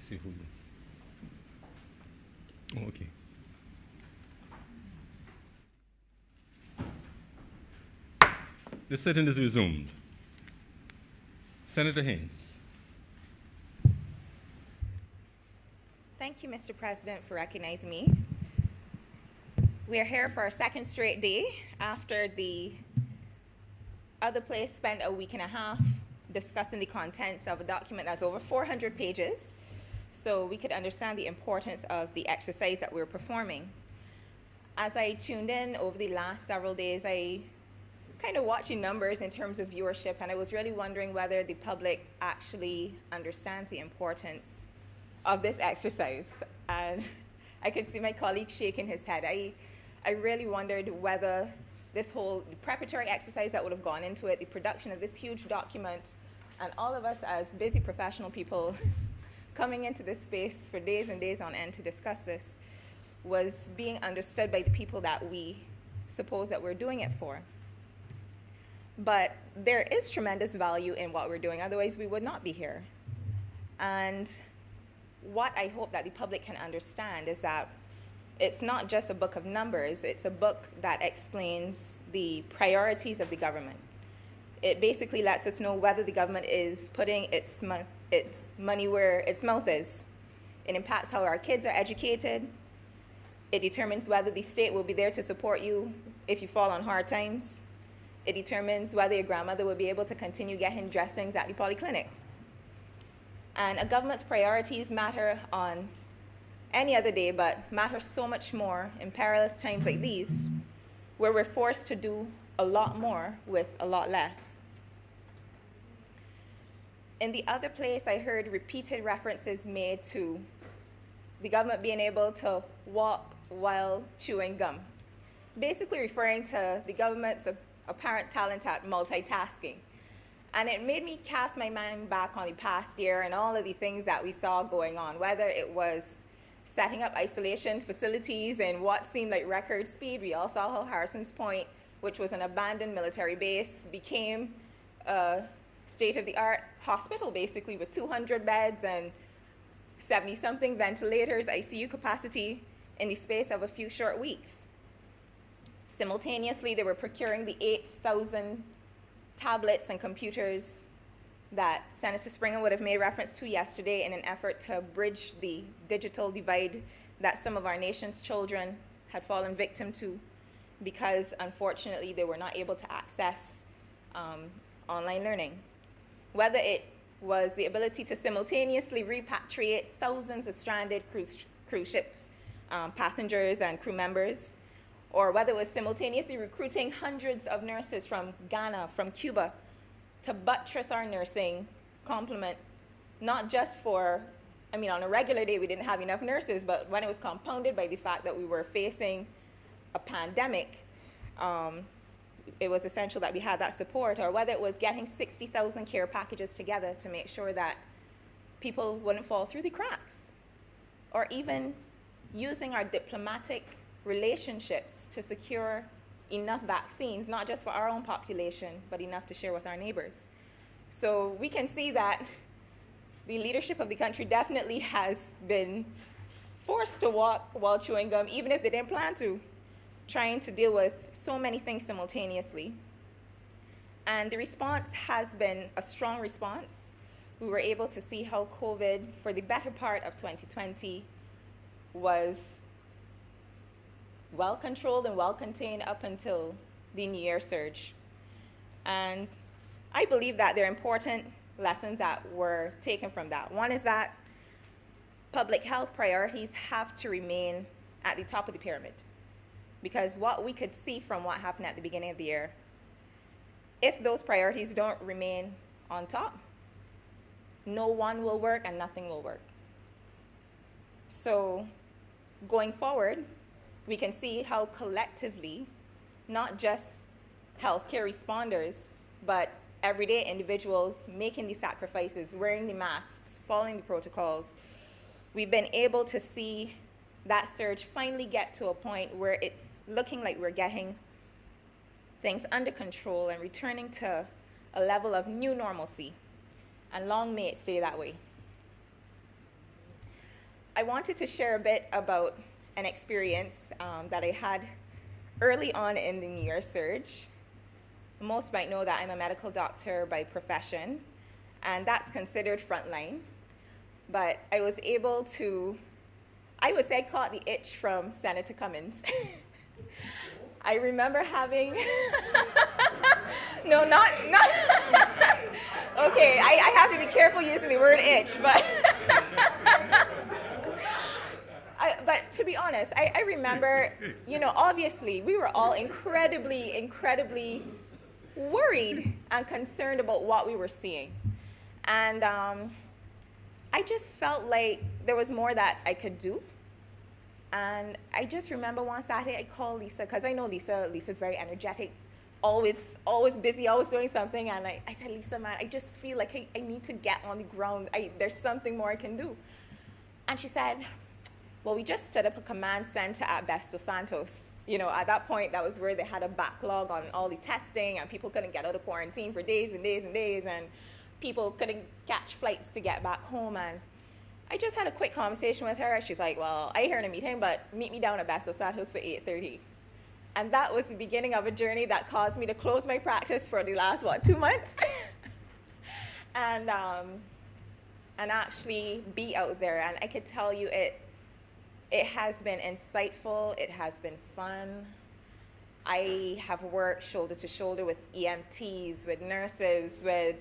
see who. Oh, okay. The sitting is resumed. Senator Haynes. Thank you, Mr. President, for recognizing me. We are here for our second straight day after the other place spent a week and a half discussing the contents of a document that's over 400 pages, so we could understand the importance of the exercise that we're performing. As I tuned in over the last several days, I kind of watching numbers in terms of viewership, and I was really wondering whether the public actually understands the importance of this exercise. And I could see my colleague shaking his head. I really wondered whether this whole preparatory exercise that would have gone into it, the production of this huge document, and all of us as busy professional people coming into this space for days and days on end to discuss this, was being understood by the people that we suppose that we're doing it for. But there is tremendous value in what we're doing, otherwise we would not be here. And what I hope that the public can understand is that it's not just a book of numbers, it's a book that explains the priorities of the government. It basically lets us know whether the government is putting its money where its mouth is. It impacts how our kids are educated. It determines whether the state will be there to support you if you fall on hard times. It determines whether your grandmother will be able to continue getting dressings at the polyclinic. And a government's priorities matter on any other day, but matter so much more in perilous times like these, where we're forced to do a lot more with a lot less. In the other place, I heard repeated references made to the government being able to walk while chewing gum, basically referring to the government's apparent talent at multitasking. And it made me cast my mind back on the past year and all of the things that we saw going on, whether it was setting up isolation facilities in what seemed like record speed. We all saw how Harrison's Point, which was an abandoned military base, became a state-of-the-art hospital, basically, with 200 beds and 70-something ventilators, ICU capacity in the space of a few short weeks. Simultaneously, they were procuring the 8,000 tablets and computers that Senator Springer would have made reference to yesterday in an effort to bridge the digital divide that some of our nation's children had fallen victim to because, unfortunately, they were not able to access online learning. Whether it was the ability to simultaneously repatriate thousands of stranded cruise ships, passengers and crew members, or whether it was simultaneously recruiting hundreds of nurses from Ghana, from Cuba, to buttress our nursing complement, not just for, on a regular day we didn't have enough nurses, but when it was compounded by the fact that we were facing a pandemic, it was essential that we had that support, or whether it was getting 60,000 care packages together to make sure that people wouldn't fall through the cracks, or even using our diplomatic relationships to secure enough vaccines, not just for our own population, but enough to share with our neighbors. So we can see that the leadership of the country definitely has been forced to walk while chewing gum, even if they didn't plan to, trying to deal with so many things simultaneously. And the response has been a strong response. We were able to see how COVID, for the better part of 2020, was well controlled and well contained up until the New Year surge. And I believe that there are important lessons that were taken from that. One is that public health priorities have to remain at the top of the pyramid, because what we could see from what happened at the beginning of the year, if those priorities don't remain on top, no one will work and nothing will work. So going forward, we can see how collectively, not just healthcare responders, but everyday individuals making the sacrifices, wearing the masks, following the protocols, we've been able to see that surge finally get to a point where it's looking like we're getting things under control and returning to a level of new normalcy. And long may it stay that way. I wanted to share a bit about an experience that I had early on in the New Year surge. Most might know that I'm a medical doctor by profession, and that's considered frontline. But I was able to, I would say I caught the itch from Senator Cummins. I remember having, no, not, okay, I have to be careful using the word itch, but, but to be honest, I remember, obviously we were all incredibly worried and concerned about what we were seeing. And I just felt like there was more that I could do. And I just remember one Saturday I called Lisa, because I know Lisa's very energetic, always busy, always doing something. And I said, Lisa, man, I just feel like I need to get on the ground. There's something more I can do. And she said, well, we just set up a command center at Best Dos Santos. At that point, that was where they had a backlog on all the testing, and people couldn't get out of quarantine for days and days and days, and people couldn't catch flights to get back home. And I just had a quick conversation with her. She's like, well, I hear in a meeting, but meet me down at Best Dos Santos for 8:30. And that was the beginning of a journey that caused me to close my practice for the last, 2 months? and actually be out there. And I could tell you it has been insightful. It has been fun. I have worked shoulder to shoulder with EMTs, with nurses, with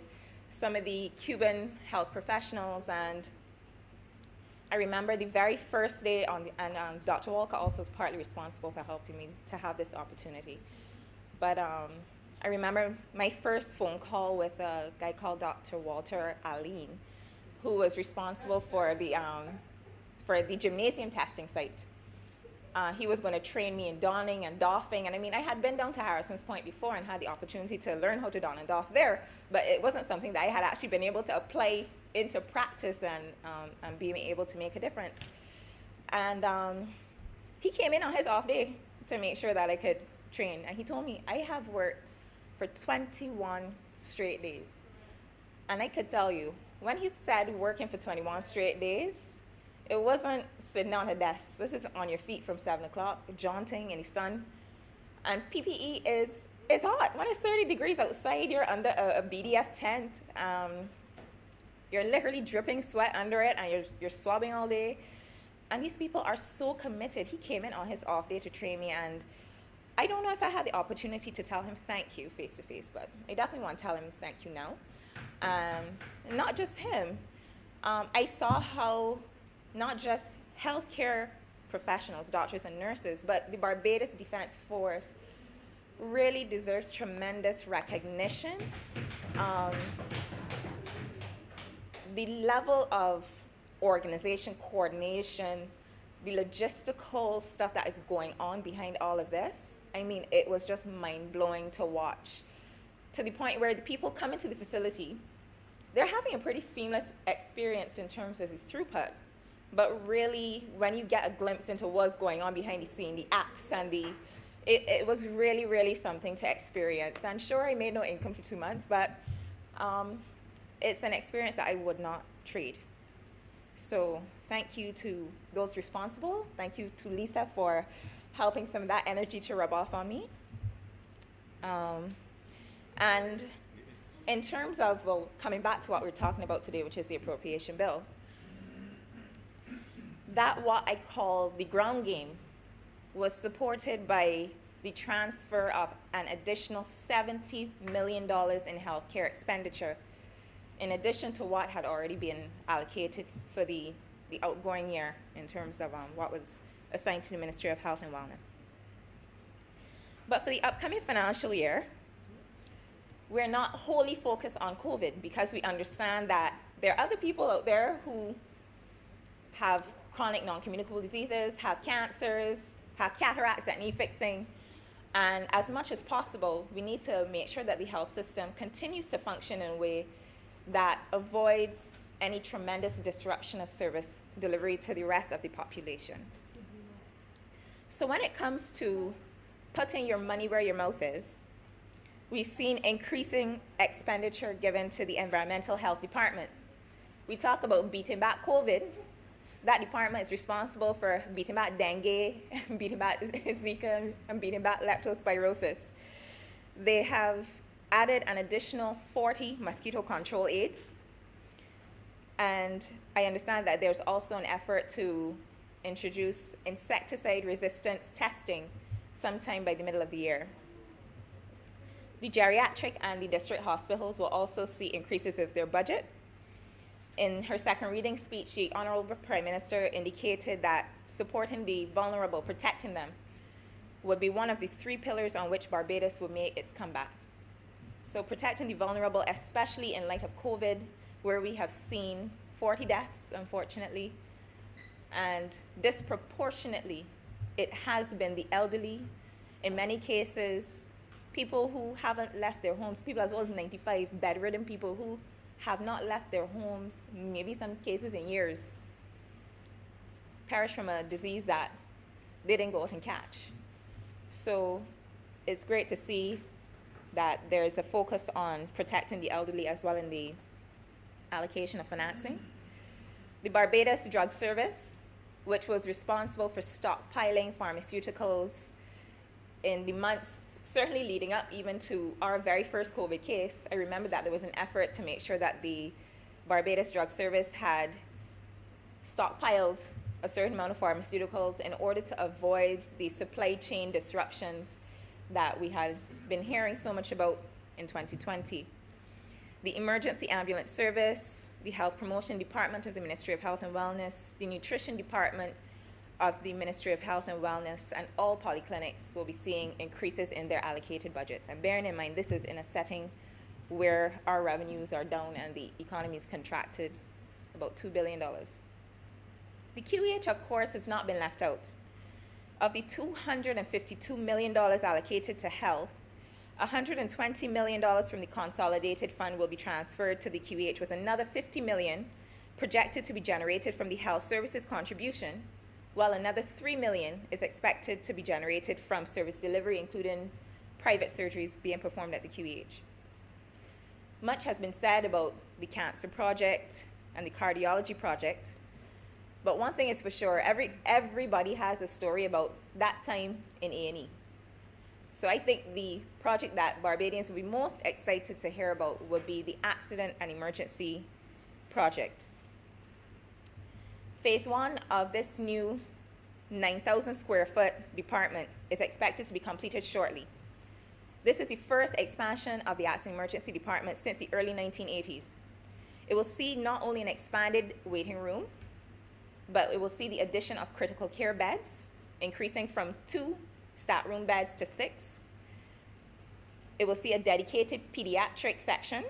some of the Cuban health professionals. And I remember the very first day and Dr. Walker also was partly responsible for helping me to have this opportunity. But I remember my first phone call with a guy called Dr. Walter Aline, who was responsible for the gymnasium testing site. He was going to train me in donning and doffing. And I had been down to Harrison's Point before and had the opportunity to learn how to don and doff there, but it wasn't something that I had actually been able to apply into practice and being able to make a difference. And he came in on his off day to make sure that I could train. And he told me, I have worked for 21 straight days. And I could tell you, when he said working for 21 straight days, it wasn't sitting on a desk. This is on your feet from 7 o'clock, jaunting in the sun. And PPE is hot. When it's 30 degrees outside, you're under a BDF tent. You're literally dripping sweat under it, and you're swabbing all day. And these people are so committed. He came in on his off day to train me, and I don't know if I had the opportunity to tell him thank you face to face, but I definitely want to tell him thank you now. Not just him. I saw how not just healthcare professionals, doctors and nurses, but the Barbados Defense Force really deserves tremendous recognition. The level of organization, coordination, the logistical stuff that is going on behind all of this, it was just mind-blowing to watch, to the point where the people come into the facility, they're having a pretty seamless experience in terms of the throughput. But really, when you get a glimpse into what's going on behind the scene, the apps and it was really something to experience. And sure, I made no income for 2 months, but it's an experience that I would not trade. So thank you to those responsible. Thank you to Lisa for helping some of that energy to rub off on me. And in terms of, coming back to what we're talking about today, which is the appropriation bill, that what I call the ground game was supported by the transfer of an additional $70 million in healthcare expenditure, in addition to what had already been allocated for the outgoing year in terms of what was assigned to the Ministry of Health and Wellness. But for the upcoming financial year, we're not wholly focused on COVID, because we understand that there are other people out there who have chronic non-communicable diseases, have cancers, have cataracts that need fixing. And as much as possible, we need to make sure that the health system continues to function in a way that avoids any tremendous disruption of service delivery to the rest of the population. So when it comes to putting your money where your mouth is, we've seen increasing expenditure given to the Environmental Health Department. We talk about beating back COVID, That department is responsible for beating back dengue, beating back Zika, and beating back leptospirosis. They have added an additional 40 mosquito control aids. And I understand that there's also an effort to introduce insecticide resistance testing sometime by the middle of the year. The geriatric and the district hospitals will also see increases of their budget. In her second reading speech, the Honourable Prime Minister indicated that supporting the vulnerable, protecting them, would be one of the 3 pillars on which Barbados will make its comeback. So protecting the vulnerable, especially in light of COVID, where we have seen 40 deaths, unfortunately, and disproportionately, it has been the elderly, in many cases, people who haven't left their homes, people as old as 95, bedridden people who have not left their homes, maybe some cases in years, perish from a disease that they didn't go out and catch. So it's great to see that there's a focus on protecting the elderly as well in the allocation of financing. The Barbados Drug Service, which was responsible for stockpiling pharmaceuticals in the months certainly leading up even to our very first COVID case. I remember that there was an effort to make sure that the Barbados Drug Service had stockpiled a certain amount of pharmaceuticals in order to avoid the supply chain disruptions that we had been hearing so much about in 2020. The Emergency Ambulance Service, the Health Promotion Department of the Ministry of Health and Wellness, the Nutrition Department of the Ministry of Health and Wellness, and all polyclinics will be seeing increases in their allocated budgets. And bearing in mind, this is in a setting where our revenues are down and the economy is contracted about $2 billion. The QEH, of course, has not been left out. Of the $252 million allocated to health, $120 million from the Consolidated Fund will be transferred to the QEH, with another $50 million projected to be generated from the health services contribution, while another $3 million is expected to be generated from service delivery, including private surgeries being performed at the QEH. Much has been said about the cancer project and the cardiology project, but one thing is for sure, everybody has a story about that time in A&E. So I think the project that Barbadians will be most excited to hear about would be the Accident and Emergency Project. Phase 1 of this new 9,000 square foot department is expected to be completed shortly. This is the first expansion of the Accident and Emergency Department since the early 1980s. It will see not only an expanded waiting room, but it will see the addition of critical care beds, increasing from 2 stat room beds to 6. It will see a dedicated pediatric section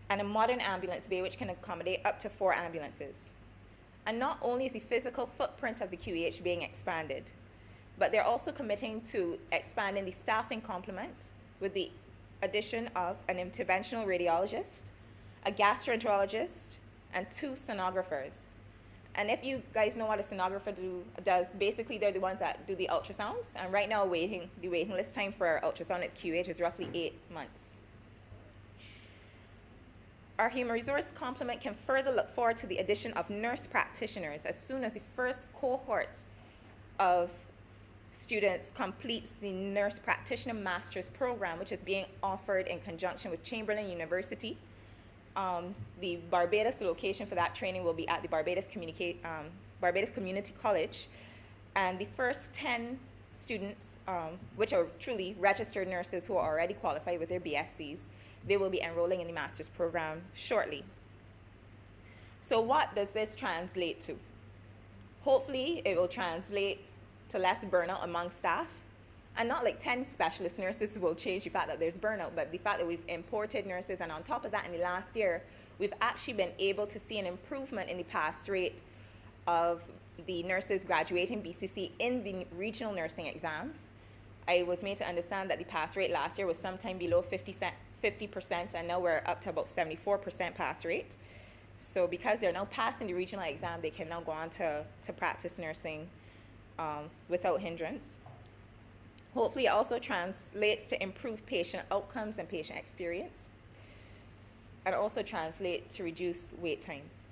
and a modern ambulance bay which can accommodate up to 4 ambulances. And not only is the physical footprint of the QEH being expanded, but they're also committing to expanding the staffing complement with the addition of an interventional radiologist, a gastroenterologist, and 2 sonographers. And if you guys know what a sonographer does, basically they're the ones that do the ultrasounds. And right now, the waiting list time for ultrasound at QH is roughly 8 months. Our human resource complement can further look forward to the addition of nurse practitioners as soon as the first cohort of students completes the nurse practitioner master's program, which is being offered in conjunction with Chamberlain University. The Barbados location for that training will be at the Barbados Community College, and the first 10 students, which are truly registered nurses who are already qualified with their BScs, they will be enrolling in the master's program shortly. So what does this translate to? Hopefully it will translate to less burnout among staff, and not like 10 specialist nurses will change the fact that there's burnout, but the fact that we've imported nurses, and on top of that, in the last year, we've actually been able to see an improvement in the pass rate of the nurses graduating BCC in the regional nursing exams. I was made to understand that the pass rate last year was sometime below 50%, and now we're up to about 74% pass rate. So because they're now passing the regional exam, they can now go on to practice nursing without hindrance. Hopefully it also translates to improved patient outcomes and patient experience, and also translate to reduce wait times.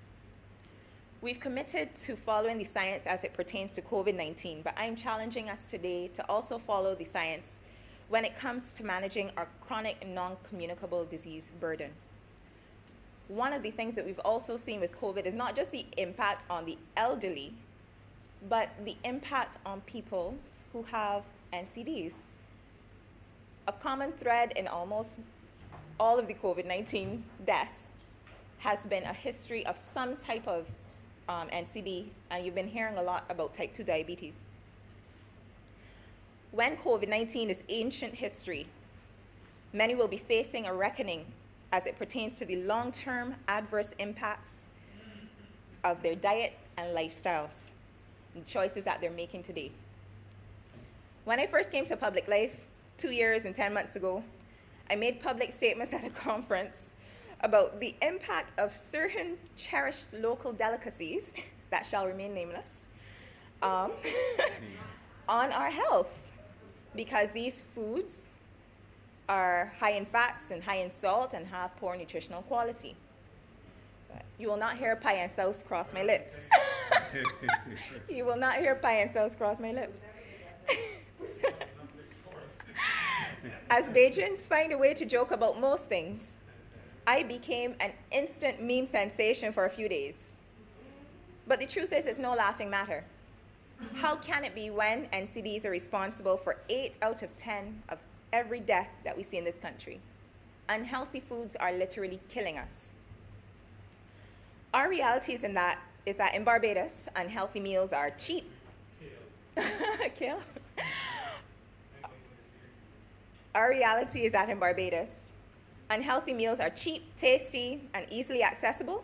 We've committed to following the science as it pertains to COVID-19, but I'm challenging us today to also follow the science when it comes to managing our chronic non-communicable disease burden. One of the things that we've also seen with COVID is not just the impact on the elderly, but the impact on people who have NCDs. A common thread in almost all of the COVID-19 deaths has been a history of some type of NCD, and you've been hearing a lot about type 2 diabetes. When COVID-19 is ancient history, many will be facing a reckoning as it pertains to the long-term adverse impacts of their diet and lifestyles, and choices that they're making today. When I first came to public life 2 years and 10 months ago, I made public statements at a conference about the impact of certain cherished local delicacies that shall remain nameless on our health, because these foods are high in fats and high in salt and have poor nutritional quality. But you will not hear pie and sauce cross my lips. You will not hear pie and sauce cross my lips. As Bajans find a way to joke about most things, I became an instant meme sensation for a few days. But the truth is, it's no laughing matter. How can it be when NCDs are responsible for 8 out of 10 of every death that we see in this country? Unhealthy foods are literally killing us. Our reality is that in Barbados, unhealthy meals are cheap. Kill. Our reality is that in Barbados, unhealthy meals are cheap, tasty, and easily accessible,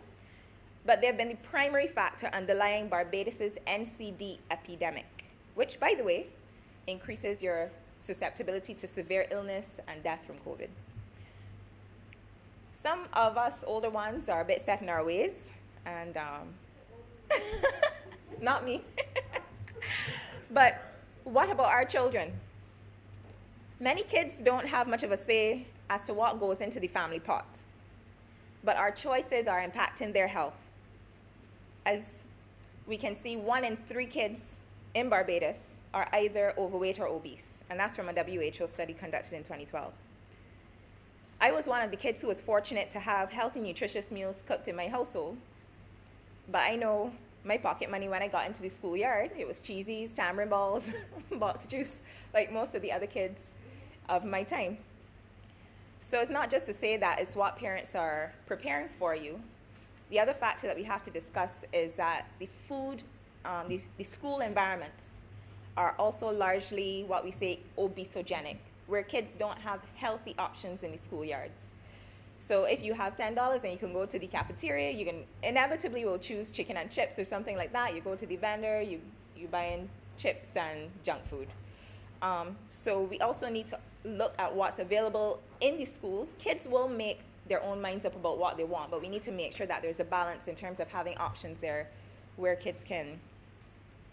but they've been the primary factor underlying Barbados's NCD epidemic, which, by the way, increases your susceptibility to severe illness and death from COVID. Some of us older ones are a bit set in our ways, and not me. But what about our children? Many kids don't have much of a say as to what goes into the family pot, but our choices are impacting their health. As we can see, 1 in 3 kids in Barbados are either overweight or obese, and that's from a WHO study conducted in 2012. I was one of the kids who was fortunate to have healthy, nutritious meals cooked in my household, but I know my pocket money when I got into the schoolyard, it was cheesies, tamarind balls, box juice, like most of the other kids of my time. So it's not just to say that it's what parents are preparing for you. The other factor that we have to discuss is that the food, the school environments are also largely what we say obesogenic, where kids don't have healthy options in the schoolyards. So if you have $10 and you can go to the cafeteria, you can inevitably will choose chicken and chips or something like that. You go to the vendor, you buy in chips and junk food. So we also need to look at what's available in the schools. Kids will make their own minds up about what they want, but we need to make sure that there's a balance in terms of having options there where kids can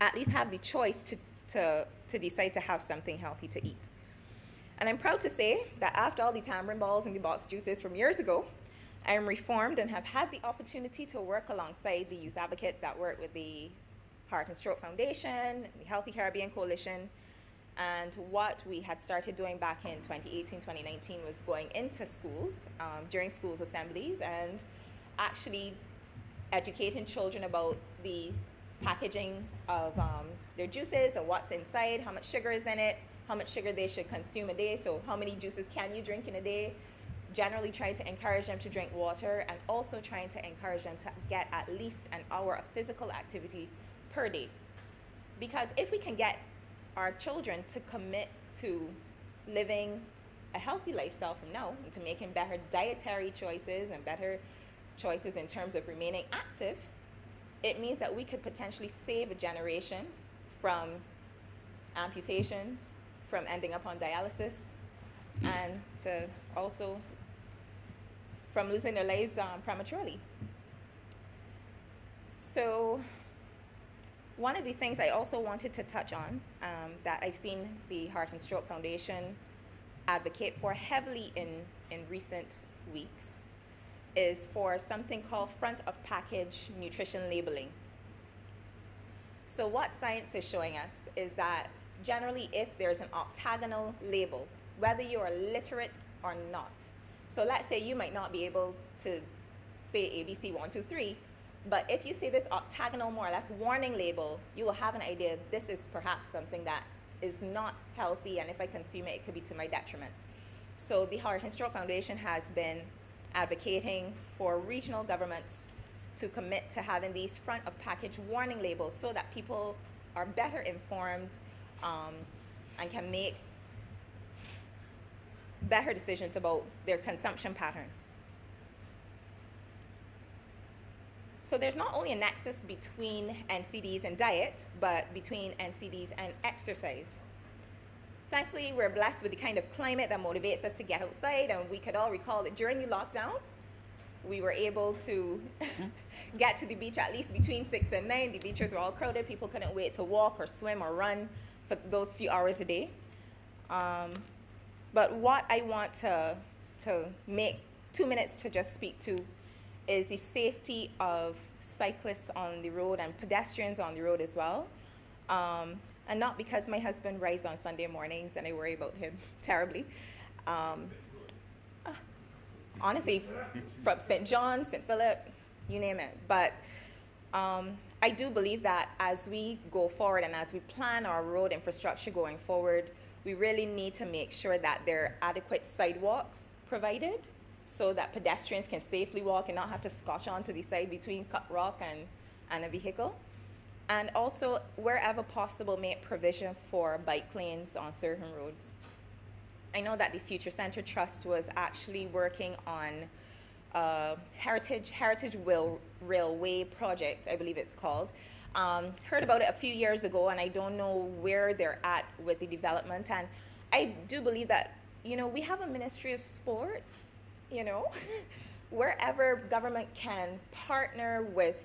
at least have the choice to decide to have something healthy to eat. And I'm proud to say that after all the tamarind balls and the box juices from years ago, I am reformed and have had the opportunity to work alongside the youth advocates that work with the Heart and Stroke Foundation, the Healthy Caribbean Coalition, and what we had started doing back in 2018, 2019 was going into schools, during schools assemblies, and actually educating children about the packaging of their juices and what's inside, how much sugar is in it, how much sugar they should consume a day, so how many juices can you drink in a day. Generally try to encourage them to drink water, and also trying to encourage them to get at least an hour of physical activity per day. Because if we can get our children to commit to living a healthy lifestyle from now, and to making better dietary choices and better choices in terms of remaining active, it means that we could potentially save a generation from amputations, from ending up on dialysis, and to also from losing their lives prematurely. So one of the things I also wanted to touch on that I've seen the Heart and Stroke Foundation advocate for heavily in recent weeks is for something called front of package nutrition labeling. So what science is showing us is that generally if there's an octagonal label, whether you're literate or not, so let's say you might not be able to say ABC 1, 2, 3, but if you see this octagonal, more or less warning label, you will have an idea this is perhaps something that is not healthy, and if I consume it, it could be to my detriment. So the Heart and Stroke Foundation has been advocating for regional governments to commit to having these front of package warning labels so that people are better informed and can make better decisions about their consumption patterns. So there's not only a nexus between NCDs and diet, but between NCDs and exercise. Thankfully, we're blessed with the kind of climate that motivates us to get outside, and we could all recall that during the lockdown, we were able to get to the beach at least between 6 and 9. The beaches were all crowded. People couldn't wait to walk or swim or run for those few hours a day. But what I want to make 2 minutes to just speak to is the safety of cyclists on the road and pedestrians on the road as well. And not because my husband rides on Sunday mornings and I worry about him terribly. Honestly, from St. John, St. Philip, you name it. But I do believe that as we go forward and as we plan our road infrastructure going forward, we really need to make sure that there are adequate sidewalks provided so that pedestrians can safely walk and not have to scotch onto the side between cut rock and a vehicle. And also, wherever possible, make provision for bike lanes on certain roads. I know that the Future Center Trust was actually working on a Heritage Railway project, I believe it's called. Heard about it a few years ago, and I don't know where they're at with the development. And I do believe that, we have a Ministry of Sport, wherever government can partner with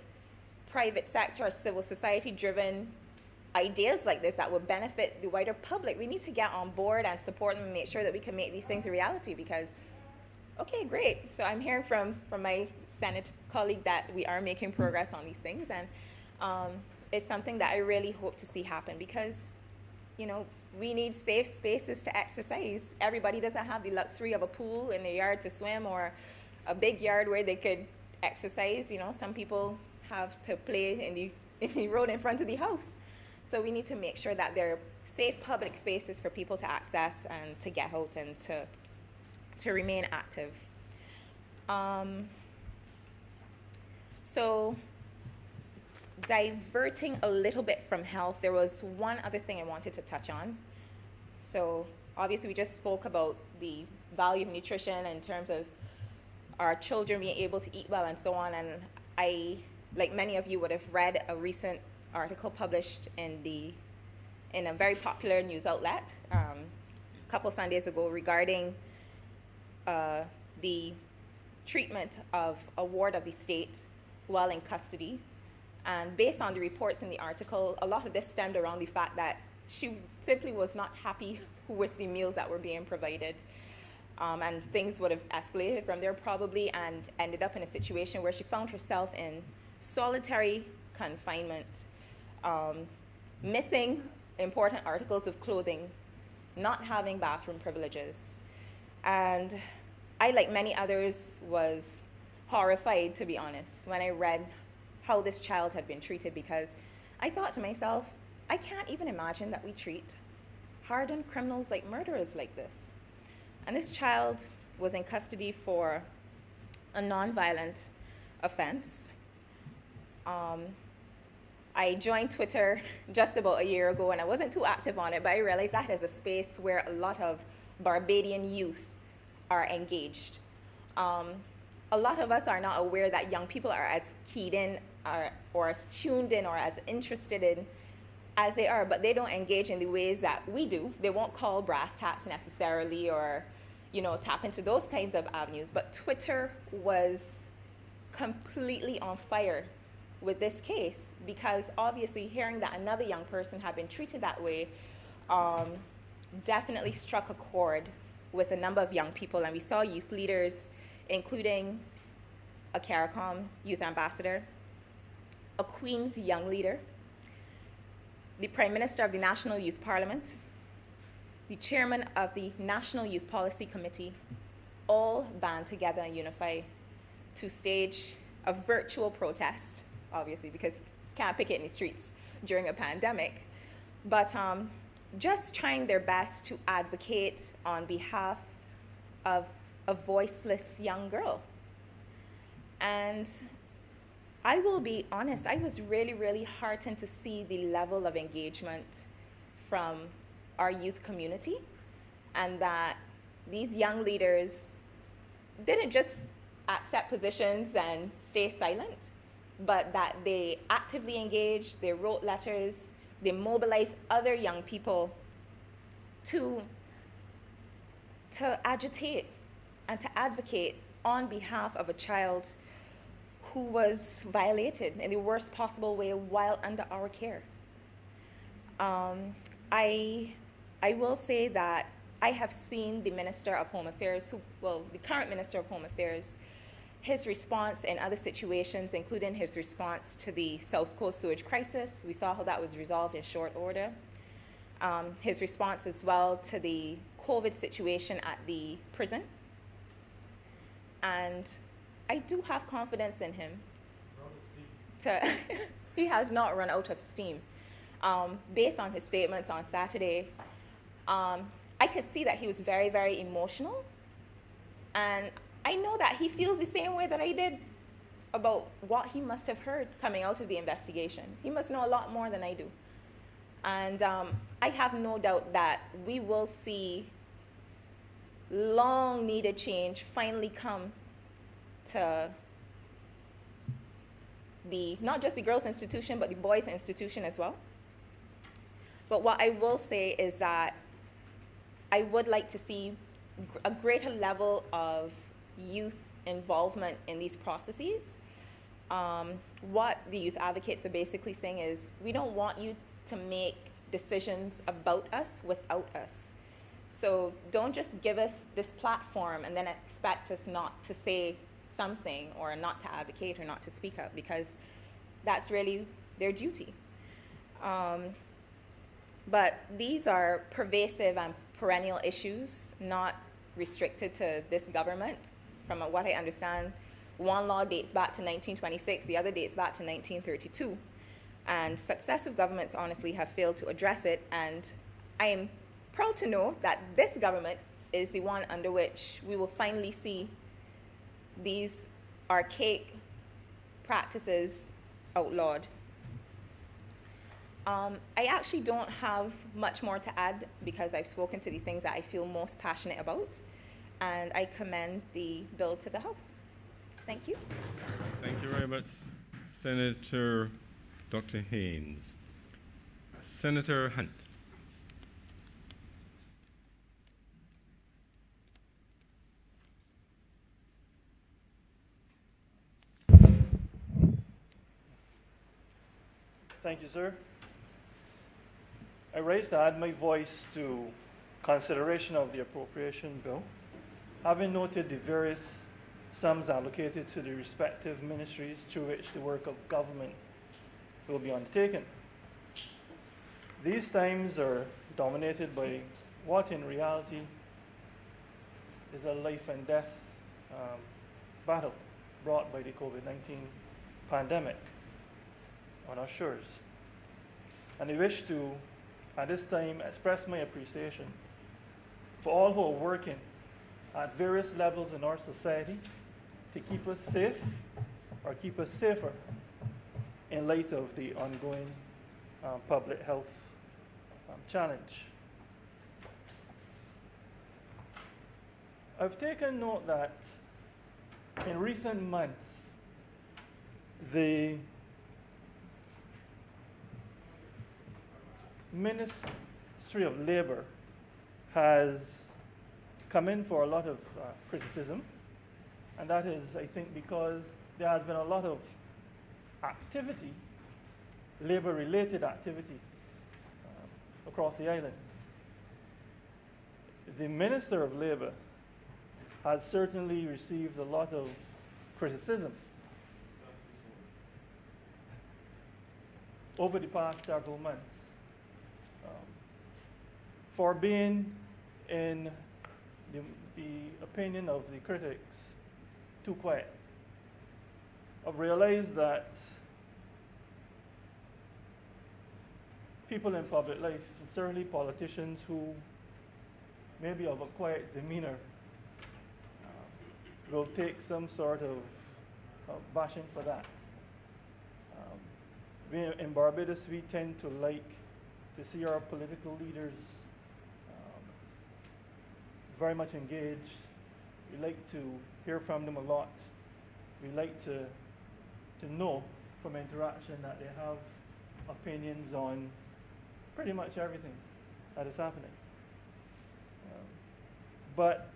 private sector or civil society driven ideas like this that would benefit the wider public. We need to get on board and support them and make sure that we can make these things a reality because, okay, great. So I'm hearing from my Senate colleague that we are making progress on these things, and it's something that I really hope to see happen because, we need safe spaces to exercise. Everybody doesn't have the luxury of a pool in the yard to swim or a big yard where they could exercise. Some people have to play in the road in front of the house. So we need to make sure that there are safe public spaces for people to access and to get out and to remain active. So diverting a little bit from health, there was one other thing I wanted to touch on. So obviously we just spoke about the value of nutrition in terms of our children being able to eat well and so on, and I, like many of you, would have read a recent article published in a very popular news outlet a couple Sundays ago regarding the treatment of a ward of the state while in custody. And based on the reports in the article, a lot of this stemmed around the fact that she simply was not happy with the meals that were being provided. And things would have escalated from there probably and ended up in a situation where she found herself in solitary confinement, missing important articles of clothing, not having bathroom privileges. And I, like many others, was horrified, to be honest, when I read how this child had been treated, because I thought to myself, I can't even imagine that we treat hardened criminals like murderers like this. And this child was in custody for a nonviolent offense. I joined Twitter just about a year ago, and I wasn't too active on it, but I realized that is a space where a lot of Barbadian youth are engaged. A lot of us are not aware that young people are as keyed in or as tuned in or as interested in as they are, but they don't engage in the ways that we do. They won't call brass tacks necessarily or, tap into those kinds of avenues. But Twitter was completely on fire with this case because obviously hearing that another young person had been treated that way definitely struck a chord with a number of young people. And we saw youth leaders, including a CARICOM youth ambassador, a Queen's young leader, the Prime Minister of the National Youth Parliament, the Chairman of the National Youth Policy Committee, all band together and unify to stage a virtual protest, obviously, because you can't picket in the streets during a pandemic, but just trying their best to advocate on behalf of a voiceless young girl. And I will be honest, I was really, really heartened to see the level of engagement from our youth community, and that these young leaders didn't just accept positions and stay silent, but that they actively engaged, they wrote letters, they mobilized other young people to agitate and to advocate on behalf of a child who was violated in the worst possible way while under our care. I will say that I have seen the Minister of Home Affairs, the current Minister of Home Affairs, his response in other situations, including his response to the South Coast sewage crisis. We saw how that was resolved in short order. His response as well to the COVID situation at the prison. And I do have confidence in him. He has not run out of steam. Based on his statements on Saturday, I could see that he was very, very emotional. And I know that he feels the same way that I did about what he must have heard coming out of the investigation. He must know a lot more than I do. And I have no doubt that we will see long needed change finally come to not just the girls' institution, but the boys' institution as well. But what I will say is that I would like to see a greater level of youth involvement in these processes. What the youth advocates are basically saying is, we don't want you to make decisions about us without us. So don't just give us this platform and then expect us not to say something or not to advocate or not to speak up, because that's really their duty. But these are pervasive and perennial issues, not restricted to this government. From what I understand, one law dates back to 1926, the other dates back to 1932. And successive governments honestly have failed to address it. And I am proud to know that this government is the one under which we will finally see these archaic practices outlawed. I actually don't have much more to add because I've spoken to the things that I feel most passionate about, and I commend the bill to the House. Thank you. Thank you very much, Senator Dr. Haynes. Senator Hunt. Thank you, sir. I raise to add my voice to consideration of the appropriation bill, having noted the various sums allocated to the respective ministries through which the work of government will be undertaken. These times are dominated by what in reality is a life and death battle brought by the COVID-19 pandemic on our shores. And I wish to, at this time, express my appreciation for all who are working at various levels in our society to keep us safe or keep us safer in light of the ongoing public health challenge. I've taken note that in recent months, the Ministry of Labor has come in for a lot of criticism, and that is, I think, because there has been a lot of activity, labor-related activity, across the island. The Minister of Labor has certainly received a lot of criticism over the past several months for being, in the opinion of the critics, too quiet. I've realized that people in public life, and certainly politicians who may be of a quiet demeanor, will take some sort of bashing for that. In Barbados, we tend to like to see our political leaders very much engaged. We like to hear from them a lot. We like to know from interaction that they have opinions on pretty much everything that is happening. But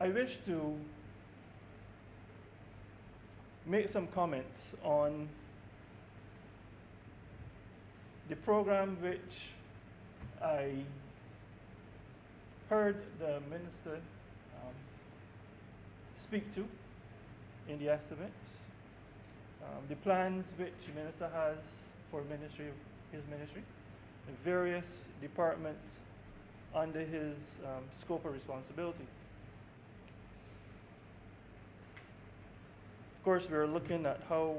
I wish to make some comments on the program which I heard the minister speak to in the estimates, the plans which the minister has for his ministry, the various departments under his scope of responsibility. Of course, we're looking at how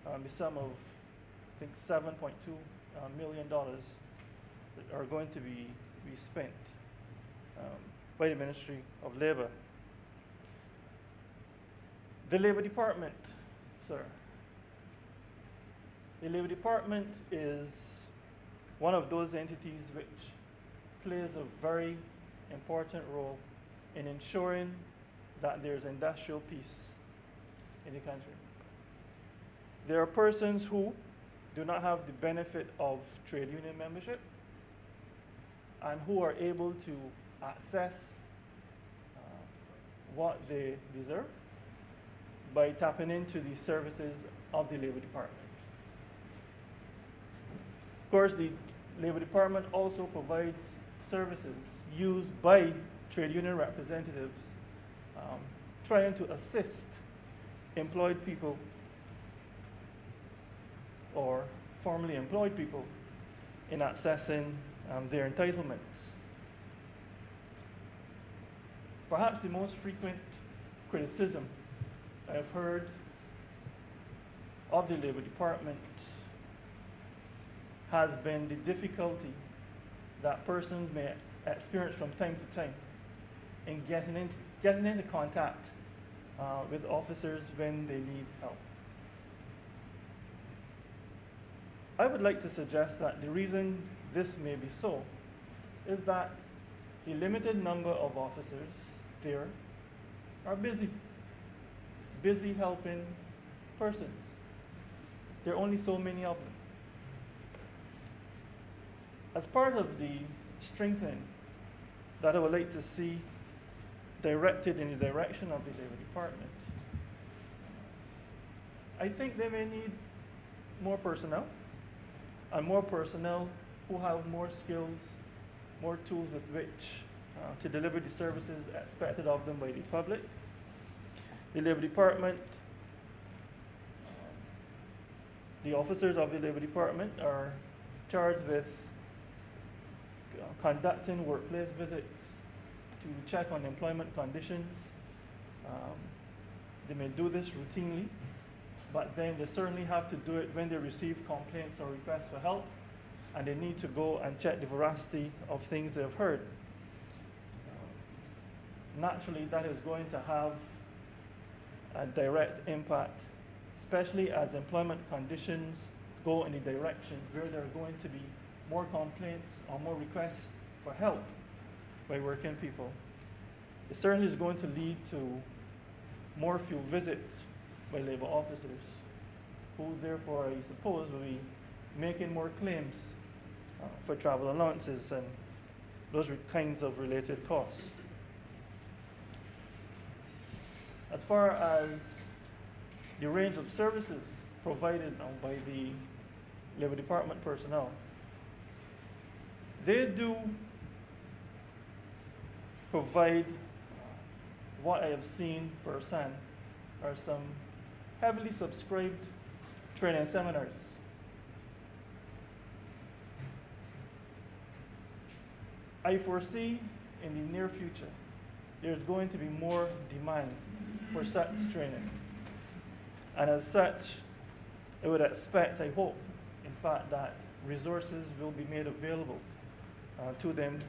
the sum of, I think, $7.2 million that are going to be spent by the Ministry of Labour. The Labour Department, sir. The Labour Department is one of those entities which plays a very important role in ensuring that there's industrial peace in the country. There are persons who do not have the benefit of trade union membership and who are able to access what they deserve by tapping into the services of the Labour Department. Of course, the Labour Department also provides services used by trade union representatives trying to assist employed people or formerly employed people in accessing their entitlements. Perhaps the most frequent criticism I've heard of the Labour Department has been the difficulty that persons may experience from time to time in getting into contact with officers when they need help. I would like to suggest that the reason this may be so is that the limited number of officers there are busy helping persons. There are only so many of them. As part of the strengthening that I would like to see directed in the direction of the Labour Department, I think they may need more personnel, and more personnel who have more skills, more tools with which to deliver the services expected of them by the public. The Labour Department, the officers of the Labour Department are charged with conducting workplace visits to check on employment conditions. They may do this routinely, but then they certainly have to do it when they receive complaints or requests for help, and they need to go and check the veracity of things they've heard. Naturally, that is going to have a direct impact, especially as employment conditions go in the direction where there are going to be more complaints or more requests for help by working people. It certainly is going to lead to more field visits by Labour officers, who therefore, I suppose, will be making more claims for travel allowances and those kinds of related costs. As far as the range of services provided now by the Labour Department personnel, they do provide what I have seen firsthand are some heavily subscribed training seminars I foresee in the near future there's going to be more demand for such training. And as such, I would expect, I hope, in fact, that resources will be made available to them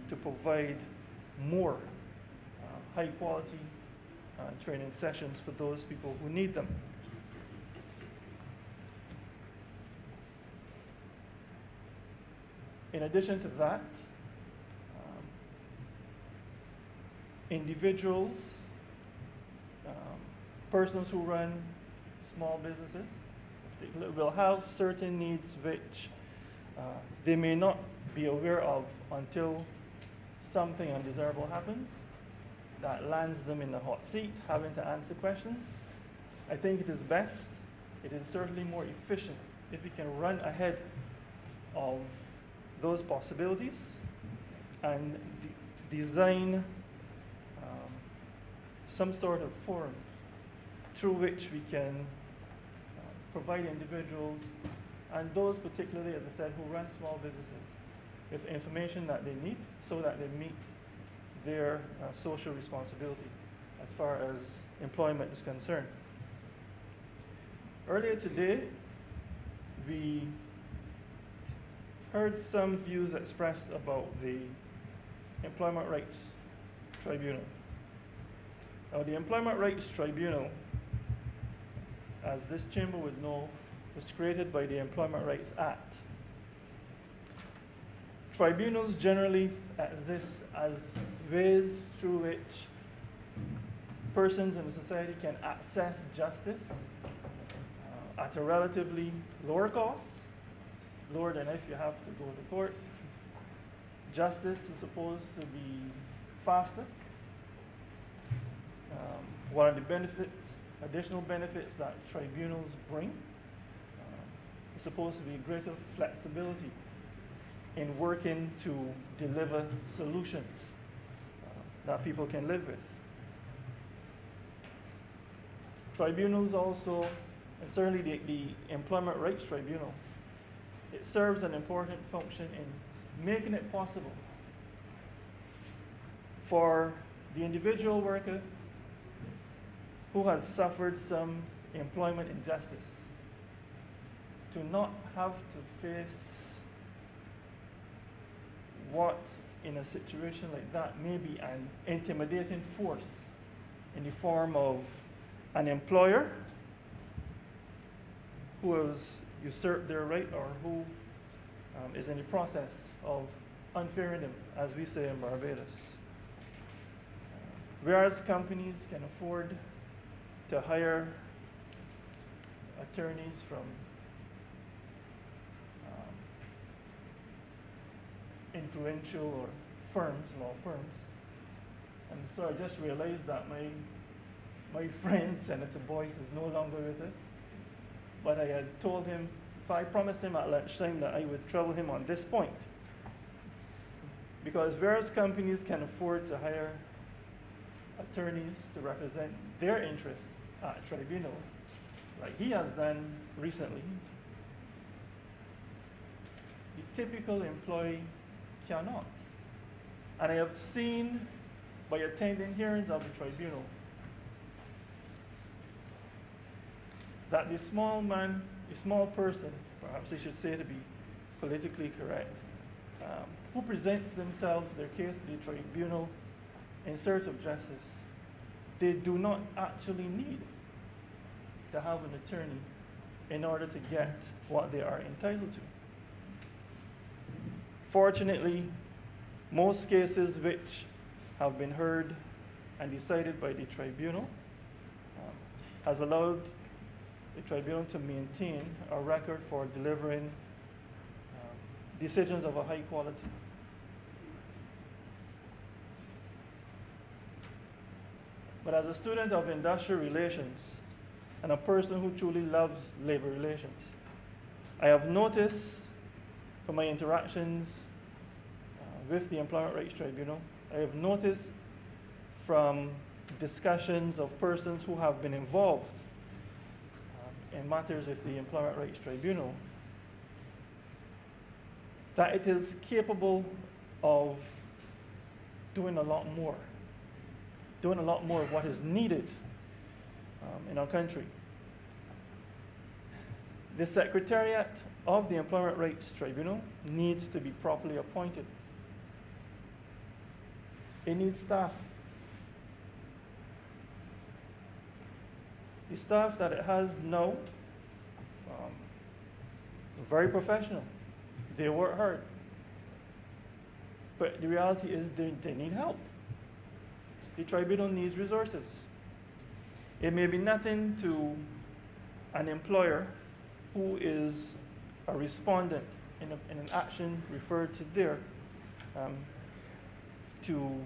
to provide more high quality training sessions for those people who need them. In addition to that, individuals, persons who run small businesses, will have certain needs which they may not be aware of until something undesirable happens that lands them in the hot seat, having to answer questions. I think it is best, it is certainly more efficient if we can run ahead of those possibilities and design some sort of forum through which we can provide individuals and those particularly, as I said, who run small businesses with information that they need so that they meet their social responsibility as far as employment is concerned. Earlier today, we heard some views expressed about the Employment Rights Tribunal. Now, the Employment Rights Tribunal, as this chamber would know, was created by the Employment Rights Act. Tribunals generally exist as ways through which persons in the society can access justice at a relatively lower cost, lower than if you have to go to court. Justice is supposed to be faster. One of the benefits, additional benefits that tribunals bring is supposed to be greater flexibility in working to deliver solutions that people can live with. Tribunals also, and certainly the Employment Rights Tribunal, it serves an important function in making it possible for the individual worker who has suffered some employment injustice to not have to face what in a situation like that may be an intimidating force in the form of an employer who has usurped their right or who is in the process of unfairing them, as we say in Barbados. Whereas companies can afford to hire attorneys from influential or firms, law firms. And so I just realized that my friend, Senator Boyce, is no longer with us. But I had told him, if I promised him at lunchtime that I would trouble him on this point. Because whereas companies can afford to hire attorneys to represent their interests at a tribunal, like he has done recently, the typical employee cannot. And I have seen by attending hearings of the tribunal that the small man, the small person, perhaps I should say to be politically correct, who presents themselves, their case to the tribunal in search of justice, they do not actually need to have an attorney in order to get what they are entitled to. Fortunately, most cases which have been heard and decided by the tribunal has allowed the tribunal to maintain a record for delivering decisions of a high quality. But as a student of industrial relations and a person who truly loves labor relations, I have noticed from my interactions with the Employment Rights Tribunal, I have noticed from discussions of persons who have been involved in matters with the Employment Rights Tribunal, that it is capable of doing a lot more of what is needed in our country. The Secretariat of the Employment Rights Tribunal needs to be properly appointed. It needs staff. The staff that it has now, very professional. They work hard. But the reality is they need help. The tribunal needs resources. It may be nothing to an employer who is a respondent in an action referred to there to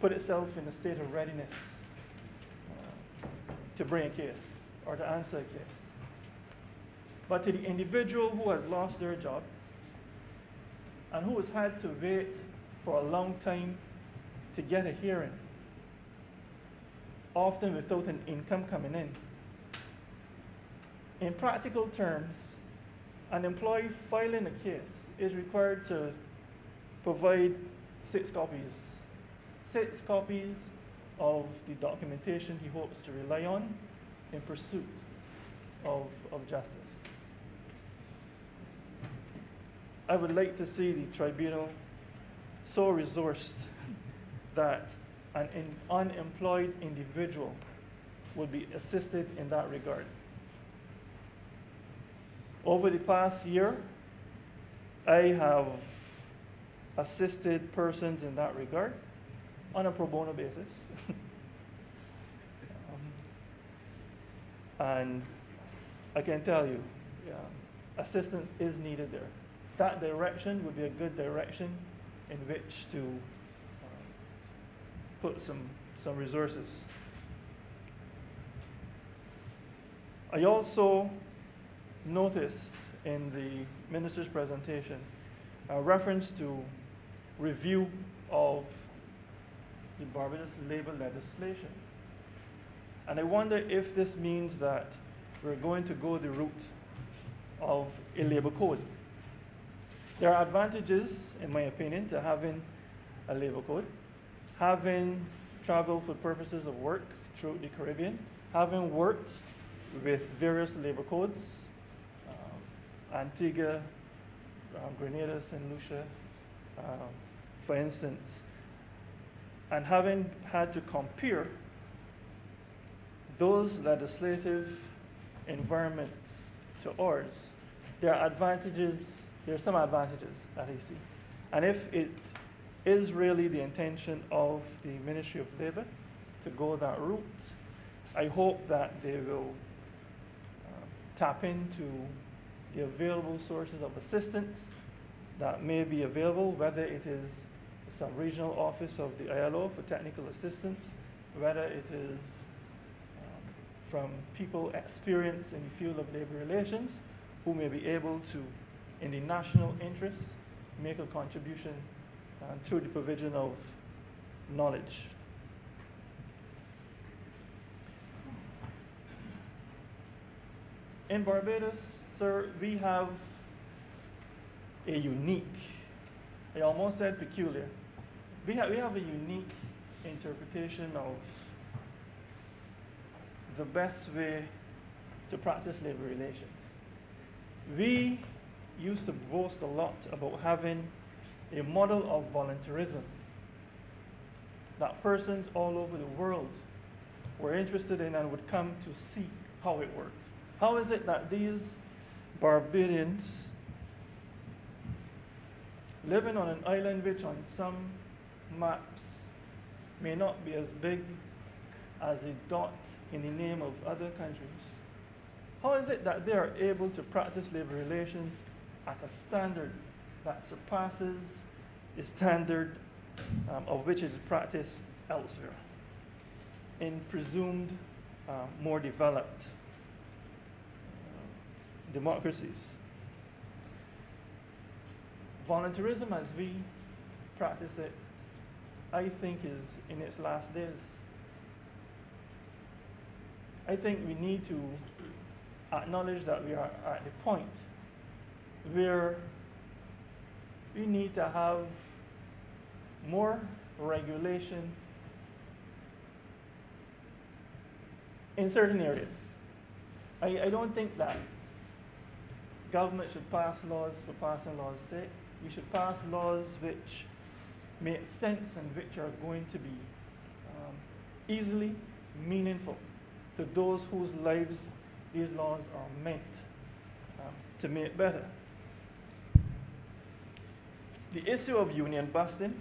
put itself in a state of readiness to bring a case or to answer a case. But to the individual who has lost their job and who has had to wait for a long time to get a hearing, often without an income coming in practical terms, an employee filing a case is required to provide 6 copies. 6 copies of the documentation he hopes to rely on in pursuit of justice. I would like to see the tribunal so resourced that an unemployed individual would be assisted in that regard. Over the past year, I have assisted persons in that regard on a pro bono basis. And I can tell you, assistance is needed there. That direction would be a good direction in which to put some resources. I also noticed in the minister's presentation a reference to review of the Barbados labor legislation. And I wonder if this means that we're going to go the route of a labor code. There are advantages, in my opinion, to having a labor code. Having traveled for purposes of work throughout the Caribbean, having worked with various labor codes, Antigua, Grenada, St. Lucia, for instance, and having had to compare those legislative environments to ours, there are some advantages that I see. And if it is really the intention of the Ministry of Labour to go that route, I hope that they will tap into the available sources of assistance that may be available, whether it is some regional office of the ILO for technical assistance, whether it is from people experienced in the field of labor relations who may be able to, in the national interest, make a contribution through the provision of knowledge. In Barbados, sir, we have a unique, I almost said peculiar, we have a unique interpretation of the best way to practice labor relations. We used to boast a lot about having a model of voluntarism that persons all over the world were interested in and would come to see how it worked. How is it that these Barbadians living on an island which on some maps may not be as big as a dot in the name of other countries, how is it that they are able to practice labor relations at a standard that surpasses the standard of which is practiced elsewhere in presumed more developed democracies? Voluntarism as we practice it, I think, is in its last days. I think we need to acknowledge that we are at the point where we need to have more regulation in certain areas. I don't think that government should pass laws for passing laws' sake. We should pass laws which make sense and which are going to be easily meaningful to those whose lives these laws are meant to make better. The issue of union busting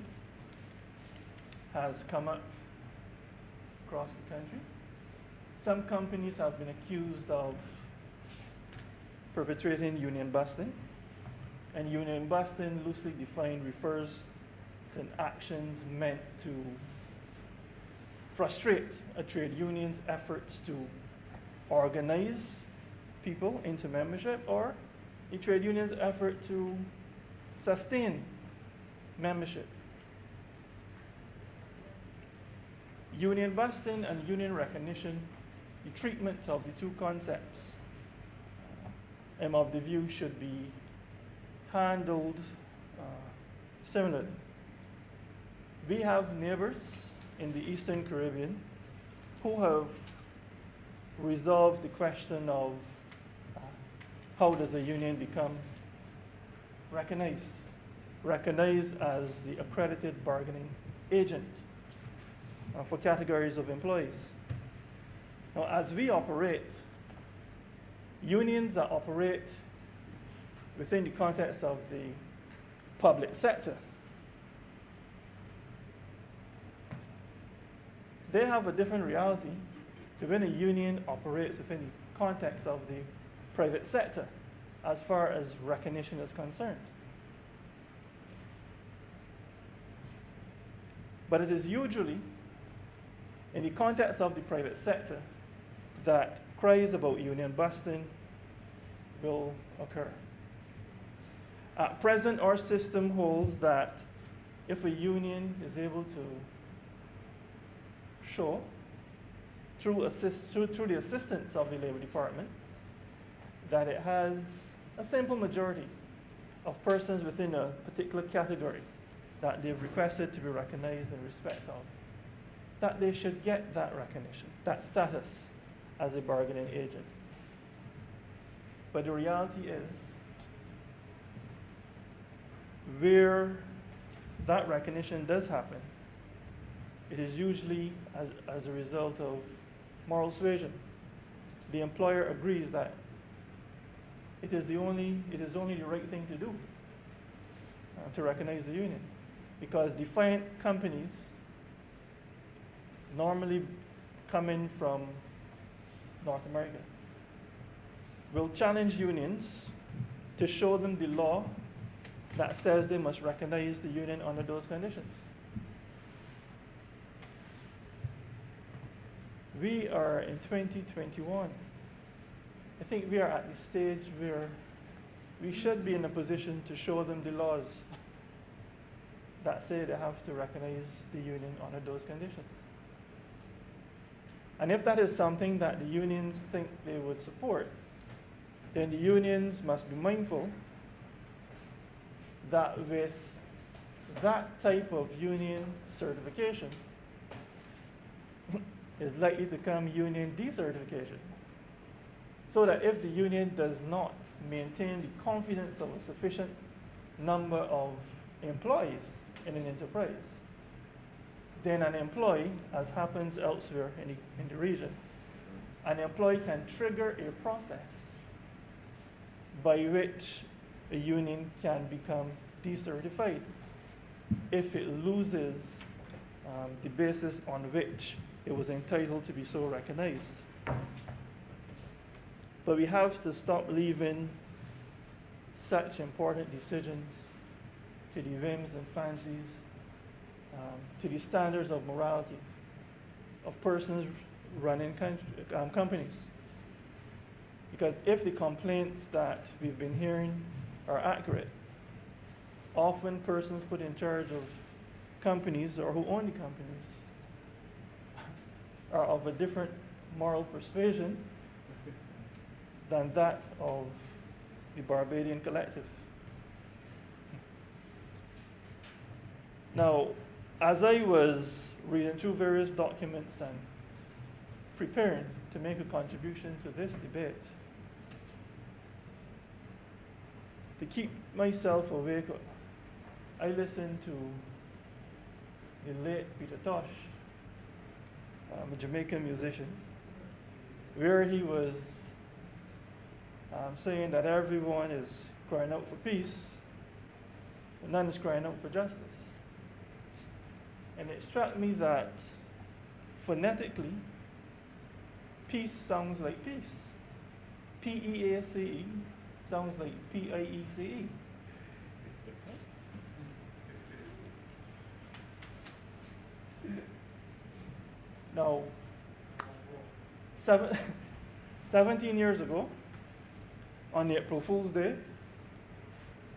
has come up across the country. Some companies have been accused of perpetrating union busting, and union busting, loosely defined, refers to actions meant to frustrate a trade union's efforts to organize people into membership, or a trade union's effort to sustain membership. Union busting and union recognition, the treatment of the two concepts, I'm of the view should be handled similarly. We have neighbors in the Eastern Caribbean who have resolved the question of how does a union become recognized as the accredited bargaining agent for categories of employees. Now, as we operate, unions that operate within the context of the public sector, they have a different reality to when a union operates within the context of the private sector as far as recognition is concerned. But it is usually in the context of the private sector that cries about union busting will occur. At present, our system holds that if a union is able to show through the assistance of the Labor Department that it has a simple majority of persons within a particular category that they've requested to be recognized in respect of, that they should get that recognition, that status as a bargaining agent. But the reality is, where that recognition does happen, it is usually as a result of moral suasion. The employer agrees that it is only the right thing to do to recognize the union, because defiant companies, normally coming from North America, will challenge unions to show them the law that says they must recognize the union under those conditions. We are in 2021. I think we are at the stage where we should be in a position to show them the laws that say they have to recognize the union under those conditions. And if that is something that the unions think they would support, then the unions must be mindful that with that type of union certification is likely to come union decertification. So that if the union does not maintain the confidence of a sufficient number of employees in an enterprise, then an employee, as happens elsewhere in the region, an employee can trigger a process by which a union can become decertified if it loses the basis on which it was entitled to be so recognized. But we have to stop leaving such important decisions to the whims and fancies, to the standards of morality of persons running companies. Because if the complaints that we've been hearing are accurate, often persons put in charge of companies or who own the companies are of a different moral persuasion than that of the Barbadian collective. Now, as I was reading through various documents and preparing to make a contribution to this debate, to keep myself awake, I listened to the late Peter Tosh, a Jamaican musician, where he was saying that everyone is crying out for peace, but none is crying out for justice. And it struck me that phonetically, peace sounds like peace. P-E-A-C-E sounds like P-I-E-C-E. Now, 17 years ago, on April Fool's Day,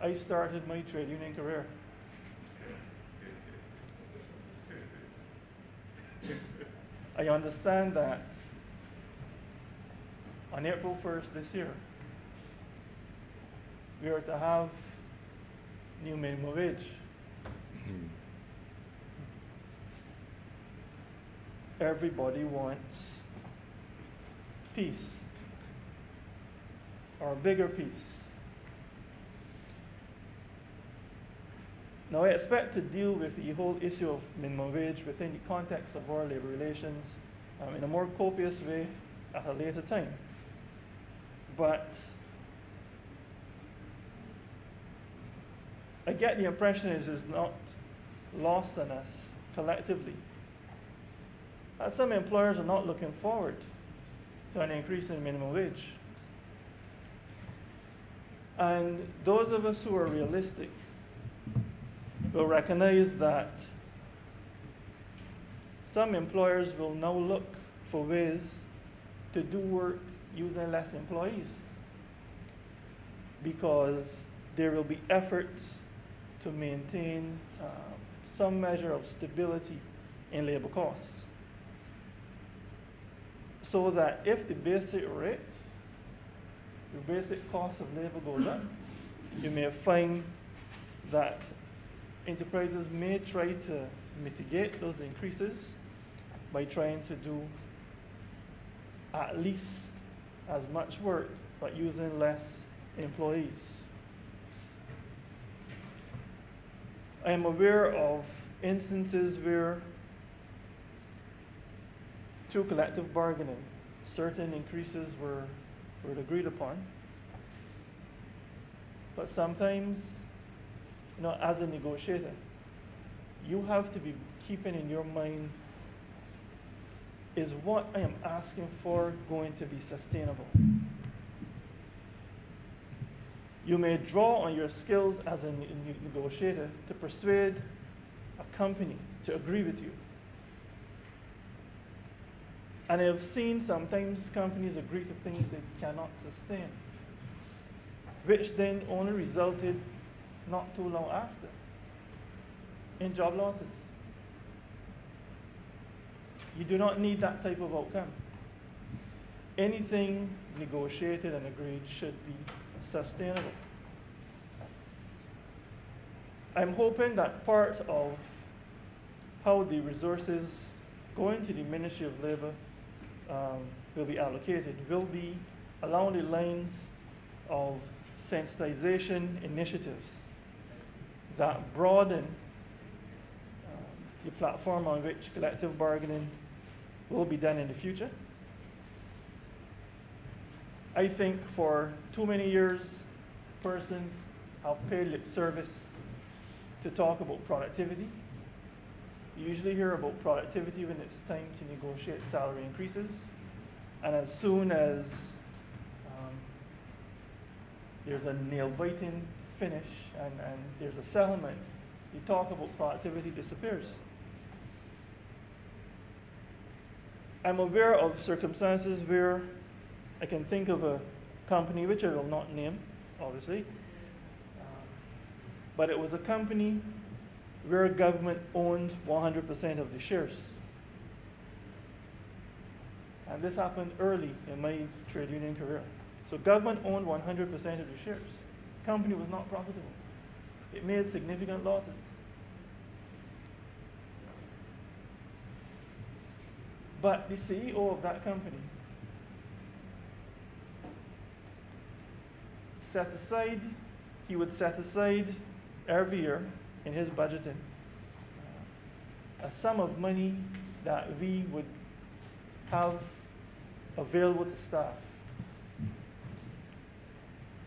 I started my trade union career. I understand that on April 1st this year, we are to have new minimum wage. Everybody wants peace, or a bigger peace. Now, I expect to deal with the whole issue of minimum wage within the context of our labor relations in a more copious way at a later time. But I get the impression it is not lost on us collectively that some employers are not looking forward to an increase in minimum wage. And those of us who are realistic will recognize that some employers will now look for ways to do work using less employees, because there will be efforts to maintain some measure of stability in labor costs. So that if the basic rate, the basic cost of labor goes up, you may find that enterprises may try to mitigate those increases by trying to do at least as much work but using less employees. I am aware of instances where, through collective bargaining, certain increases were agreed upon. But sometimes, as a negotiator, you have to be keeping in your mind, is what I am asking for going to be sustainable? You may draw on your skills as a negotiator to persuade a company to agree with you. And I've seen sometimes companies agree to things they cannot sustain, which then only resulted not too long after in job losses. You do not need that type of outcome. Anything negotiated and agreed should be sustainable. I'm hoping that part of how the resources going to the Ministry of Labor will be allocated will be along the lines of sensitization initiatives that broaden the platform on which collective bargaining will be done in the future. I think for too many years, persons have paid lip service to talk about productivity. You usually hear about productivity when it's time to negotiate salary increases. And as soon as there's a nail-biting finish and there's a settlement, the talk about productivity disappears. I'm aware of circumstances where I can think of a company, which I will not name, obviously, but it was a company where government owned 100% of the shares. And this happened early in my trade union career. So government owned 100% of the shares. Company was not profitable. It made significant losses. But the CEO of that company he would set aside every year in his budgeting a sum of money that we would have available to staff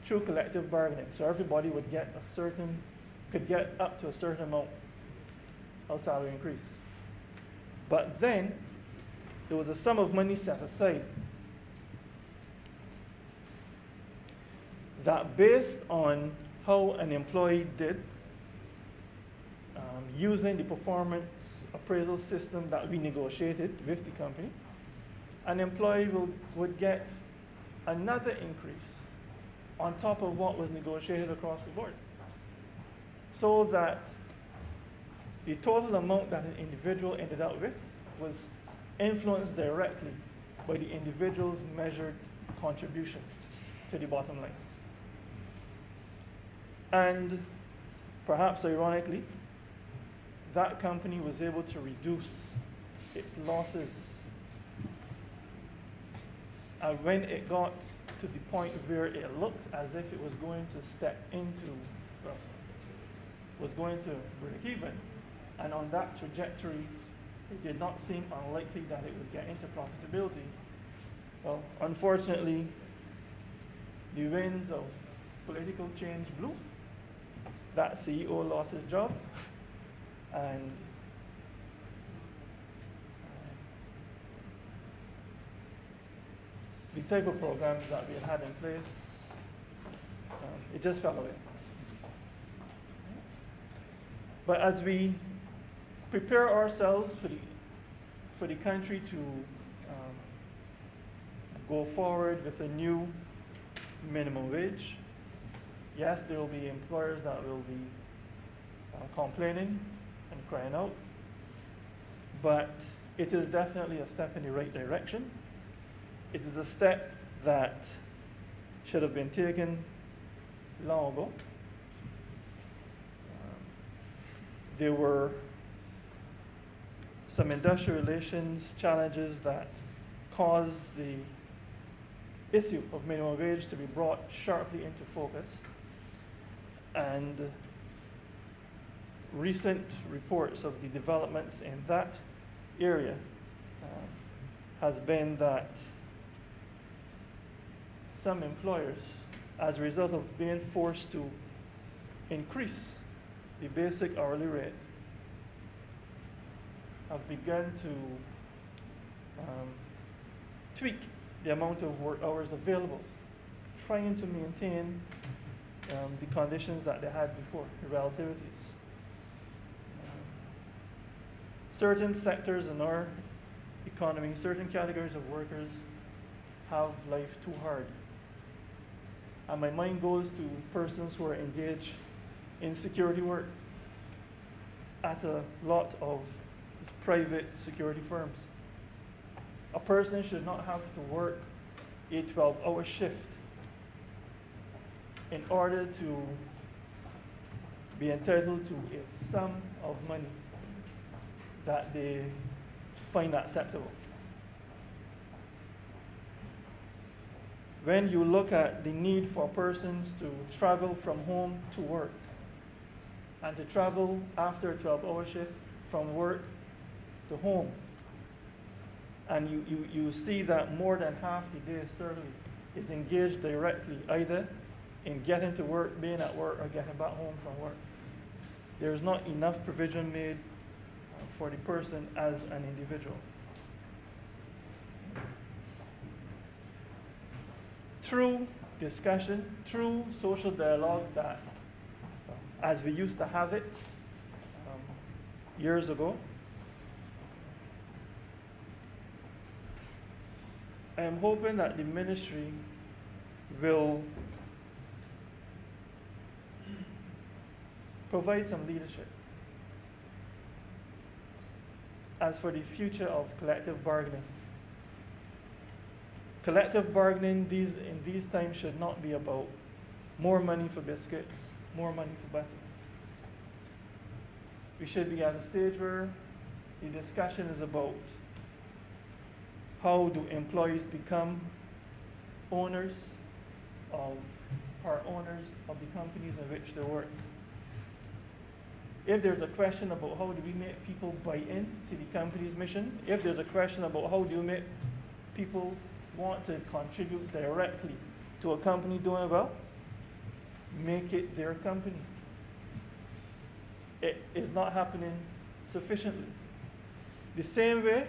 through collective bargaining. So everybody would could get up to a certain amount of salary increase. But then there was a sum of money set aside that, based on how an employee did, using the performance appraisal system that we negotiated with the company, an employee would get another increase on top of what was negotiated across the board, so that the total amount that an individual ended up with was influenced directly by the individual's measured contribution to the bottom line. And perhaps ironically, that company was able to reduce its losses. And when it got to the point where it looked as if it was going to was going to break even, and on that trajectory, it did not seem unlikely that it would get into profitability. Well, unfortunately, the winds of political change blew. That CEO lost his job, and the type of programs that we had in place, it just fell away. But as we prepare ourselves for the country to go forward with a new minimum wage, yes, there will be employers that will be complaining and crying out, but it is definitely a step in the right direction. It is a step that should have been taken long ago. There were some industrial relations challenges that caused the issue of minimum wage to be brought sharply into focus. And recent reports of the developments in that area has been that some employers, as a result of being forced to increase the basic hourly rate, have begun to tweak the amount of work hours available, trying to maintain the conditions that they had before, the relativities. Certain sectors in our economy, certain categories of workers have life too hard. And my mind goes to persons who are engaged in security work at a lot of private security firms. A person should not have to work a 12-hour shift in order to be entitled to a sum of money that they find acceptable. When you look at the need for persons to travel from home to work, and to travel after a 12-hour shift from work to home, and you see that more than half the day certainly is engaged directly either in getting to work, being at work, or getting back home from work. There's not enough provision made for the person as an individual. Through discussion, through social dialogue that, as we used to have it years ago, I am hoping that the ministry will provide some leadership as for the future of collective bargaining. Collective bargaining in these times should not be about more money for biscuits, more money for butter. We should be at a stage where the discussion is about how do employees become owners of, part owners of the companies in which they work. If there's a question about how do we make people buy in to the company's mission, if there's a question about how do you make people want to contribute directly to a company doing well, make it their company. It is not happening sufficiently. The same way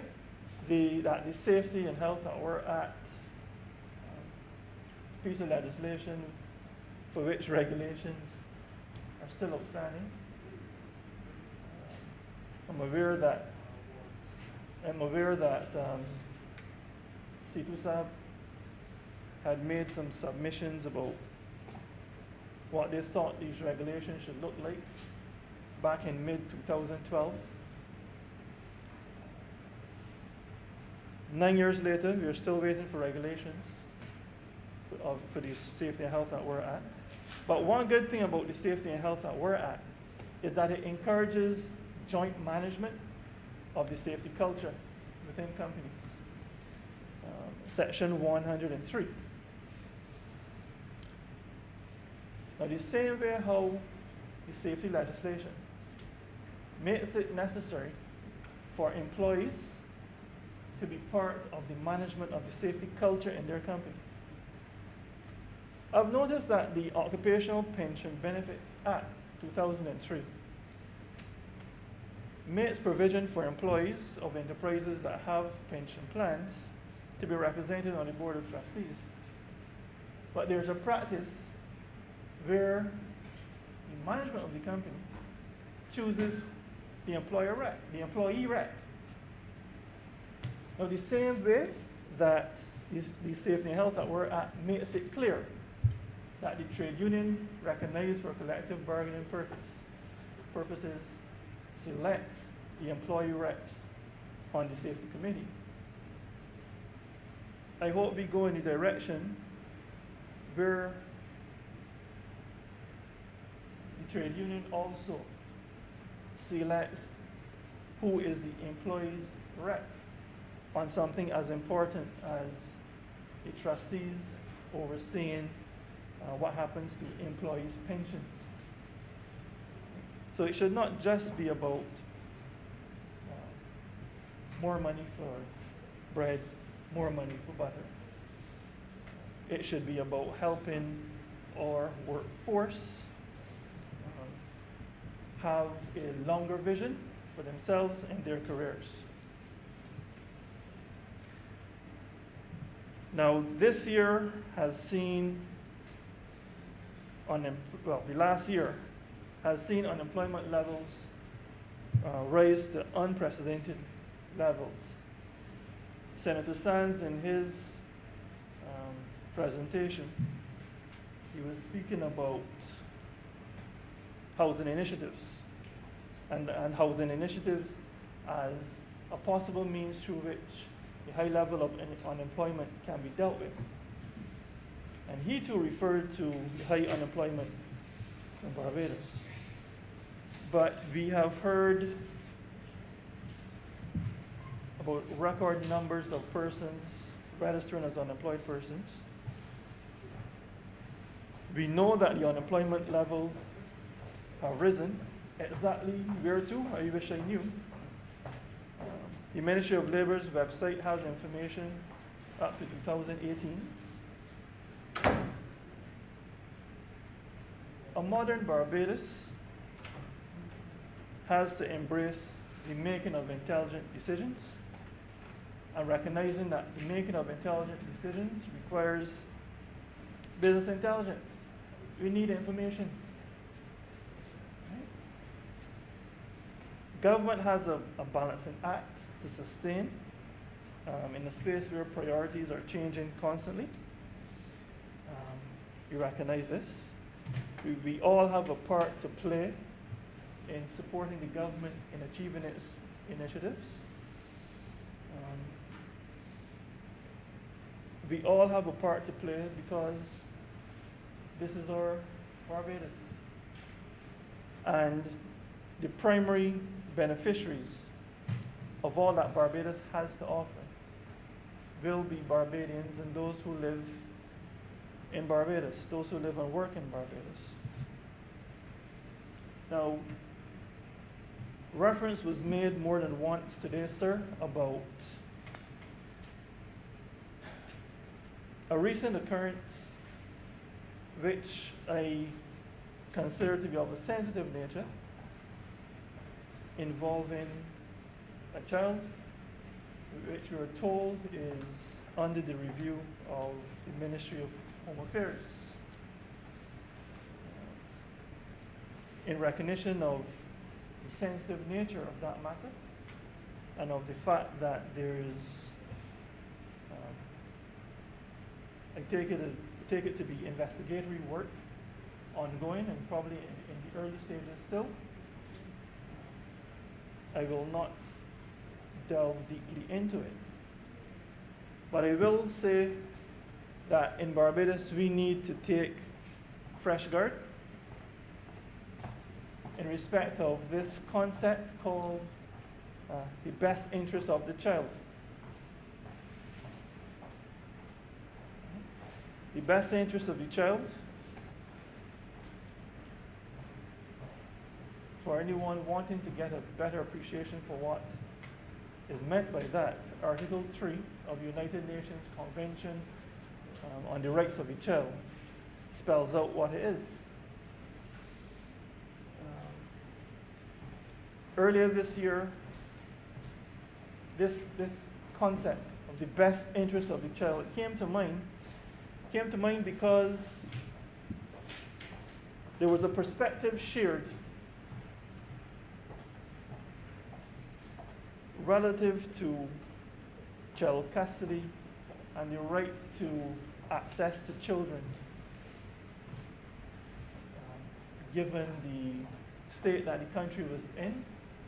that the Safety and Health at Work Act, piece of legislation for which regulations are still outstanding. I'm aware that CITUSAB had made some submissions about what they thought these regulations should look like back in mid-2012. 9 years later, we are still waiting for regulations for the Safety and Health at Work Act. But one good thing about the Safety and Health at Work Act is that it encourages joint management of the safety culture within companies. Section 103. Now, the same way how the safety legislation makes it necessary for employees to be part of the management of the safety culture in their company. I've noticed that the Occupational Pension Benefits Act 2003 makes provision for employees of enterprises that have pension plans to be represented on the Board of Trustees. But there's a practice where the management of the company chooses the employer rep, the employee rep. Now, the same way that the Safety and Health at Work Act makes it clear that the trade union recognized for collective bargaining purposes selects the employee reps on the safety committee. I hope we go in the direction where the trade union also selects who is the employee's rep on something as important as the trustees overseeing what happens to employees' pensions. So it should not just be about more money for bread, more money for butter. It should be about helping our workforce have a longer vision for themselves and their careers. Now, this year has seen, the last year has seen unemployment levels rise to unprecedented levels. Senator Sands, in his presentation, he was speaking about housing initiatives and housing initiatives as a possible means through which the high level of unemployment can be dealt with. And he too referred to the high unemployment in Barbados. But we have heard about record numbers of persons registering as unemployed persons. We know that the unemployment levels have risen. Exactly where to? I wish I knew. The Ministry of Labor's website has information up to 2018. A modern Barbados has to embrace the making of intelligent decisions, and recognizing that the making of intelligent decisions requires business intelligence. We need information. Right? Government has a balancing act to sustain in a space where priorities are changing constantly. We recognize this. We all have a part to play in supporting the government in achieving its initiatives. We all have a part to play because this is our Barbados. And the primary beneficiaries of all that Barbados has to offer will be Barbadians and those who live in Barbados, those who live and work in Barbados. Now, reference was made more than once today, sir, about a recent occurrence which I consider to be of a sensitive nature, involving a child which we are told is under the review of the Ministry of Home Affairs. In recognition of the sensitive nature of that matter and of the fact that there is, I take it to be investigatory work ongoing and probably in the early stages still, I will not delve deeply into it. But I will say that in Barbados we need to take fresh guard in respect of this concept called the best interest of the child. The best interest of the child, for anyone wanting to get a better appreciation for what is meant by that, Article 3 of the United Nations Convention on the Rights of the Child spells out what it is. Earlier this year, this concept of the best interest of the child came to mind because there was a perspective shared relative to child custody and the right to access to children, given the state that the country was in,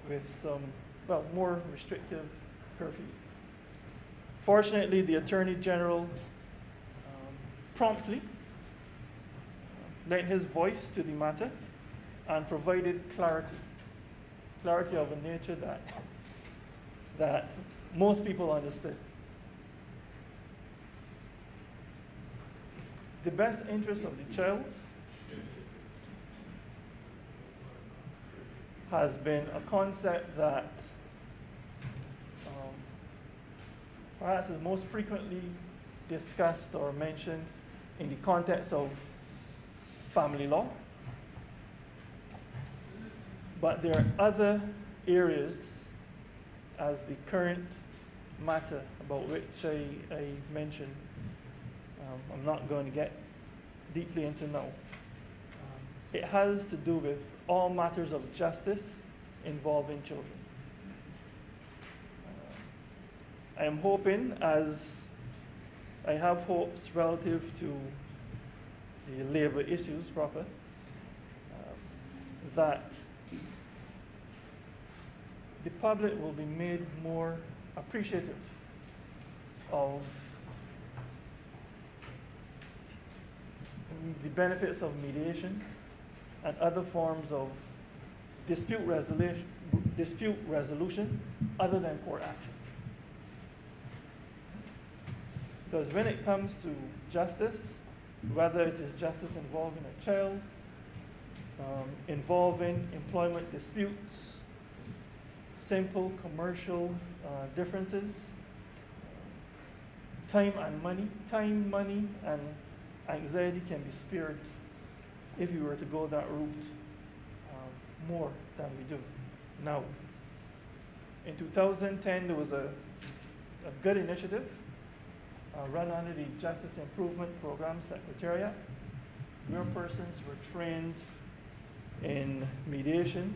with some, more restrictive curfew. Fortunately, the Attorney General promptly lent his voice to the matter and provided clarity of a nature that most people understood. The best interest of the child has been a concept that perhaps is most frequently discussed or mentioned in the context of family law. But there are other areas, as the current matter about which I mentioned, I'm not going to get deeply into now. It has to do with all matters of justice involving children. I am hoping, as I have hopes relative to the labor issues proper, that the public will be made more appreciative of the benefits of mediation and other forms of dispute resolution other than court action. Because when it comes to justice, whether it is justice involving a child, involving employment disputes, simple commercial differences, time, money, and anxiety can be spared if we were to go that route more than we do now. In 2010, there was a good initiative run under the Justice Improvement Program Secretariat, where persons were trained in mediation.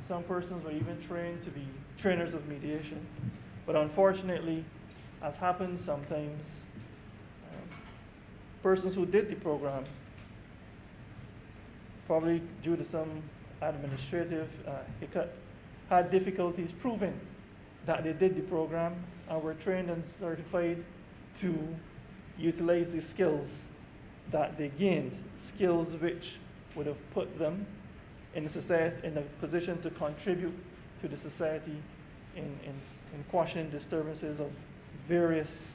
Some persons were even trained to be trainers of mediation. But unfortunately, as happens sometimes, persons who did the program, probably due to some administrative hiccup, had difficulties proving that they did the program and were trained and certified to utilize the skills that they gained, skills which would have put them in a position to contribute to the society in quashing disturbances of various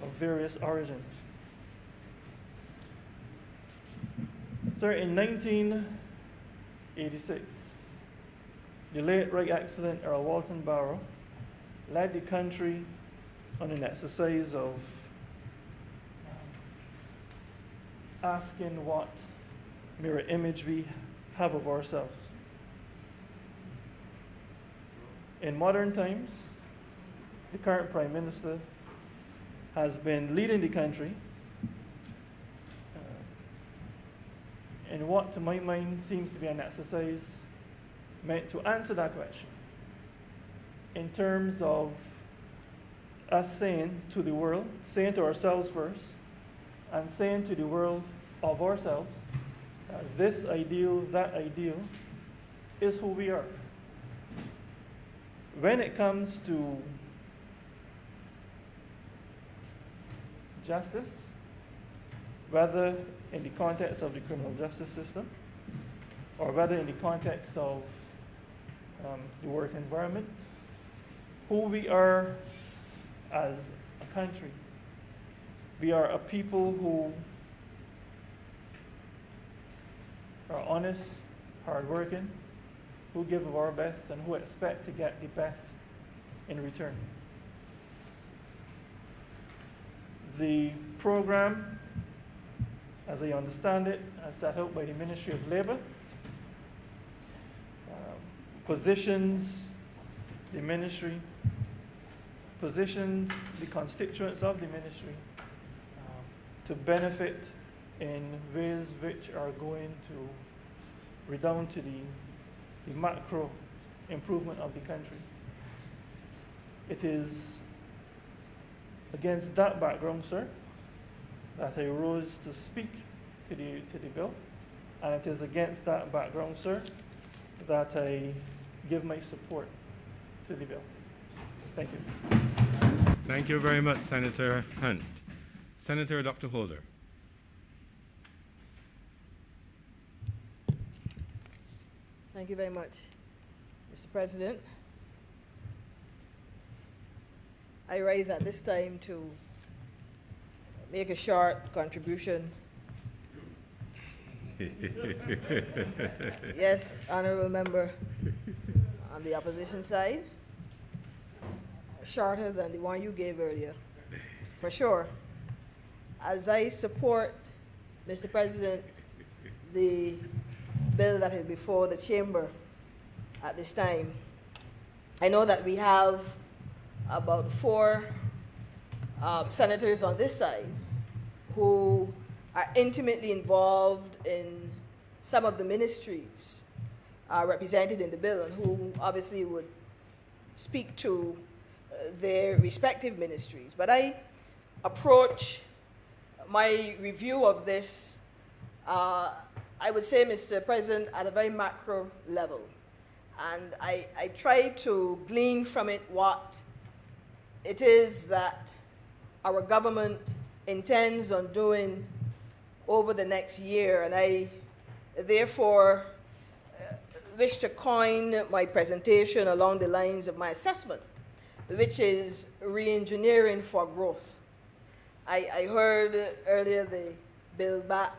of various origins. Sir, in 1986, the late Right Excellent Earl Walton Barrow led the country on an exercise of asking what mirror image we have of ourselves. In modern times, the current Prime Minister has been leading the country in what, to my mind, seems to be an exercise meant to answer that question in terms of us saying to the world, saying to ourselves first, and saying to the world of ourselves, this ideal, that ideal, is who we are. When it comes to justice, whether in the context of the criminal justice system, or whether in the context of the work environment, who we are as a country. We are a people who are honest, hardworking, who give of our best, and who expect to get the best in return. The program, as I understand it, as set out by the Ministry of Labour, positions the ministry, positions the constituents of the ministry to benefit in ways which are going to redound to the macro improvement of the country. It is against that background, sir, that I rose to speak to the bill, and it is against that background, sir, that I give my support to the bill. Thank you. Thank you very much, Senator Hunt. Senator Dr. Holder. Thank you very much, Mr. President. I rise at this time to make a short contribution. Yes, honorable member on the opposition side, shorter than the one you gave earlier, for sure. As I support, Mr. President, the bill that is before the chamber at this time, I know that we have about 4 senators on this side who are intimately involved in some of the ministries represented in the bill, and who obviously would speak to their respective ministries. But I approach my review of this, I would say, Mr. President, at a very macro level. And I try to glean from it what it is that our government intends on doing over the next year. And I therefore wish to coin my presentation along the lines of my assessment, which is re-engineering for growth. I heard earlier the Build Back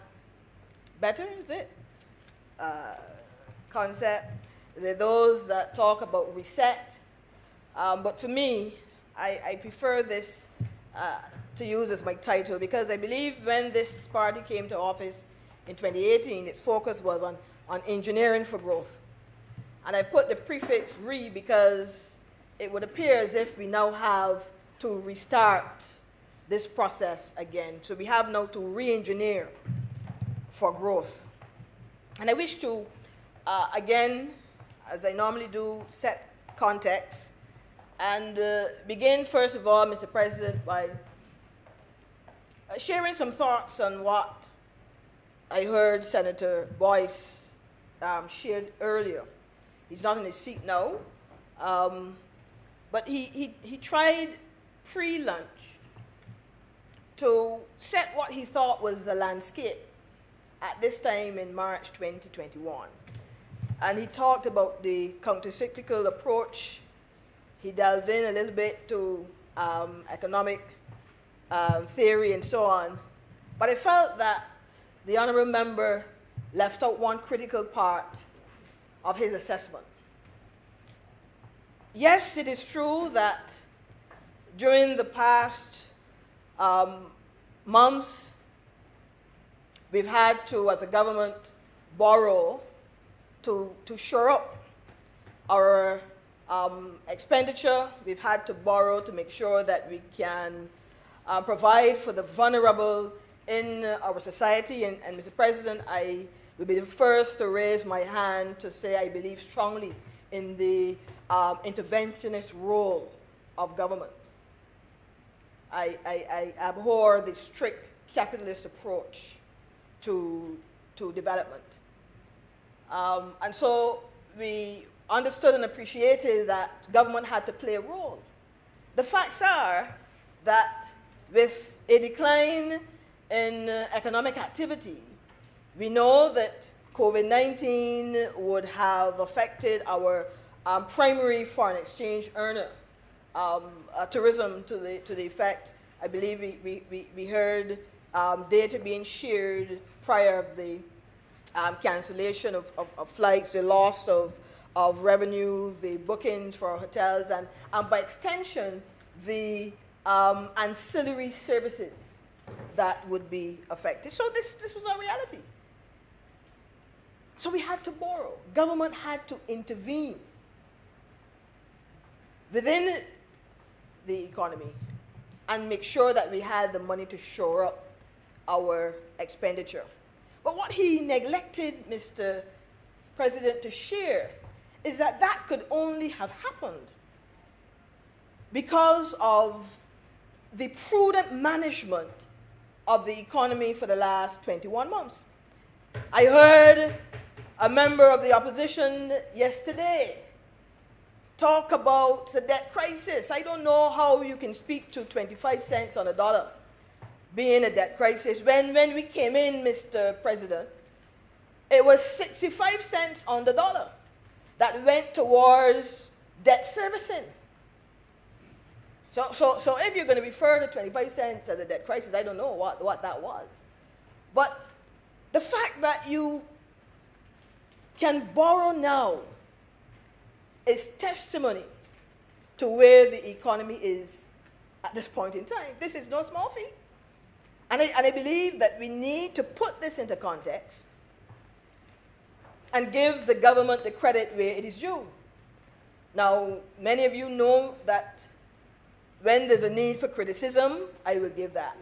Better, is it? Concept. There are those that talk about reset. But for me, I prefer this to use as my title, because I believe when this party came to office in 2018, its focus was on engineering for growth. And I put the prefix re because it would appear as if we now have to restart this process again. So we have now to re-engineer for growth. And I wish to, again, as I normally do, set context and begin, first of all, Mr. President, by sharing some thoughts on what I heard Senator Boyce shared earlier. He's not in his seat now, but he tried pre-lunch to set what he thought was the landscape at this time in March 2021. And he talked about the counter-cyclical approach. He delved in a little bit to economic theory and so on. But I felt that the honourable member left out one critical part of his assessment. Yes, it is true that during the past months, we've had to, as a government, borrow to shore up our expenditure. We've had to borrow to make sure that we can provide for the vulnerable in our society. And Mr. President, I will be the first to raise my hand to say I believe strongly in the interventionist role of government. I abhor the strict capitalist approach to development. And so we understood and appreciated that government had to play a role. The facts are that with a decline in economic activity, we know that COVID-19 would have affected our primary foreign exchange earner, tourism to the effect. I believe we heard data being shared prior of the cancellation of flights, the loss of revenue, the bookings for hotels, and by extension, the ancillary services that would be affected. So this was our reality. So we had to borrow. Government had to intervene within the economy and make sure that we had the money to shore up our expenditure. But what he neglected, Mr. President, to share is that that could only have happened because of the prudent management of the economy for the last 21 months. I heard a member of the opposition yesterday talk about the debt crisis. I don't know how you can speak to 25 cents on a dollar being a debt crisis. When we came in, Mr. President, it was 65 cents on the dollar that went towards debt servicing. So if you're going to refer to 25 cents as a debt crisis, I don't know what that was. But the fact that you can borrow now is testimony to where the economy is at this point in time. This is no small feat. And I believe that we need to put this into context and give the government the credit where it is due. Now, many of you know that when there's a need for criticism, I will give that.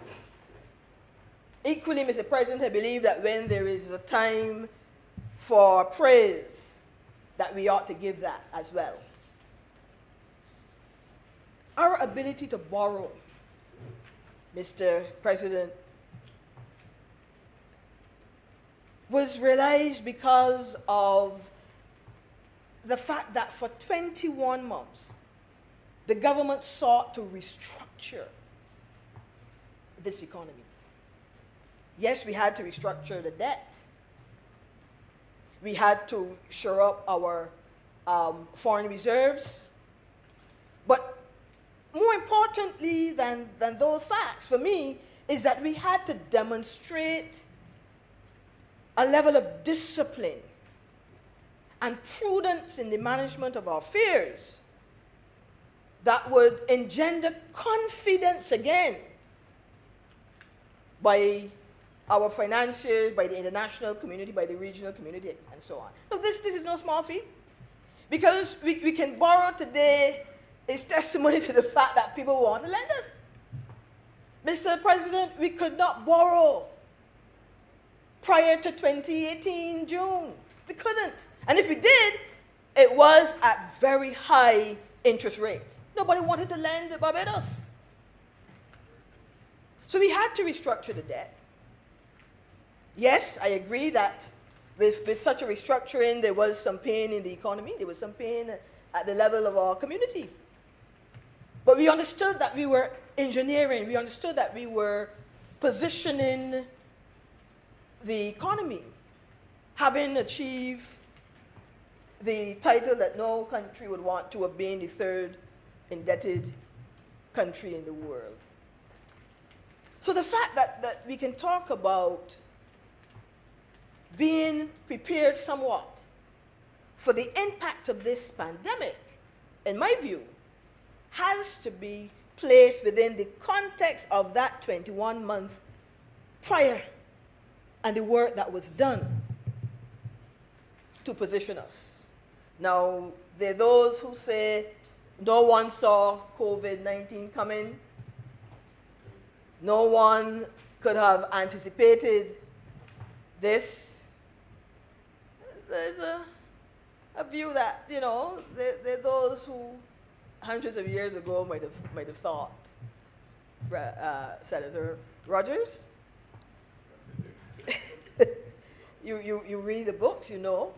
Equally, Mr. President, I believe that when there is a time for praise, that we ought to give that as well. Our ability to borrow, Mr. President, was realized because of the fact that for 21 months, the government sought to restructure this economy. Yes, we had to restructure the debt. We had to shore up our foreign reserves. But more importantly than those facts, for me, is that we had to demonstrate a level of discipline and prudence in the management of our affairs that would engender confidence again by our financiers, by the international community, by the regional community, and so on. So this is no small feat. Because we can borrow today is testimony to the fact that people want to lend us. Mr. President, we could not borrow prior to 2018 June. We couldn't. And if we did, it was at very high interest rates. Nobody wanted to lend to Barbados. So we had to restructure the debt. Yes, I agree that with such a restructuring, there was some pain in the economy. There was some pain at the level of our community. But we understood that we were engineering. We understood that we were positioning the economy, having achieved the title that no country would want to have been the third indebted country in the world. So the fact that we can talk about being prepared somewhat for the impact of this pandemic, in my view, has to be placed within the context of that 21-month prior and the work that was done to position us. Now, there are those who say no one saw COVID-19 coming. No one could have anticipated this. There's a view that, you know, there are those who hundreds of years ago might have thought. Senator Rogers? you read the books, you know.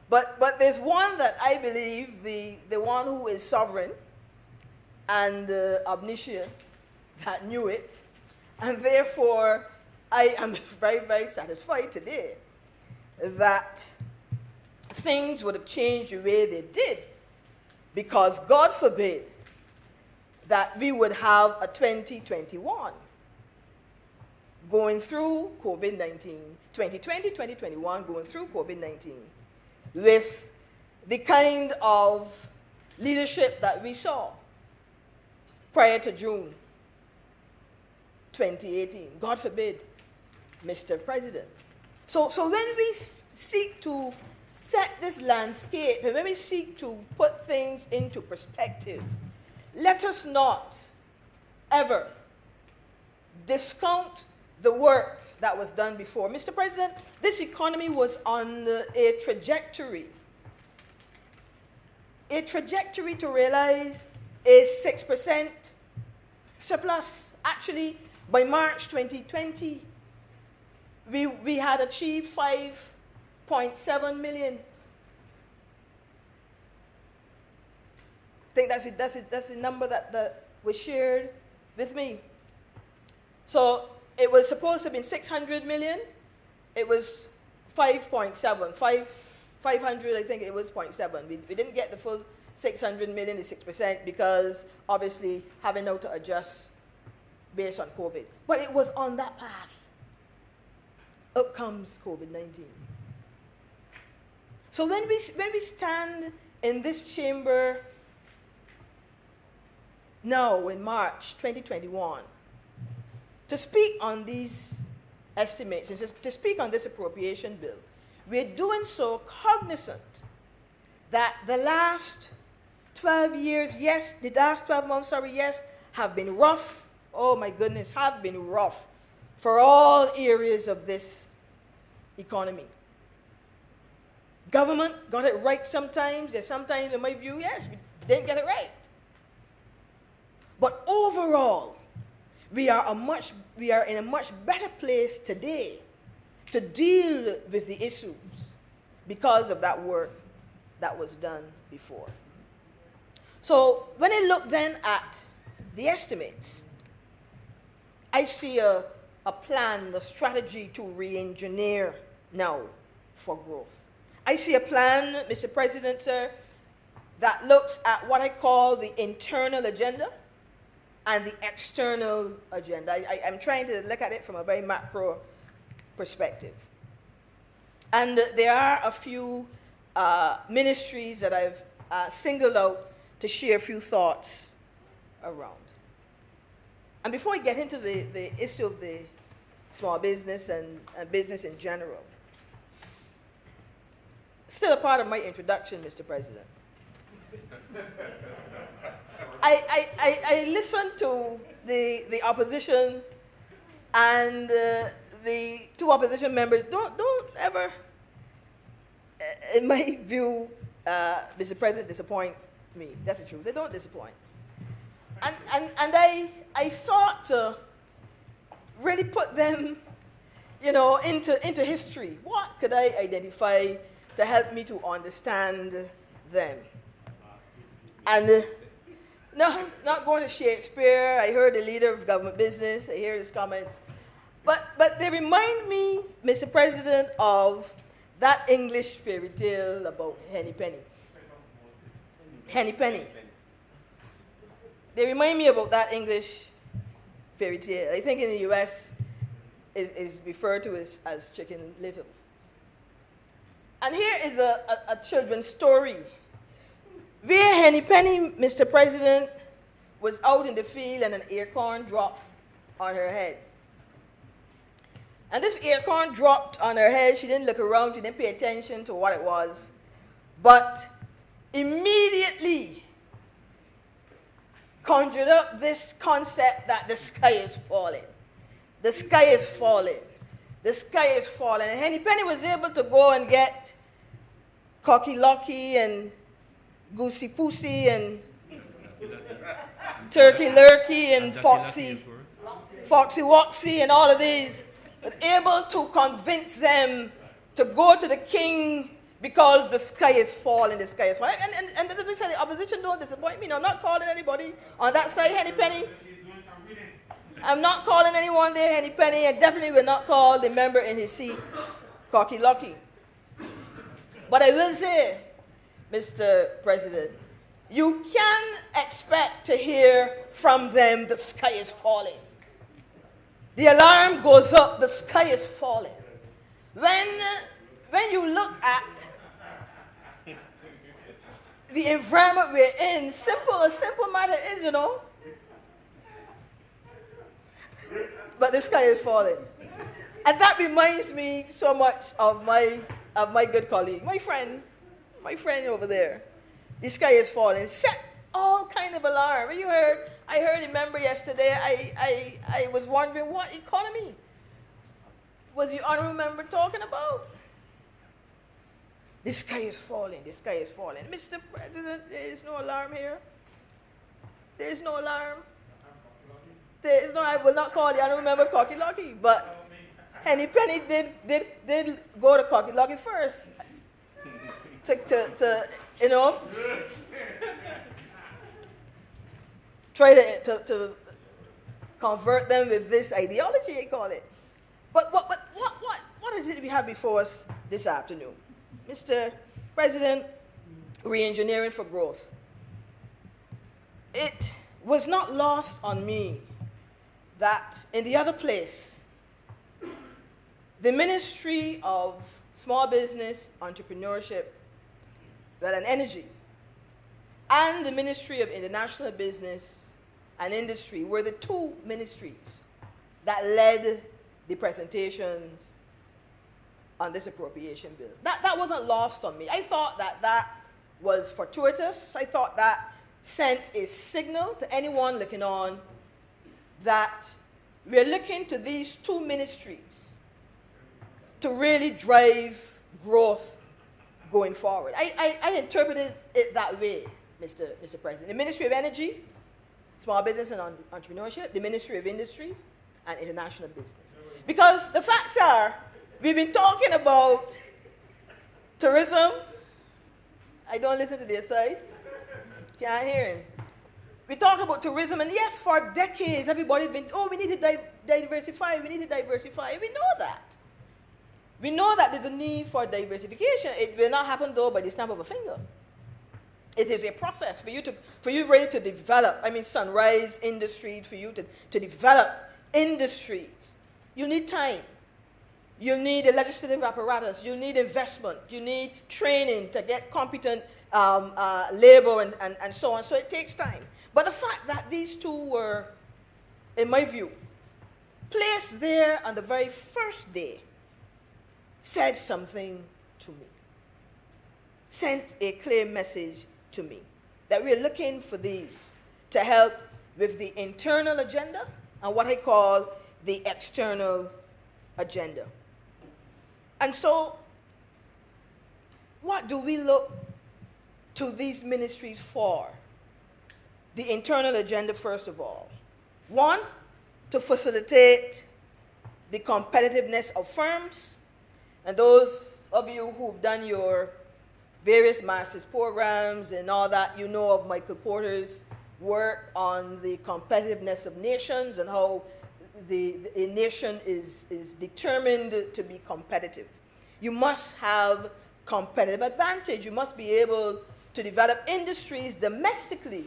But there's one that I believe, the one who is sovereign and omniscient, that knew it. And therefore, I am very, very satisfied today that things would have changed the way they did, because God forbid that we would have a 2021 going through COVID-19, 2020, 2021 going through COVID-19, with the kind of leadership that we saw prior to June 2018. God forbid, Mr. President. So when we seek to set this landscape, and when we seek to put things into perspective, let us not ever discount the work that was done before. Mr. President, this economy was on a trajectory to realize a 6% surplus. Actually, by March 2020, we had achieved 5.7 million. I think that's the number that was shared with me. So it was supposed to have been 600 million. It was 5.7. 500, I think it was 0.7. We didn't get the full 600 million, the 6%, because obviously having now to adjust based on COVID. But it was on that path. Up comes COVID-19. So when we stand in this chamber now in March 2021 to speak on these estimates, and to speak on this appropriation bill, we're doing so cognizant that the last 12 years, yes, the last 12 months, yes, have been rough. Oh my goodness, have been rough for all areas of this economy. Government got it right sometimes, and sometimes, in my view, yes, we didn't get it right. But overall, we are in a much better place today to deal with the issues because of that work that was done before. So when I look then at the estimates, I see a plan, a strategy to re-engineer now for growth. I see a plan, Mr. President, sir, that looks at what I call the internal agenda and the external agenda. I'm trying to look at it from a very macro perspective. And there are a few ministries that I've singled out to share a few thoughts around. And before I get into the issue of the small business and business in general, still a part of my introduction, Mr. President. I listened to the opposition, and the two opposition members don't ever, in my view, Mr. President, disappoint me. That's the truth. They don't disappoint. And I sought to really put them, you know, into history. What could I identify to help me to understand them? And no, not going to Shakespeare. I heard the leader of government business. I hear his comments. But they remind me, Mr. President, of that English fairy tale about Henny Penny. Henny Penny. They remind me about that English fairy tale. I think in the U.S. is referred to as Chicken Little. And here is a children's story. Where Henny Penny, Mr. President, was out in the field and an acorn dropped on her head. And this acorn dropped on her head. She didn't look around. She didn't pay attention to what it was. But immediately conjured up this concept that the sky is falling. The sky is falling. The sky is falling. And Henny Penny was able to go and get Cocky Locky and Goosey Poosey and Turkey Lurkey and Foxy Woxy and all of these, was able to convince them to go to the king because the sky is falling, the sky is falling. And as we said, the opposition don't disappoint me. No, I'm not calling anybody on that side, Henny Penny. I'm not calling anyone there, Henny Penny. I definitely will not call the member in his seat, Cocky Locky. But I will say, Mr. President, you can expect to hear from them the sky is falling. The alarm goes up, the sky is falling. When you look at the environment we're in, a simple matter is, you know, but the sky is falling. And that reminds me so much of my good colleague, my friend over there. The sky is falling. Set all kind of alarm. You heard, I heard a member yesterday, I was wondering what economy was the honourable member talking about. The sky is falling, the sky is falling. Mr. President, there is no alarm here. There is no alarm. There is no, I will not call the honourable member Cocky Locky, but Henny Penny did go to Cocky Locky first. To you know, try to convert them with this ideology, I call it. But what is it we have before us this afternoon? Mr. President, re-engineering for growth. It was not lost on me that in the other place, the Ministry of Small Business, Entrepreneurship, and Energy, and the Ministry of International Business and Industry were the two ministries that led the presentations on this appropriation bill. That wasn't lost on me. I thought that was fortuitous. I thought that sent a signal to anyone looking on that we're looking to these two ministries to really drive growth going forward. I interpreted it that way, Mr. President. The Ministry of Energy, Small Business and Entrepreneurship, the Ministry of Industry and International Business. Because the facts are, we've been talking about tourism. I don't listen to their sides. Can't hear him. We talk about tourism, and yes, for decades, everybody's been, we need to diversify, we need to diversify. We know that. We know that there's a need for diversification. It will not happen, though, by the snap of a finger. It is a process for you really to develop, sunrise industries, for you to develop industries. You need time. You need a legislative apparatus. You need investment. You need training to get competent labor and so on. So it takes time. But the fact that these two were, in my view, placed there on the very first day said something to me, sent a clear message to me, that we're looking for these to help with the internal agenda and what I call the external agenda. And so, what do we look to these ministries for? The internal agenda, first of all. One, to facilitate the competitiveness of firms. And those of you who've done your various master's programs and all that, you know of Michael Porter's work on the competitiveness of nations and how a nation is determined to be competitive. You must have competitive advantage. You must be able to develop industries domestically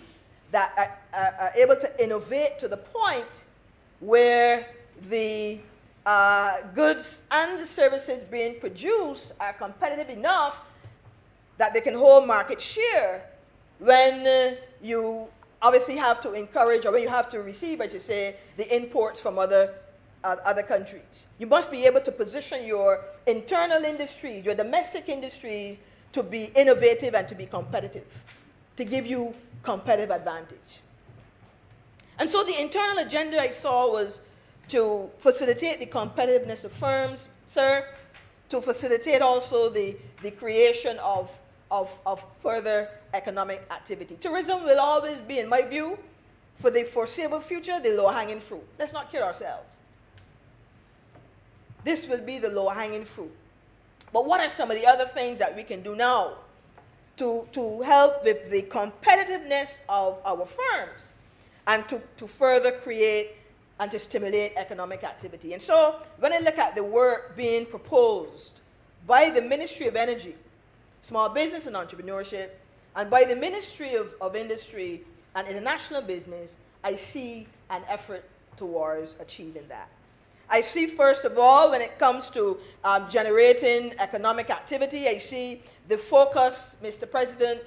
that are able to innovate to the point where the goods and the services being produced are competitive enough that they can hold market share when you obviously have to encourage, or when you have to receive, I should say, the imports from other countries. You must be able to position your internal industries, your domestic industries, to be innovative and to be competitive, to give you competitive advantage. And so the internal agenda I saw was to facilitate the competitiveness of firms, sir, to facilitate also the creation of further economic activity. Tourism will always be, in my view, for the foreseeable future, the low-hanging fruit. Let's not kid ourselves. This will be the low-hanging fruit. But what are some of the other things that we can do now to help with the competitiveness of our firms and to further create and to stimulate economic activity? And so when I look at the work being proposed by the Ministry of Energy, Small Business and Entrepreneurship, and by the Ministry of Industry and International Business, I see an effort towards achieving that. I see, first of all, when it comes to generating economic activity, I see the focus, Mr. President,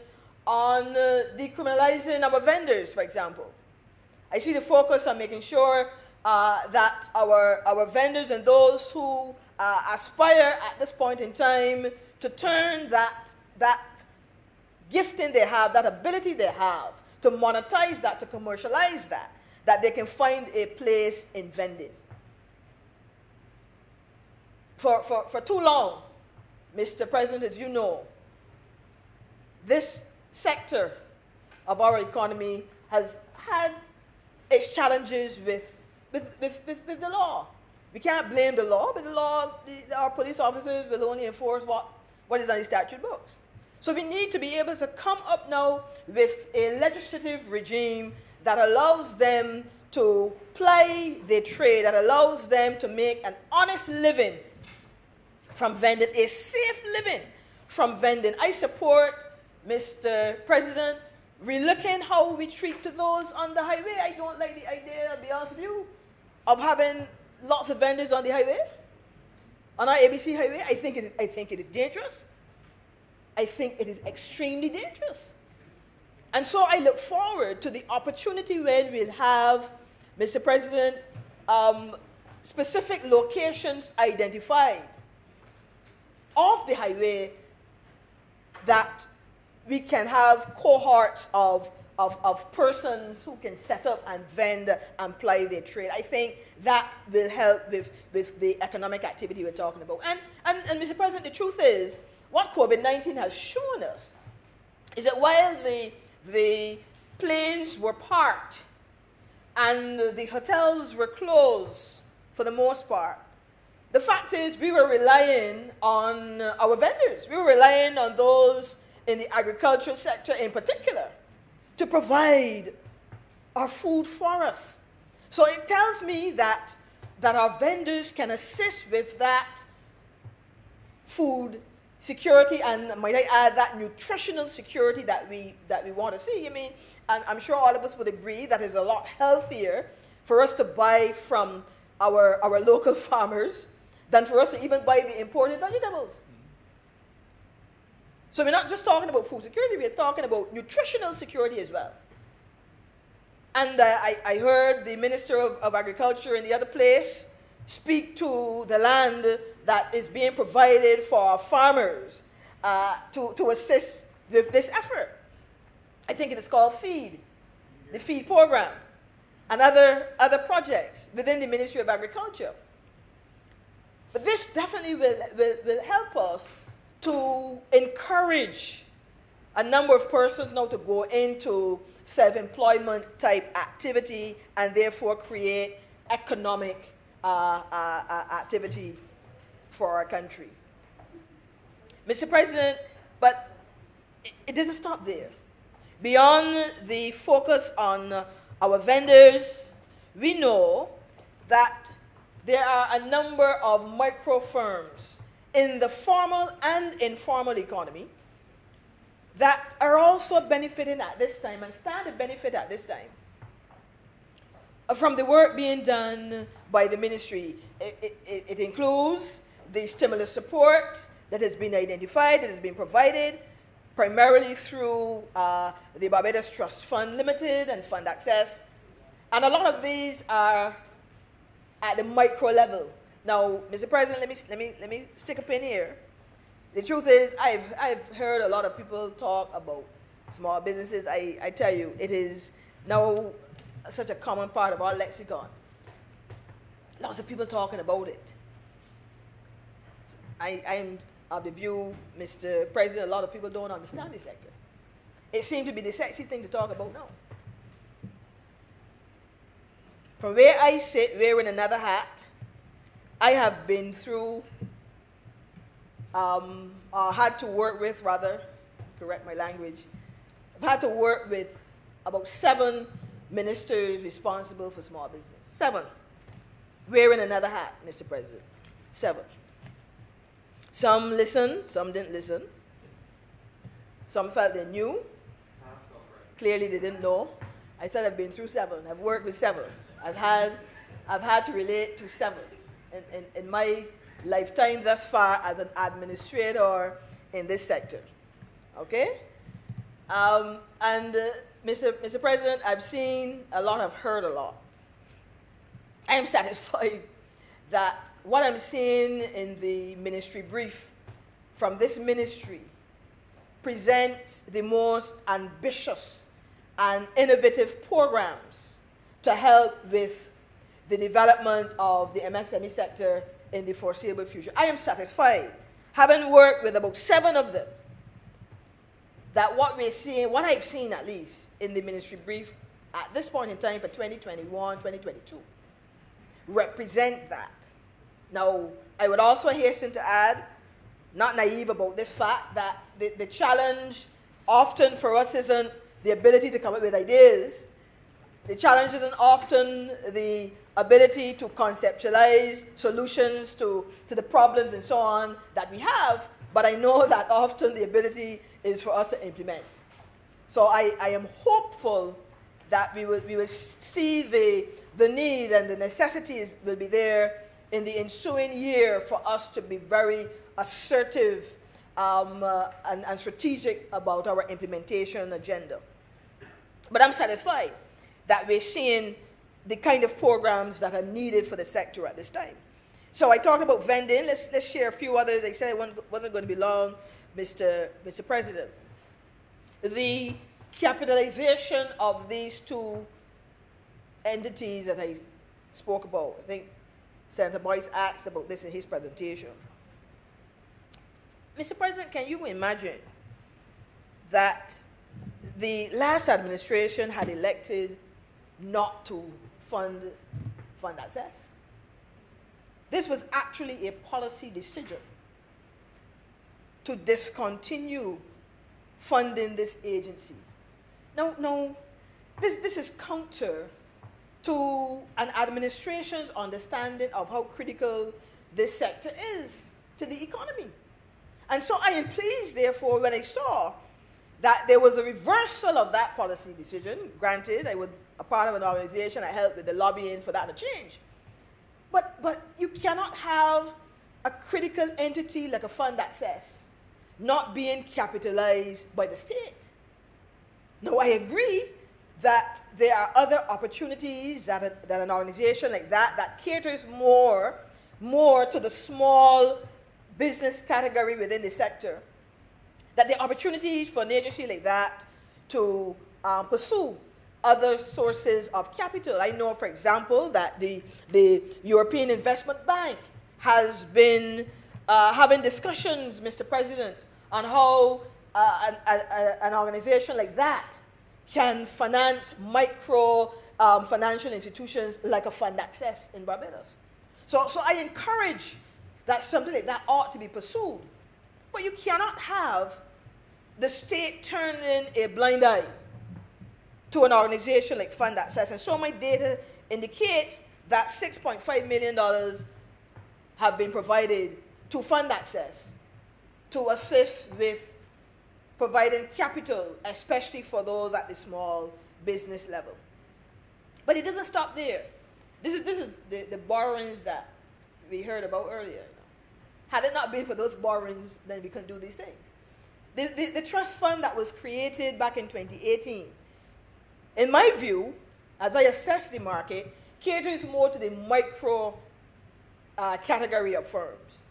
on decriminalizing our vendors, for example. I see the focus on making sure that our vendors and those who aspire at this point in time to turn that gifting they have, that ability they have, to monetize that, to commercialize that they can find a place in vending. For too long, Mr. President, as you know, this sector of our economy has had its challenges with the law. We can't blame the law, but the law, our police officers will only enforce what is on the statute books. So we need to be able to come up now with a legislative regime that allows them to ply their trade, that allows them to make an honest living from vending, a safe living from vending. I support, Mr. President, relooking how we treat to those on the highway. I don't like the idea, to be honest with you, of having lots of vendors on the highway, on our ABC highway. I think it is dangerous. I think it is extremely dangerous. And so I look forward to the opportunity when we'll have, Mr. President, specific locations identified off the highway that we can have cohorts of persons who can set up and vend and ply their trade. I think that will help with the economic activity we're talking about. And Mr. President, the truth is, what COVID-19 has shown us is that while the planes were parked and the hotels were closed for the most part, the fact is we were relying on our vendors. We were relying on those in the agricultural sector in particular to provide our food for us. So it tells me that our vendors can assist with that food security, and might I add, that nutritional security that we want to see. I mean, I'm sure all of us would agree that it's a lot healthier for us to buy from our local farmers than for us to even buy the imported vegetables. So we're not just talking about food security, we're talking about nutritional security as well. And I heard the Minister of Agriculture in the other place speak to the land that is being provided for our farmers to assist with this effort. I think it is called FEED, the FEED program, and other projects within the Ministry of Agriculture. But this definitely will help us to encourage a number of persons now to go into self-employment type activity and therefore create economic activity for our country. Mr. President, but it doesn't stop there. Beyond the focus on our vendors, we know that there are a number of micro firms in the formal and informal economy that are also benefiting at this time and stand to benefit at this time. from the work being done by the ministry. It includes the stimulus support that has been identified, that has been provided, primarily through the Barbados Trust Fund Limited and Fund Access. And a lot of these are at the micro level. Now, Mr. President, let me stick a pin here. The truth is, I've heard a lot of people talk about small businesses. I tell you, it is now such a common part of our lexicon. Lots of people talking about it. I'm of the view, Mr. President, a lot of people don't understand this sector. It seems to be the sexy thing to talk about now. From where I sit, wearing another hat, I have been through, had to work with, rather, correct my language, I've had to work with about 7 ministers responsible for small business. 7. Wearing another hat, Mr. President. 7. Some listened, some didn't listen. Some felt they knew. Clearly they didn't know. I said I've been through 7. I've worked with 7. I've had to relate to 7 in my lifetime thus far as an administrator in this sector. Okay? Mr. President, I've seen a lot, I've heard a lot. I am satisfied that what I'm seeing in the ministry brief from this ministry presents the most ambitious and innovative programs to help with the development of the MSME sector in the foreseeable future. I am satisfied, having worked with about 7 of them, that what we're seeing, what I've seen at least in the ministry brief at this point in time for 2021, 2022, represent that. Now, I would also hasten to add, not naive about this fact, that the challenge often for us isn't the ability to come up with ideas. The challenge isn't often the ability to conceptualize solutions to the problems and so on that we have, but I know that often the ability is for us to implement. So I am hopeful that we will see the need and the necessities will be there in the ensuing year for us to be very assertive and strategic about our implementation agenda. But I'm satisfied that we're seeing the kind of programs that are needed for the sector at this time. So I talked about vending. Let's share a few others. I said it wasn't going to be long, Mr. President. The capitalization of these 2 entities that I spoke about, I think Senator Boyce asked about this in his presentation. Mr. President, can you imagine that the last administration had elected not to fund access? This was actually a policy decision to discontinue funding this agency. Now, this is counter to an administration's understanding of how critical this sector is to the economy. And so I am pleased, therefore, when I saw that there was a reversal of that policy decision. Granted, I was a part of an organization, I helped with the lobbying for that to change. But you cannot have a critical entity like a fund access not being capitalized by the state. Now, I agree that there are other opportunities that an organization like that caters more to the small business category within the sector, that there are opportunities for an agency like that to pursue other sources of capital. I know, for example, that the European Investment Bank has been having discussions, Mr. President, on how an organization like that can finance micro financial institutions like a fund access in Barbados. So I encourage that something like that ought to be pursued. But you cannot have the state turning a blind eye to an organization like Fund Access. And so my data indicates that $6.5 million have been provided to Fund Access to assist with providing capital, especially for those at the small business level. But it doesn't stop there. This is the borrowings that we heard about earlier. You know. Had it not been for those borrowings, then we couldn't do these things. The trust fund that was created back in 2018, in my view, as I assess the market, caters more to the micro category of firms.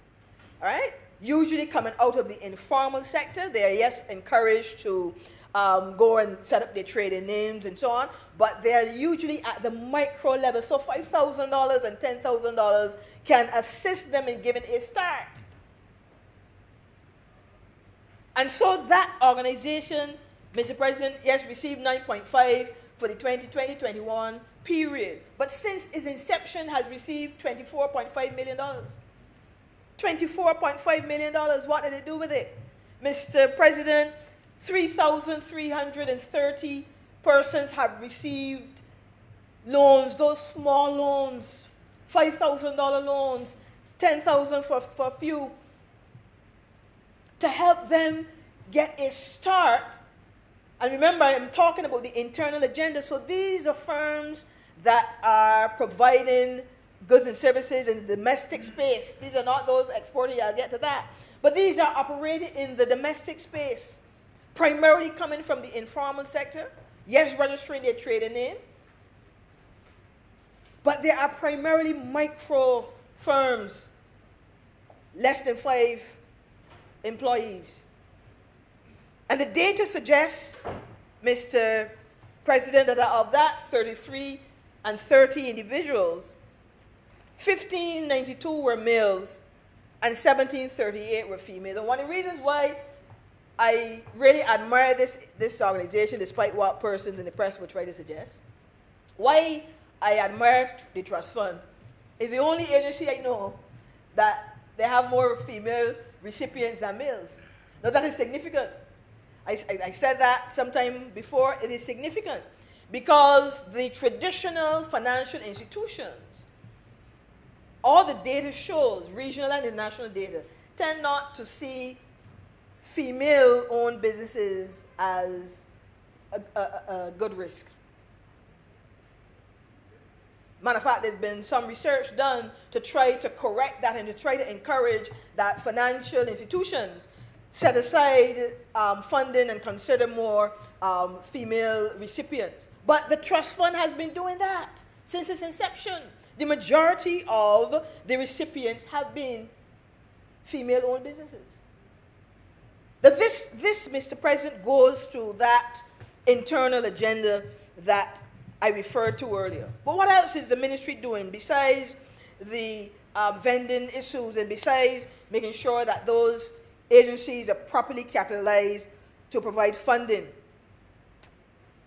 All right? Usually coming out of the informal sector, they are, yes, encouraged to go and set up their trading names and so on, but they're usually at the micro level. So $5,000 and $10,000 can assist them in giving a start. And so that organization, Mr. President, yes, received 9.5 for the 2020-21 period, but since its inception has received $24.5 million. $24.5 million, what did it do with it? Mr. President, 3,330 persons have received loans, those small loans, $5,000 loans, $10,000 for a few, to help them get a start. And remember, I'm talking about the internal agenda. So these are firms that are providing goods and services in the domestic space. These are not those exporting, I'll get to that. But these are operating in the domestic space, primarily coming from the informal sector. Yes, registering their trading name. But they are primarily micro firms, less than 5 employees. And the data suggests, Mr. President, that of that 33 and 30 individuals, 1,592 were males and 1,738 were females. And one of the reasons why I really admire this organization, despite what persons in the press would try to suggest, why I admire the trust fund, is the only agency I know that they have more female recipients than males. Now that is significant. I said that sometime before. It is significant because the traditional financial institutions, all the data shows, regional and international data, tend not to see female-owned businesses as a good risk. Matter of fact, there's been some research done to try to correct that and to try to encourage that financial institutions set aside funding and consider more female recipients. But the trust fund has been doing that since its inception. The majority of the recipients have been female-owned businesses. Now this, Mr. President, goes to that internal agenda that I referred to earlier. But what else is the ministry doing besides the vending issues and besides making sure that those agencies are properly capitalized to provide funding?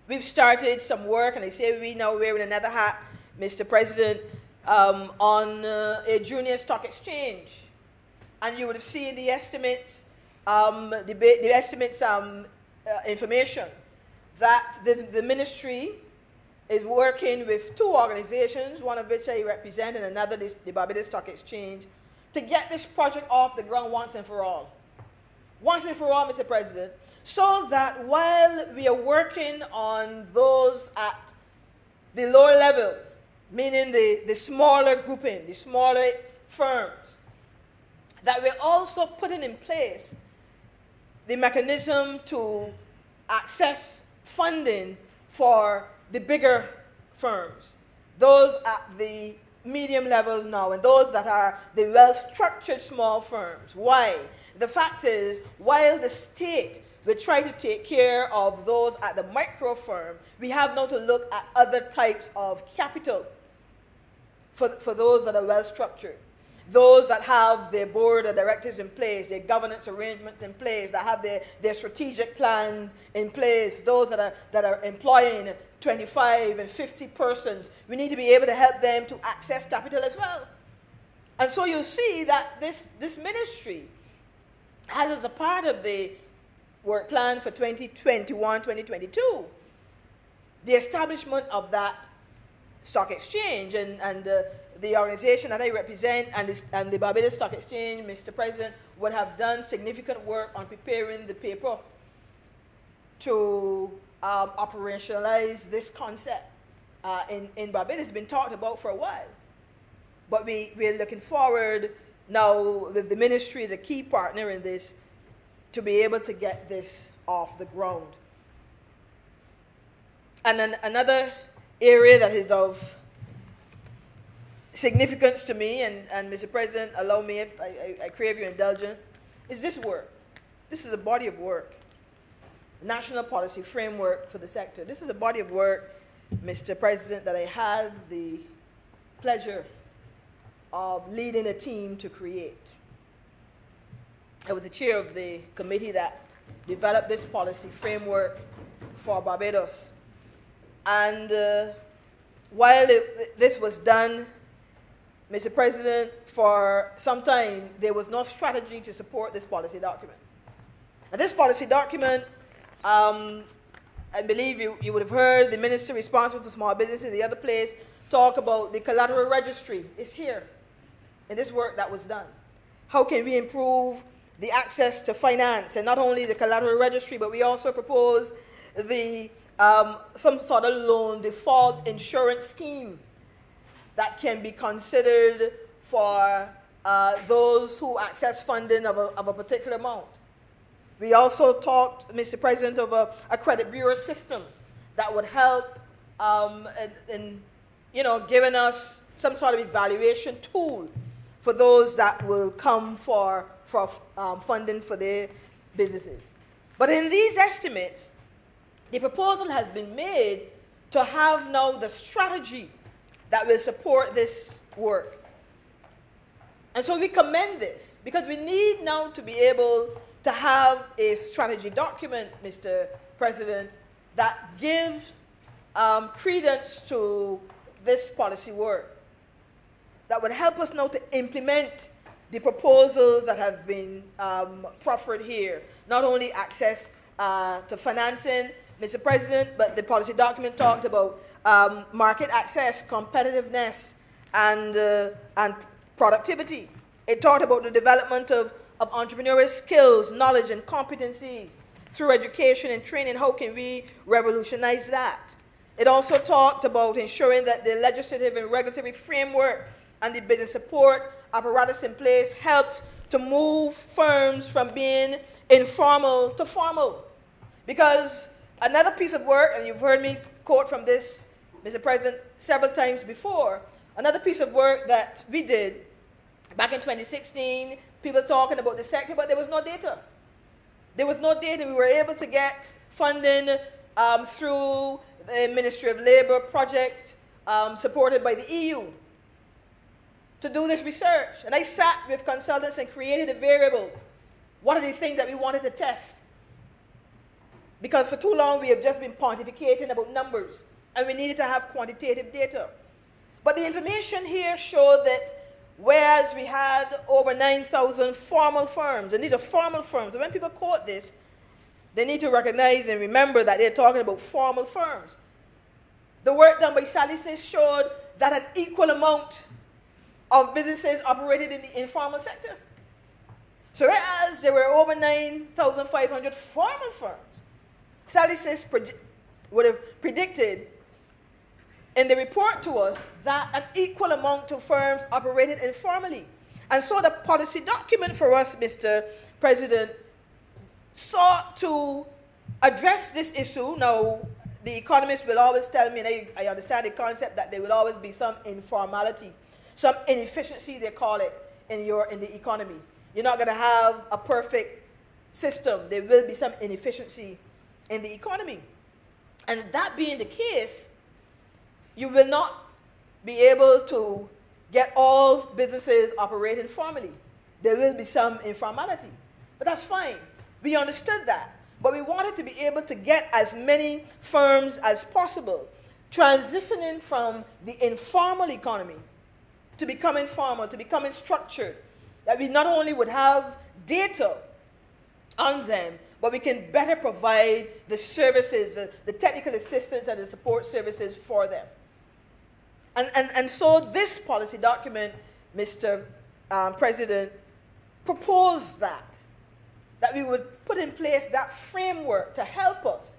We've started some work, and I say we now wearing another hat, Mr. President, on a junior stock exchange. And you would have seen the estimates, information that the ministry is working with 2 organizations, one of which I represent and another the Barbados Stock Exchange, to get this project off the ground once and for all. Once and for all, Mr. President, so that while we are working on those at the lower level, meaning the smaller grouping, the smaller firms, that we're also putting in place the mechanism to access funding for the bigger firms, those at the medium level now, and those that are the well-structured small firms. Why? The fact is, while the state will try to take care of those at the micro firm, we have now to look at other types of capital for those that are well-structured. Those that have their board of directors in place, their governance arrangements in place, that have their strategic plans in place, those that are employing 25 and 50 persons, we need to be able to help them to access capital as well. And so you'll see that this ministry has, as a part of the work plan for 2021-2022, the establishment of that stock exchange, and the organization that I represent and the Barbados Stock Exchange, Mr. President, would have done significant work on preparing the paper to operationalize this concept. in Barbados has been talked about for a while. But we're looking forward now with the ministry as a key partner in this to be able to get this off the ground. And then another area that is of significance to me, and Mr. President, allow me if I crave your indulgence, is this work. This is a body of work. National policy framework for the sector. This is a body of work, Mr. President, that I had the pleasure of leading a team to create. I was the chair of the committee that developed this policy framework for Barbados. And while this was done, Mr. President, for some time, there was no strategy to support this policy document. And this policy document, I believe you would have heard the minister responsible for small business in the other place talk about the collateral registry. It's here in this work that was done. How can we improve the access to finance, and not only the collateral registry, but we also propose the some sort of loan default insurance scheme that can be considered for those who access funding of a particular amount. We also talked, Mr. President, of a credit bureau system that would help in giving us some sort of evaluation tool for those that will come for funding for their businesses. But in these estimates, the proposal has been made to have now the strategy that will support this work. And so we commend this, because we need now to be able to have a strategy document, Mr. President, that gives credence to this policy work, that would help us now to implement the proposals that have been proffered here. Not only access to financing, Mr. President, but the policy document talked about market access, competitiveness, and productivity. It talked about the development of entrepreneurial skills, knowledge, and competencies through education and training. How can we revolutionize that? It also talked about ensuring that the legislative and regulatory framework and the business support apparatus in place helps to move firms from being informal to formal. Because another piece of work, and you've heard me quote from this, Mr. President, several times before, another piece of work that we did back in 2016, people talking about the sector, but there was no data. There was no data. We were able to get funding through the Ministry of Labor project supported by the EU to do this research. And I sat with consultants and created the variables. What are the things that we wanted to test? Because for too long we have just been pontificating about numbers, and we needed to have quantitative data. But the information here showed that whereas we had over 9,000 formal firms, and these are formal firms, and when people quote this, they need to recognize and remember that they're talking about formal firms. The work done by Salises showed that an equal amount of businesses operated in the informal sector. So whereas there were over 9,500 formal firms, Salises would have predicted in the report to us that an equal amount of firms operated informally. And so the policy document for us, Mr. President, sought to address this issue. Now, the economists will always tell me, and I understand the concept that there will always be some informality, some inefficiency, they call it, in the economy. You're not going to have a perfect system. There will be some inefficiency in the economy. And that being the case, you will not be able to get all businesses operating formally. There will be some informality. But that's fine. We understood that. But we wanted to be able to get as many firms as possible transitioning from the informal economy to becoming formal, to becoming structured. That we not only would have data on them, but we can better provide the services, the technical assistance and the support services for them. And so this policy document, Mr. President, proposed that we would put in place that framework to help us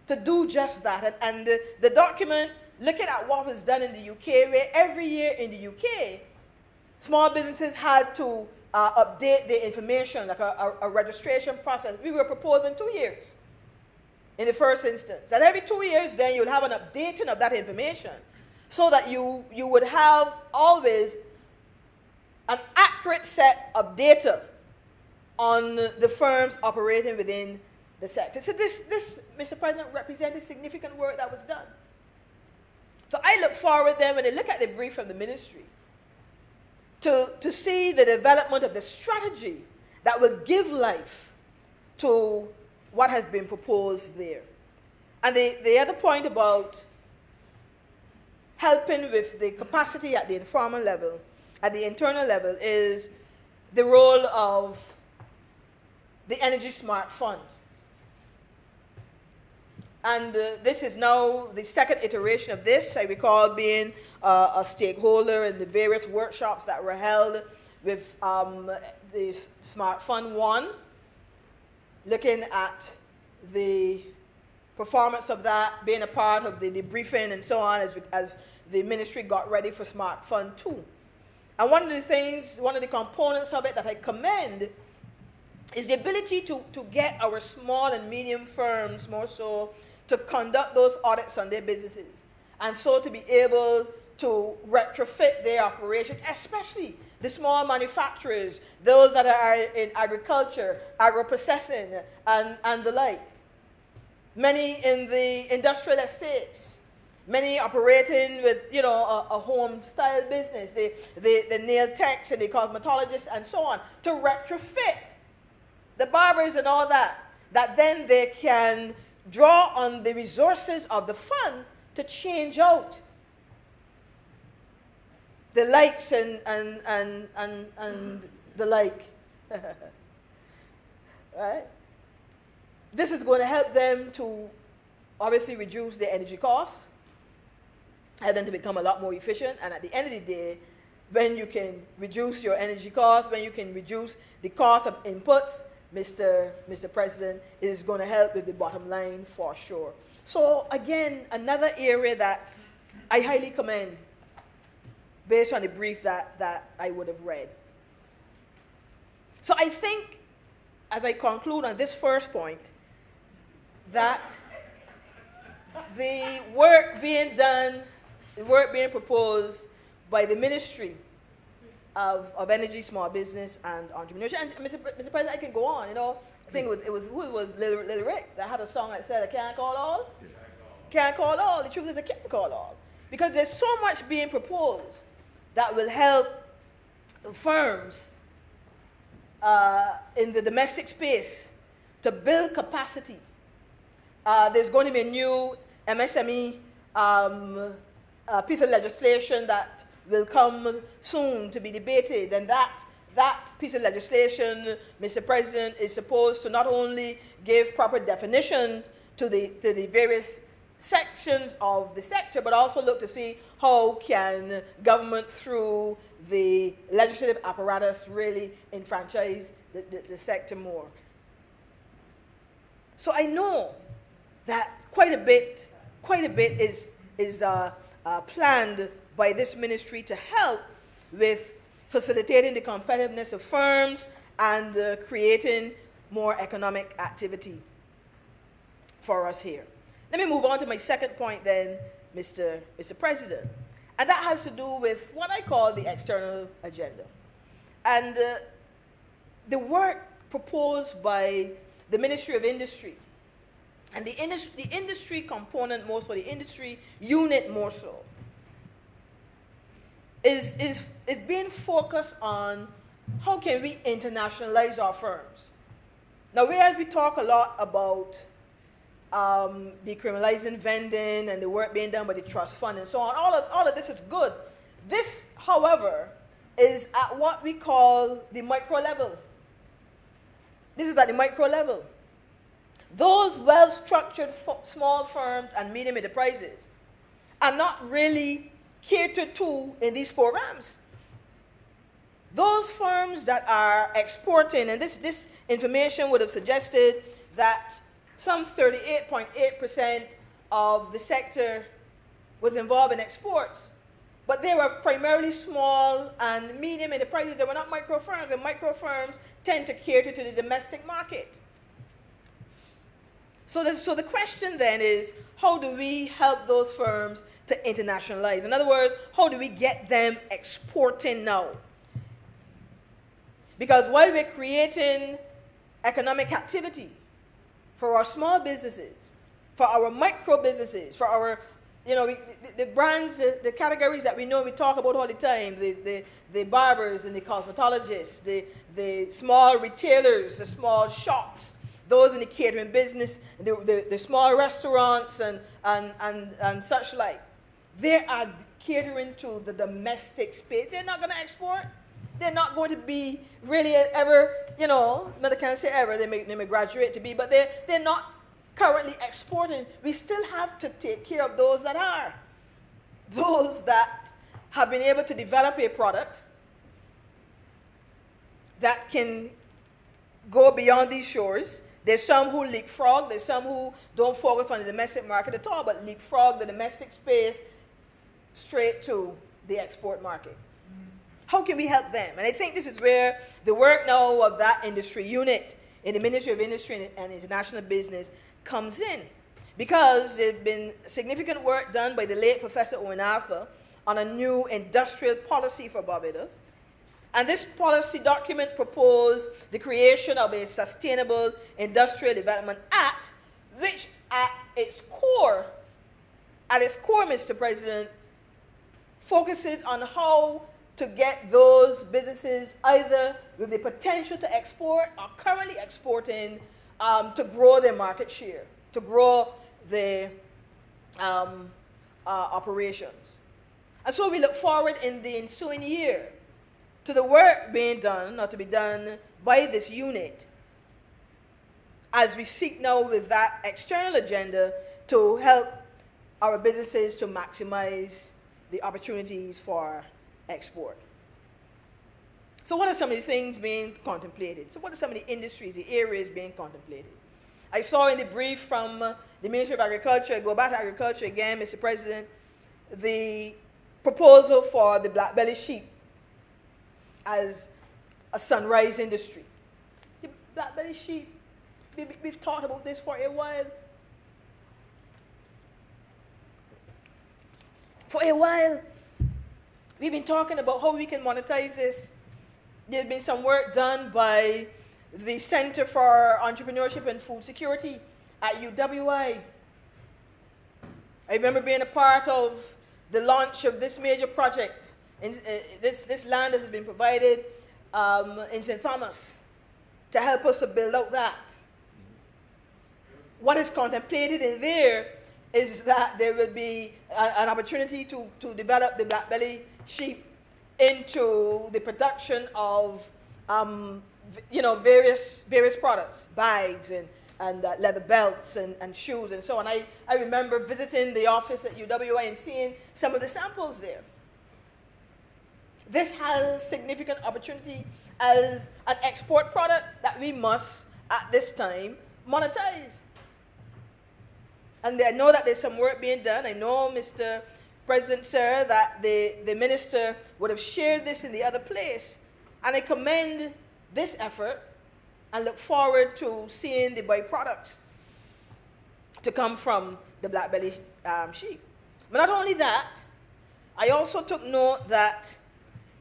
to do just that. And the document, looking at what was done in the UK, where every year in the UK, small businesses had to update their information, like a registration process. We were proposing 2 years in the first instance. And every 2 years, then you'll have an updating of that information so that you would have always an accurate set of data on the firms operating within the sector. So this, Mr. President, represented significant work that was done. So I look forward then, when I look at the brief from the ministry, to see the development of the strategy that will give life to what has been proposed there. And the other point about helping with the capacity at the informal level, at the internal level, is the role of the Energy Smart Fund. And this is now the second iteration of this. I recall being a stakeholder in the various workshops that were held with the Smart Fund 1, looking at the performance of that, being a part of the debriefing and so on as the ministry got ready for Smart Fund 2. And one of the components of it that I commend is the ability to get our small and medium firms more so to conduct those audits on their businesses, and so to be able to retrofit their operation, especially the small manufacturers, those that are in agriculture, agro-processing, and the like. Many in the industrial estates, many operating with, a home-style business, the nail techs and the cosmetologists and so on, to retrofit the barbers and all that then they can draw on the resources of the fund to change out the lights and the like. Right? This is going to help them to obviously reduce their energy costs, help them to become a lot more efficient, and at the end of the day, when you can reduce your energy costs, when you can reduce the cost of inputs, Mr. President, it is going to help with the bottom line for sure. So again, another area that I highly commend based on the brief that I would have read. So I think, as I conclude on this first point, that the work being done, the work being proposed by the Ministry of Energy, Small Business, and Entrepreneurship. And Mr. President, I can go on. I think it was Lil Rick that had a song that said, "I can't call all." Can't call all. The truth is, I can't call all, because there's so much being proposed that will help firms in the domestic space to build capacity. There's going to be a new MSME piece of legislation that will come soon to be debated, and that piece of legislation, Mr. President, is supposed to not only give proper definition to the various sections of the sector, but also look to see how can government, through the legislative apparatus, really enfranchise the sector more. So I know that quite a bit is planned by this ministry to help with facilitating the competitiveness of firms and creating more economic activity for us here. Let me move on to my second point then, Mr. President. And that has to do with what I call the external agenda. And the work proposed by the Ministry of Industry, and the industry component more so, the industry unit more so, is being focused on how can we internationalize our firms. Now, whereas we talk a lot about decriminalizing vending and the work being done by the trust fund and so on, all of this is good. This, however, is at what we call the micro level. This is at the micro level. Those well-structured small firms and medium enterprises are not really catered to in these programs. Those firms that are exporting, and this information would have suggested that some 38.8% of the sector was involved in exports. But they were primarily small and medium enterprises. They were not micro firms, and micro firms tend to cater to the domestic market. So the question then is, how do we help those firms to internationalize? In other words, how do we get them exporting now? Because while we're creating economic activity for our small businesses, for our micro businesses, for our, the brands, the categories that we know we talk about all the time, the barbers and the cosmetologists, the small retailers, the small shops, those in the catering business, the small restaurants and such like. They are catering to the domestic space. They're not going to export. They're not going to be really ever, I can't say ever, they may graduate to be, but they're not currently exporting. We still have to take care of those that are. Those that have been able to develop a product that can go beyond these shores. There's some who leapfrog, there's some who don't focus on the domestic market at all, but leapfrog the domestic space straight to the export market. How can we help them? And I think this is where the work now of that industry unit in the Ministry of Industry and International Business comes in. Because there's been significant work done by the late Professor Owen Arthur on a new industrial policy for Barbados. And this policy document proposed the creation of a Sustainable Industrial Development Act, which at its core, Mr. President, focuses on how to get those businesses either with the potential to export or currently exporting to grow their market share, to grow their operations. And so we look forward in the ensuing year to the work being done, or to be done by this unit, as we seek now with that external agenda to help our businesses to maximize the opportunities for export. So what are some of the things being contemplated? So what are some of the industries, the areas being contemplated? I saw in the brief from the Ministry of Agriculture, go back to agriculture again, Mr. President, the proposal for the black belly sheep as a sunrise industry. The black belly sheep, we've talked about this for a while. For a while, we've been talking about how we can monetize this. There's been some work done by the Center for Entrepreneurship and Food Security at UWI. I remember being a part of the launch of this major project. This land that has been provided in St. Thomas to help us to build out that. What is contemplated in there is that there will be an opportunity to develop the black belly sheep into the production of various products, bags and leather belts and shoes and so on. I remember visiting the office at UWI and seeing some of the samples there. This has significant opportunity as an export product that we must, at this time, monetize. And I know that there's some work being done. I know, Mr. President, sir, that the minister would have shared this in the other place. And I commend this effort and look forward to seeing the byproducts to come from the black belly sheep. But not only that, I also took note that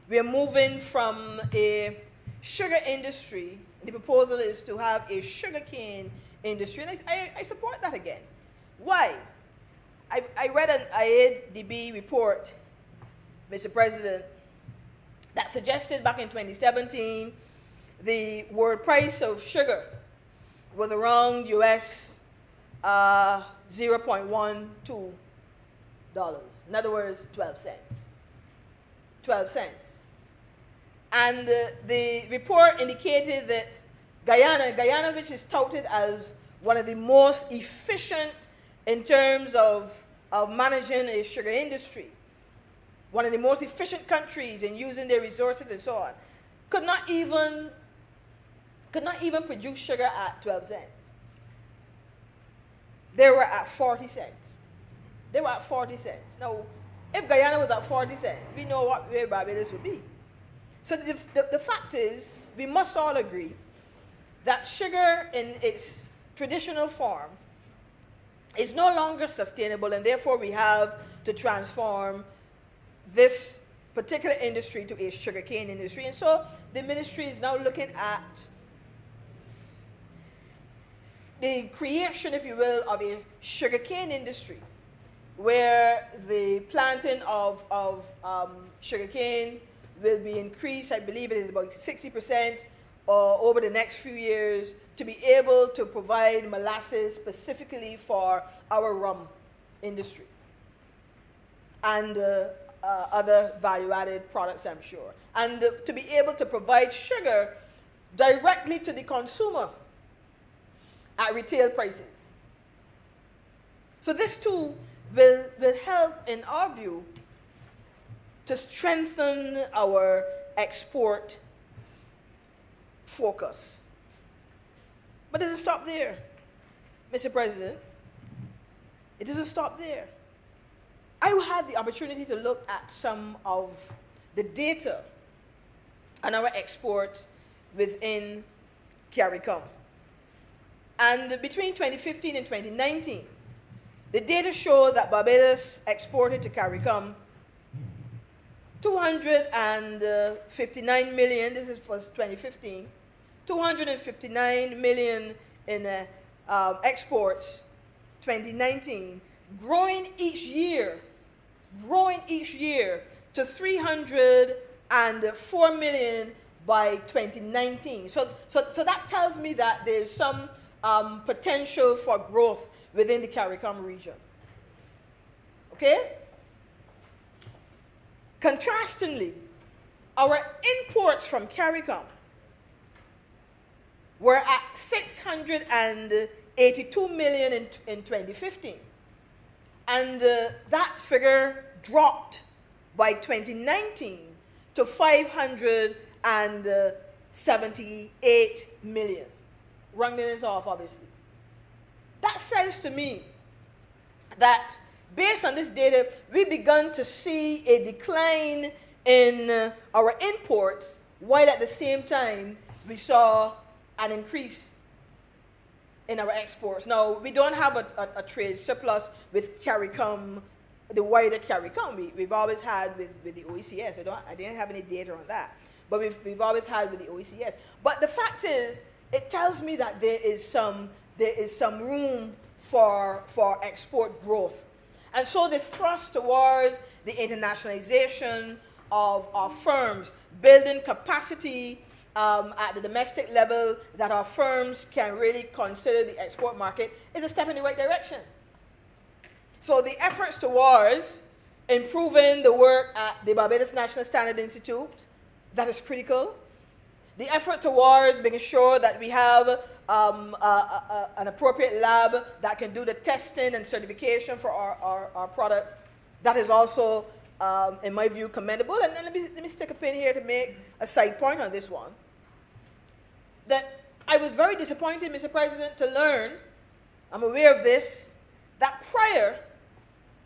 we are moving from a sugar industry. The proposal is to have a sugarcane industry, and I support that again. Why? I read an IADB report, Mr. President, that suggested back in 2017 the world price of sugar was around US $0.12. In other words, 12 cents. 12 cents. And the report indicated that Guyana, which is touted as one of the most efficient in terms of managing a sugar industry, one of the most efficient countries in using their resources and so on, could not even produce sugar at 12 cents. they were at 40 cents. They were at 40 cents. Now, if Guyana was at 40 cents, we know where Barbados would be. So the fact is, we must all agree that sugar in its traditional form is no longer sustainable, and therefore we have to transform this particular industry to a sugarcane industry. And so the ministry is now looking at the creation, if you will, of a sugarcane industry, where the planting of sugarcane will be increased. I believe it is about 60% over the next few years, to be able to provide molasses specifically for our rum industry and other value-added products, I'm sure. And to be able to provide sugar directly to the consumer at retail prices. So this too will help, in our view, to strengthen our export focus. But it doesn't stop there, Mr. President. It doesn't stop there. I had the opportunity to look at some of the data on our exports within CARICOM. And between 2015 and 2019, the data show that Barbados exported to CARICOM 259 million, this is for 2015, 259 million in exports 2019, growing each year to 304 million by 2019. So that tells me that there's some potential for growth within the CARICOM region. Okay? Contrastingly, our imports from CARICOM were at 682 million in 2015. And that figure dropped by 2019 to 578 million. Rounding it off, obviously. That says to me that based on this data, we begun to see a decline in our imports, while at the same time we saw an increase in our exports. Now, we don't have a trade surplus with CARICOM, the wider CARICOM. We've always had with the OECS. I didn't have any data on that, but we've always had with the OECS. But the fact is, it tells me that there is some room for export growth. And so the thrust towards the internationalization of our firms, building capacity at the domestic level that our firms can really consider the export market, is a step in the right direction. So the efforts towards improving the work at the Barbados National Standard Institute, that is critical. The effort towards making sure that we have an appropriate lab that can do the testing and certification for our products, that is also, in my view, commendable. And then let me stick a pin here to make a side point on this one. That I was very disappointed, Mr. President, to learn, I'm aware of this, that prior,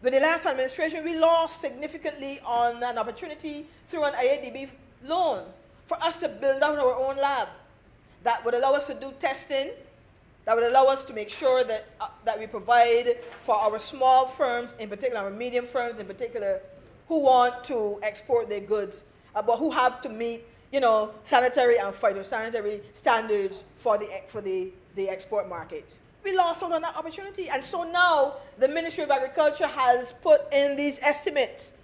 with the last administration, we lost significantly on an opportunity through an IADB loan for us to build out our own lab that would allow us to do testing, that would allow us to make sure that, that we provide for our small firms, in particular, our medium firms in particular, who want to export their goods, but who have to meet, sanitary and phytosanitary standards for the export markets. We lost out on that opportunity. And so now the Ministry of Agriculture has put in these estimates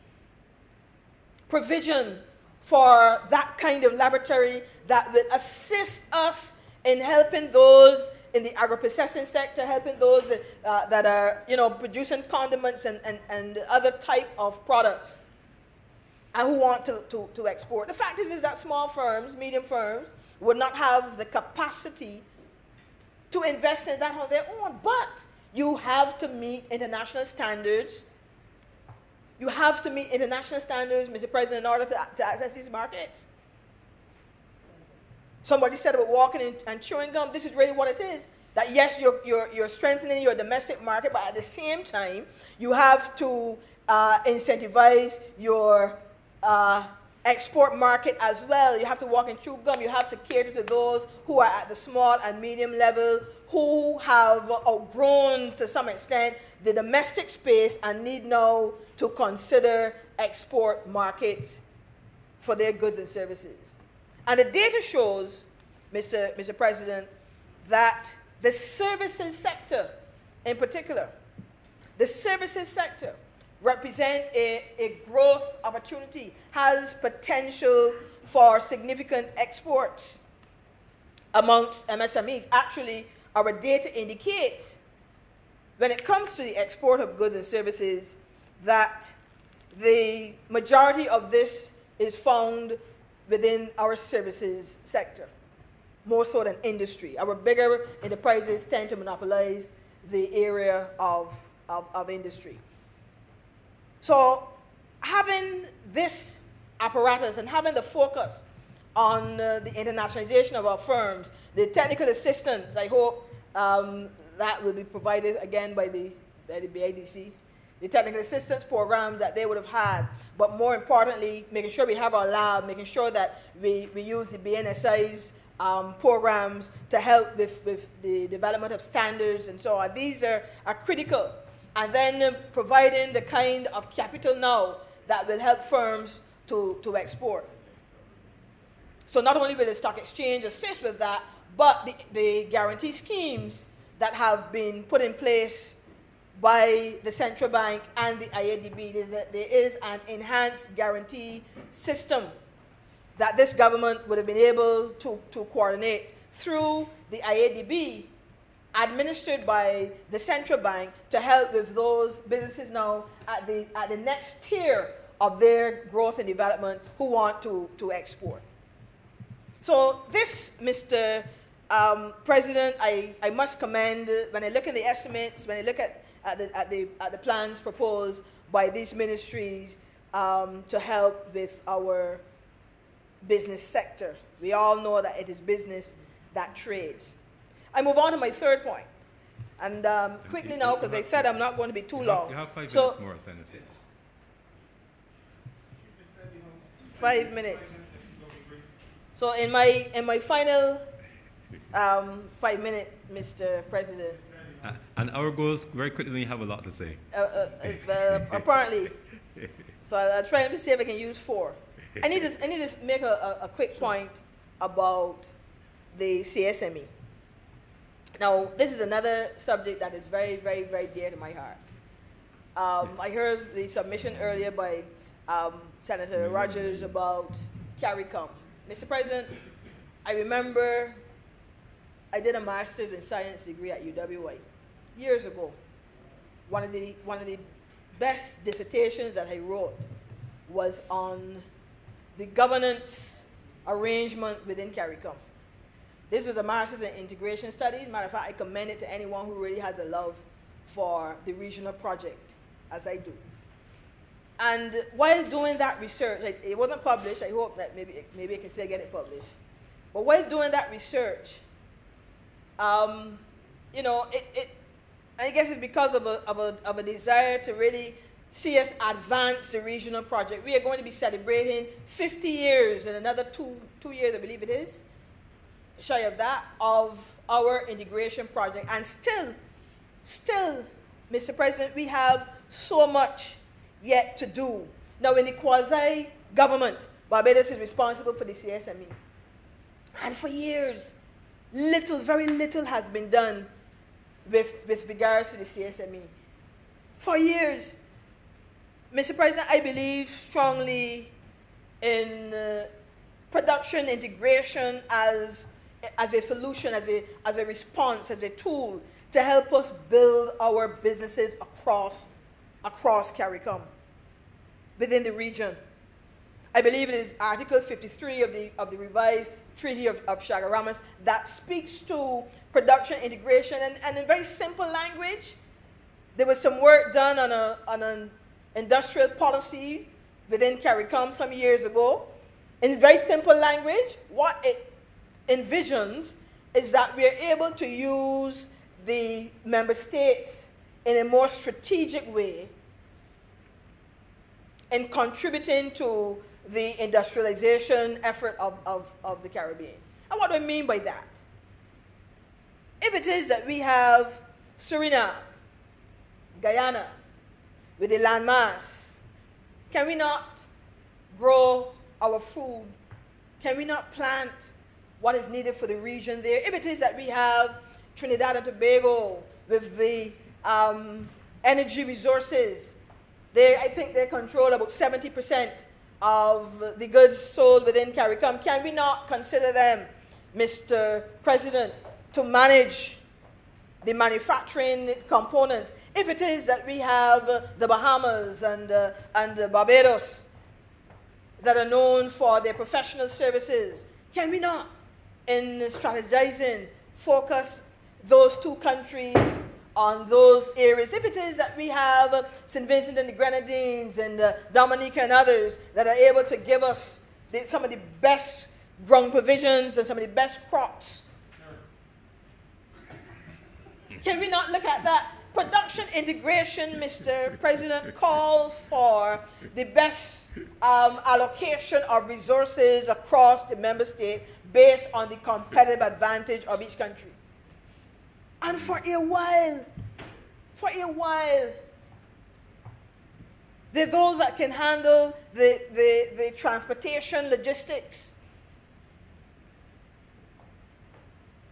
provision for that kind of laboratory that will assist us in helping those in the agro-processing sector, helping those that are, producing condiments and other type of products and who want to export. The fact is that small firms, medium firms, would not have the capacity to invest in that on their own, but you have to meet international standards. You have to meet international standards, Mr. President, in order to access these markets. Somebody said about walking and chewing gum. This is really what it is. that yes, you're strengthening your domestic market, but at the same time, you have to incentivize your export market as well. You have to walk and chew gum. You have to cater to those who are at the small and medium level, who have outgrown to some extent the domestic space and need now to consider export markets for their goods and services. And the data shows, Mr. President, that the services sector in particular, the services sector represent a growth opportunity, has potential for significant exports amongst MSMEs. Actually, our data indicates, when it comes to the export of goods and services, that the majority of this is found within our services sector, more so than industry. Our bigger enterprises tend to monopolize the area of industry. So having this apparatus and having the focus on the internationalization of our firms, the technical assistance, I hope that will be provided again by the BIDC, the technical assistance program that they would have had, but more importantly, making sure we have our lab, making sure that we use the BNSI's programs to help with the development of standards and so on. These are critical. And then providing the kind of capital now that will help firms to export. So not only will the stock exchange assist with that, but the guarantee schemes that have been put in place by the central bank and the IADB, there is an enhanced guarantee system that this government would have been able to coordinate through the IADB, administered by the central bank, to help with those businesses now at the next tier of their growth and development who want to export. So this, Mr. President, I must commend, when I look at the estimates, when I look at the plans proposed by these ministries to help with our business sector. We all know that it is business that trades. I move on to my third point. And quickly now, because I said I'm not going to be too long. You have 5 minutes more, Senator. 5 minutes. So in my final 5 minutes, Mr. President. And our goals, very quickly, have a lot to say. Apparently. So I'll try to see if I can use 4. I need to make a quick point about the CSME. Now, this is another subject that is very, very, very dear to my heart. I heard the submission earlier by Senator Rogers about CARICOM. Mr. President, I remember I did a master's in science degree at UWI years ago. One of the best dissertations that I wrote was on the governance arrangement within CARICOM. This was a master's in integration studies. Matter of fact, I commend it to anyone who really has a love for the regional project, as I do. And while doing that research, it wasn't published. I hope that maybe I can still get it published. But while doing that research, you know, I guess it's because of a desire to really see us advance the regional project. We are going to be celebrating 50 years in another two years, I believe it is, shy of that, of our integration project. And still, Mr. President, we have so much yet to do. Now, in the quasi-government, Barbados is responsible for the CSME. And for years, very little has been done with regards to the CSME. For years, Mr. President, I believe strongly in production integration as a solution, as a response, as a tool to help us build our businesses across CARICOM, within the region. I believe it is Article 53 of the revised Treaty of Chaguaramas that speaks to production integration, and in very simple language, there was some work done on an industrial policy within CARICOM some years ago. In very simple language, what it envisions is that we are able to use the member states in a more strategic way in contributing to the industrialization effort of the Caribbean. And what do I mean by that? If it is that we have Suriname, Guyana, with a landmass, can we not grow our food? Can we not plant what is needed for the region there? If it is that we have Trinidad and Tobago with the energy resources, I think they control about 70% of the goods sold within CARICOM. Can we not consider them, Mr. President, to manage the manufacturing component? If it is that we have the Bahamas and Barbados that are known for their professional services, can we not, in strategizing, focus those two countries on those areas? If it is that we have St. Vincent and the Grenadines and Dominica and others that are able to give us some of the best ground provisions and some of the best crops, can we not look at that? Production integration, Mr. President, calls for the best allocation of resources across the member state based on the competitive advantage of each country. And for a while, there are those that can handle the transportation logistics.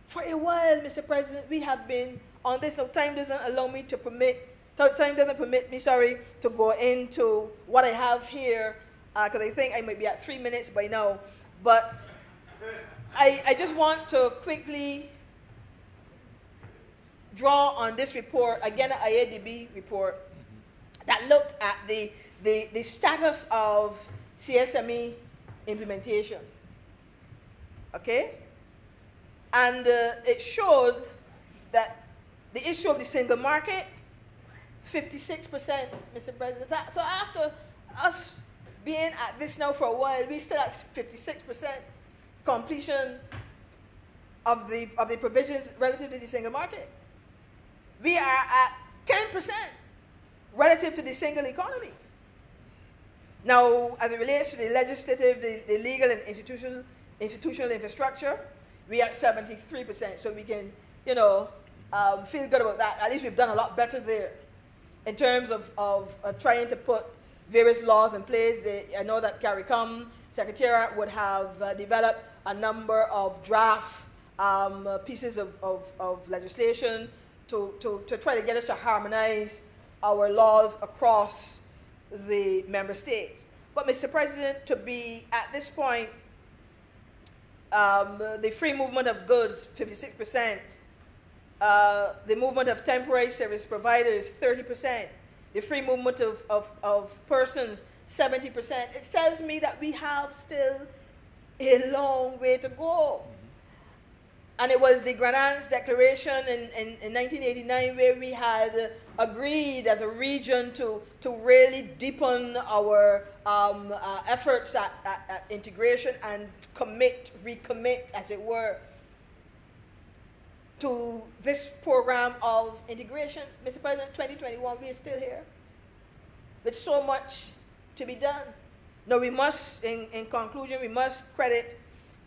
For a while, Mr. President, we have been on this. Now, time doesn't permit me, to go into what I have here, because I think I might be at 3 minutes by now. But I just want to quickly draw on this report, again, an IADB report, that looked at the status of CSME implementation. Okay? And it showed that the issue of the single market, 56%, Mr. President. So after us being at this now for a while, we still at 56% completion of the provisions relative to the single market. We are at 10% relative to the single economy. Now, as it relates to the legislative, the legal and institutional infrastructure, we are at 73%. So we can, feel good about that. At least we've done a lot better there in terms of trying to put various laws in place. I know that CARICOM Secretariat would have developed a number of draft pieces of legislation to try to get us to harmonize our laws across the member states. But, Mr. President, to be at this point, the free movement of goods, 56%, the movement of temporary service providers, 30%, the free movement of persons, 70%. It tells me that we have still a long way to go. And it was the Grenadines Declaration in 1989 where we had agreed as a region to really deepen our efforts at integration and recommit, as it were, to this program of integration. Mr. President, 2021, we are still here with so much to be done. Now we must, in conclusion, we must credit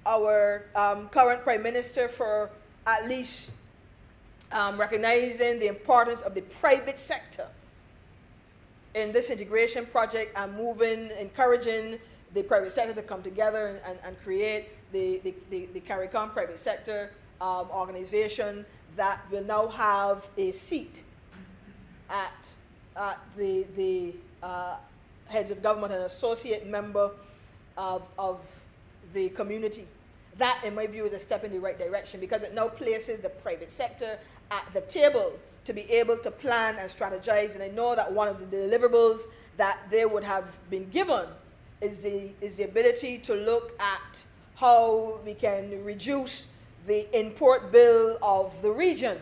our current Prime Minister for at least recognizing the importance of the private sector in this integration project and encouraging the private sector to come together and create the CARICOM private sector organization that will now have a seat at the heads of government and associate member of the community. That, in my view, is a step in the right direction because it now places the private sector at the table to be able to plan and strategize. And I know that one of the deliverables that they would have been given is the ability to look at how we can reduce the import bill of the region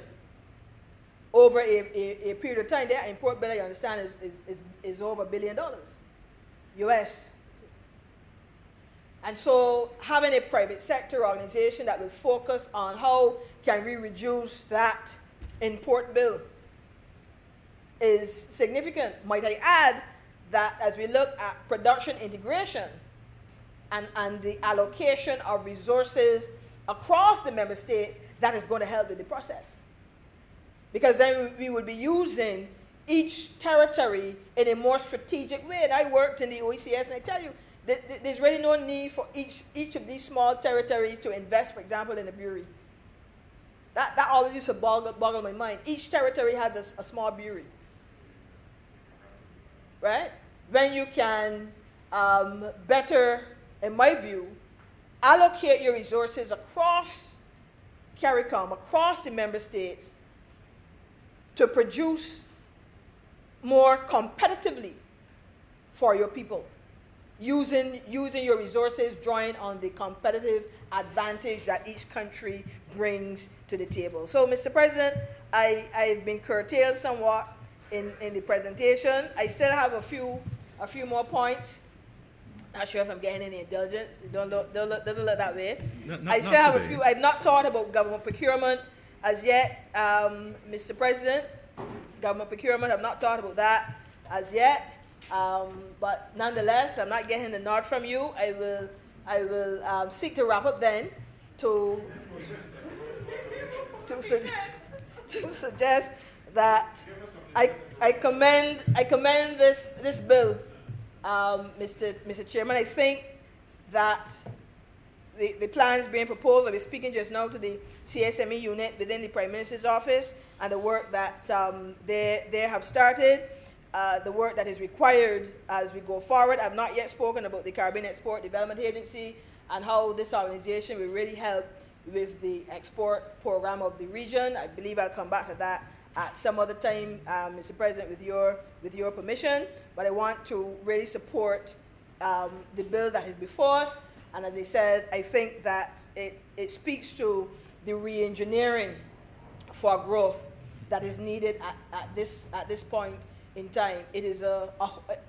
over a period of time. Their import bill, I understand, is over $1 billion US. And so having a private sector organization that will focus on how can we reduce that import bill is significant. Might I add that as we look at production integration and the allocation of resources across the member states, that is going to help with the process. Because then we would be using each territory in a more strategic way. And I worked in the OECS, and I tell you, there's really no need for each of these small territories to invest, for example, in a brewery. That always used to boggle my mind. Each territory has a small brewery, right? When you can better, in my view, allocate your resources across CARICOM, across the member states, to produce more competitively for your people, using your resources, drawing on the competitive advantage that each country brings to the table. So, Mr. President, I've been curtailed somewhat in the presentation. I still have a few more points. Not sure if I'm getting any indulgence. It doesn't look that way. I still have a few. I've not thought about government procurement as yet, Mr. President. Government procurement, I've not thought about that as yet. But nonetheless, I'm not getting a nod from you. I will seek to wrap up then to suggest that I commend this bill, Mr. Chairman. I think that the plans being proposed, I was speaking just now to the CSME unit within the Prime Minister's office, and the work that they have started, the work that is required as we go forward. I've not yet spoken about the Caribbean Export Development Agency and how this organization will really help with the export program of the region. I believe I'll come back to that at some other time, Mr. President, with your permission. But I want to really support the bill that is before us. And as I said, I think that it speaks to the re-engineering for growth that is needed at this point in time. It is a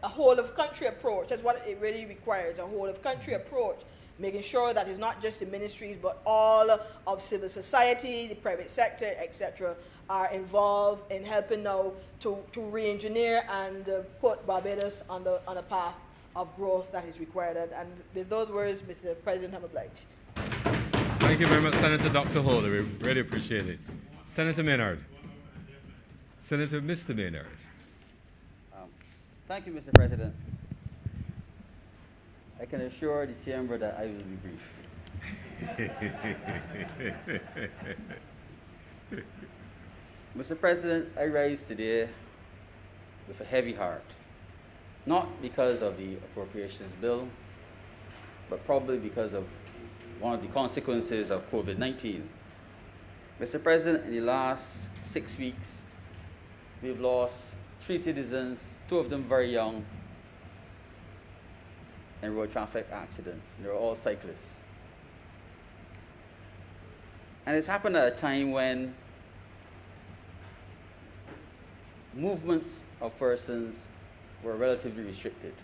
whole of country approach. That's what it really requires, a whole of country approach, making sure that it's not just the ministries, but all of civil society, the private sector, etc., are involved in helping now to re-engineer and put Barbados on the path of growth that is required. And with those words, Mr. President, I'm obliged. Thank you very much, Senator Dr. Holder. We really appreciate it. Senator Maynard. Senator Mr. Maynard. Thank you, Mr. President. I can assure the chamber that I will be brief. Mr. President, I rise today with a heavy heart, not because of the appropriations bill, but probably because of one of the consequences of COVID-19. Mr. President, in the last 6 weeks, we've lost 3 citizens, 2 of them very young, in road traffic accidents. They were all cyclists. And it's happened at a time when movements of persons were relatively restricted.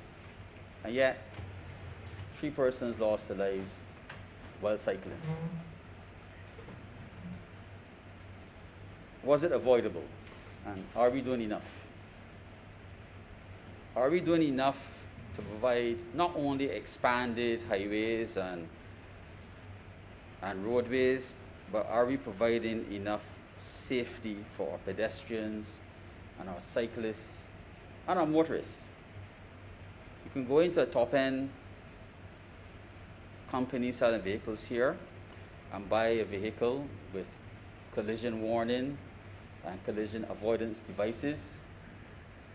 And yet, 3 persons lost their lives while cycling. Was it avoidable? And are we doing enough? Are we doing enough to provide not only expanded highways and roadways, but are we providing enough safety for our pedestrians and our cyclists and our motorists? You can go into a top-end company selling vehicles here and buy a vehicle with collision warning and collision avoidance devices,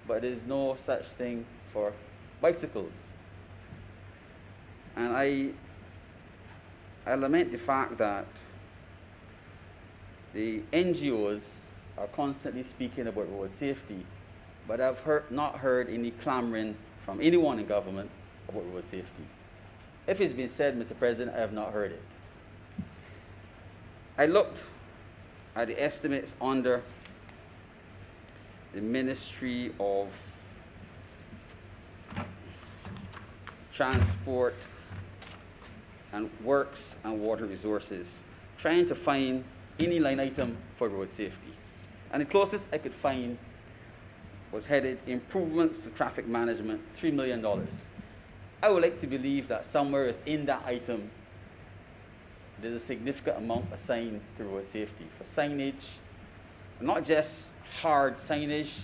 but there's no such thing for bicycles. And I lament the fact that the NGOs are constantly speaking about road safety, but I've not heard any clamoring from anyone in government about road safety. If it's been said, Mr. President, I have not heard it. I looked at the estimates under the Ministry of Transport and Works and Water Resources, trying to find any line item for road safety. And the closest I could find was headed improvements to traffic management, $3 million. I would like to believe that somewhere within that item, there's a significant amount assigned to road safety for signage, not just hard signage,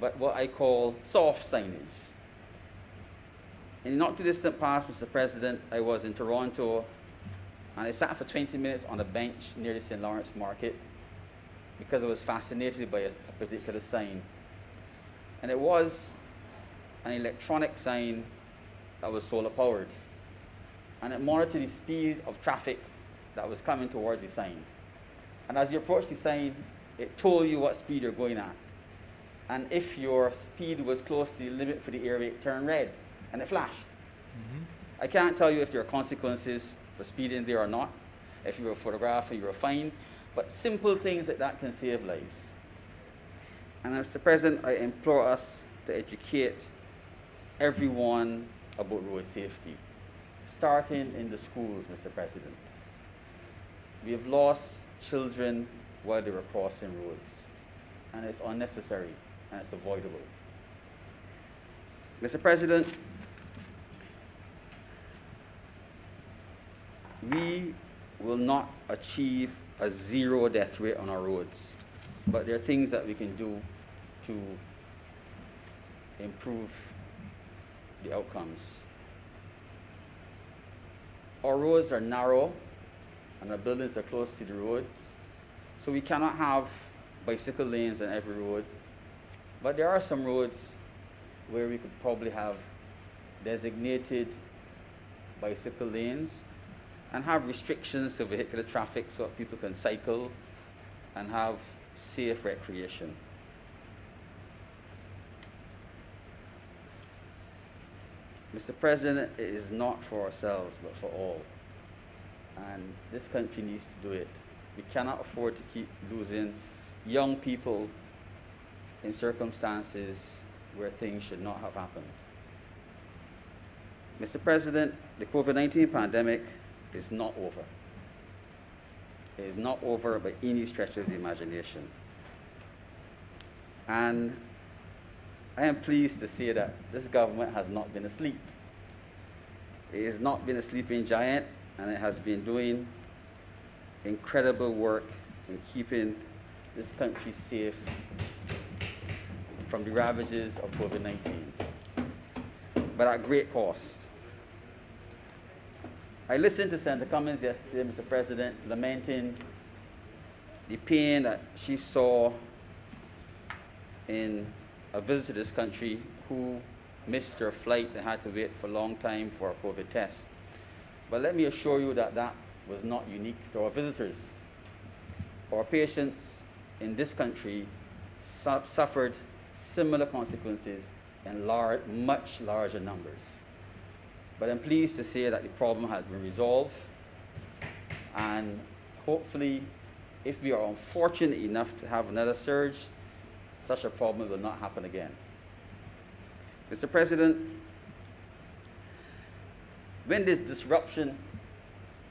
but what I call soft signage. In the not too distant past, Mr. President, I was in Toronto, and I sat for 20 minutes on a bench near the St. Lawrence Market because I was fascinated by a particular sign. And it was an electronic sign that was solar powered. And it monitored the speed of traffic that was coming towards the sign. And as you approach the sign, it told you what speed you're going at. And if your speed was close to the limit for the area, it turned red and it flashed. I can't tell you if there are consequences for speeding there or not, if you were photographed or you were fined, but simple things like that can save lives. And Mr. President, I implore us to educate everyone about road safety, starting in the schools, Mr. President. We have lost children while they were crossing roads, and it's unnecessary and it's avoidable. Mr. President, we will not achieve a zero death rate on our roads, but there are things that we can do to improve the outcomes. Our roads are narrow and our buildings are close to the roads, so we cannot have bicycle lanes on every road, but there are some roads where we could probably have designated bicycle lanes and have restrictions to vehicular traffic so that people can cycle and have safe recreation. Mr. President, it is not for ourselves, but for all. And this country needs to do it. We cannot afford to keep losing young people in circumstances where things should not have happened. Mr. President, the COVID-19 pandemic is not over. It is not over by any stretch of the imagination. And I am pleased to say that this government has not been asleep. It has not been a sleeping giant, and it has been doing incredible work in keeping this country safe from the ravages of COVID-19, but at great cost. I listened to Senator Cummings yesterday, Mr. President, lamenting the pain that she saw in a visitor to this country who missed their flight and had to wait for a long time for a COVID test. But let me assure you that that was not unique to our visitors. Our patients in this country suffered similar consequences in much larger numbers. But I'm pleased to say that the problem has been resolved, and hopefully, if we are unfortunate enough to have another surge, such a problem will not happen again. Mr. President, when there's disruption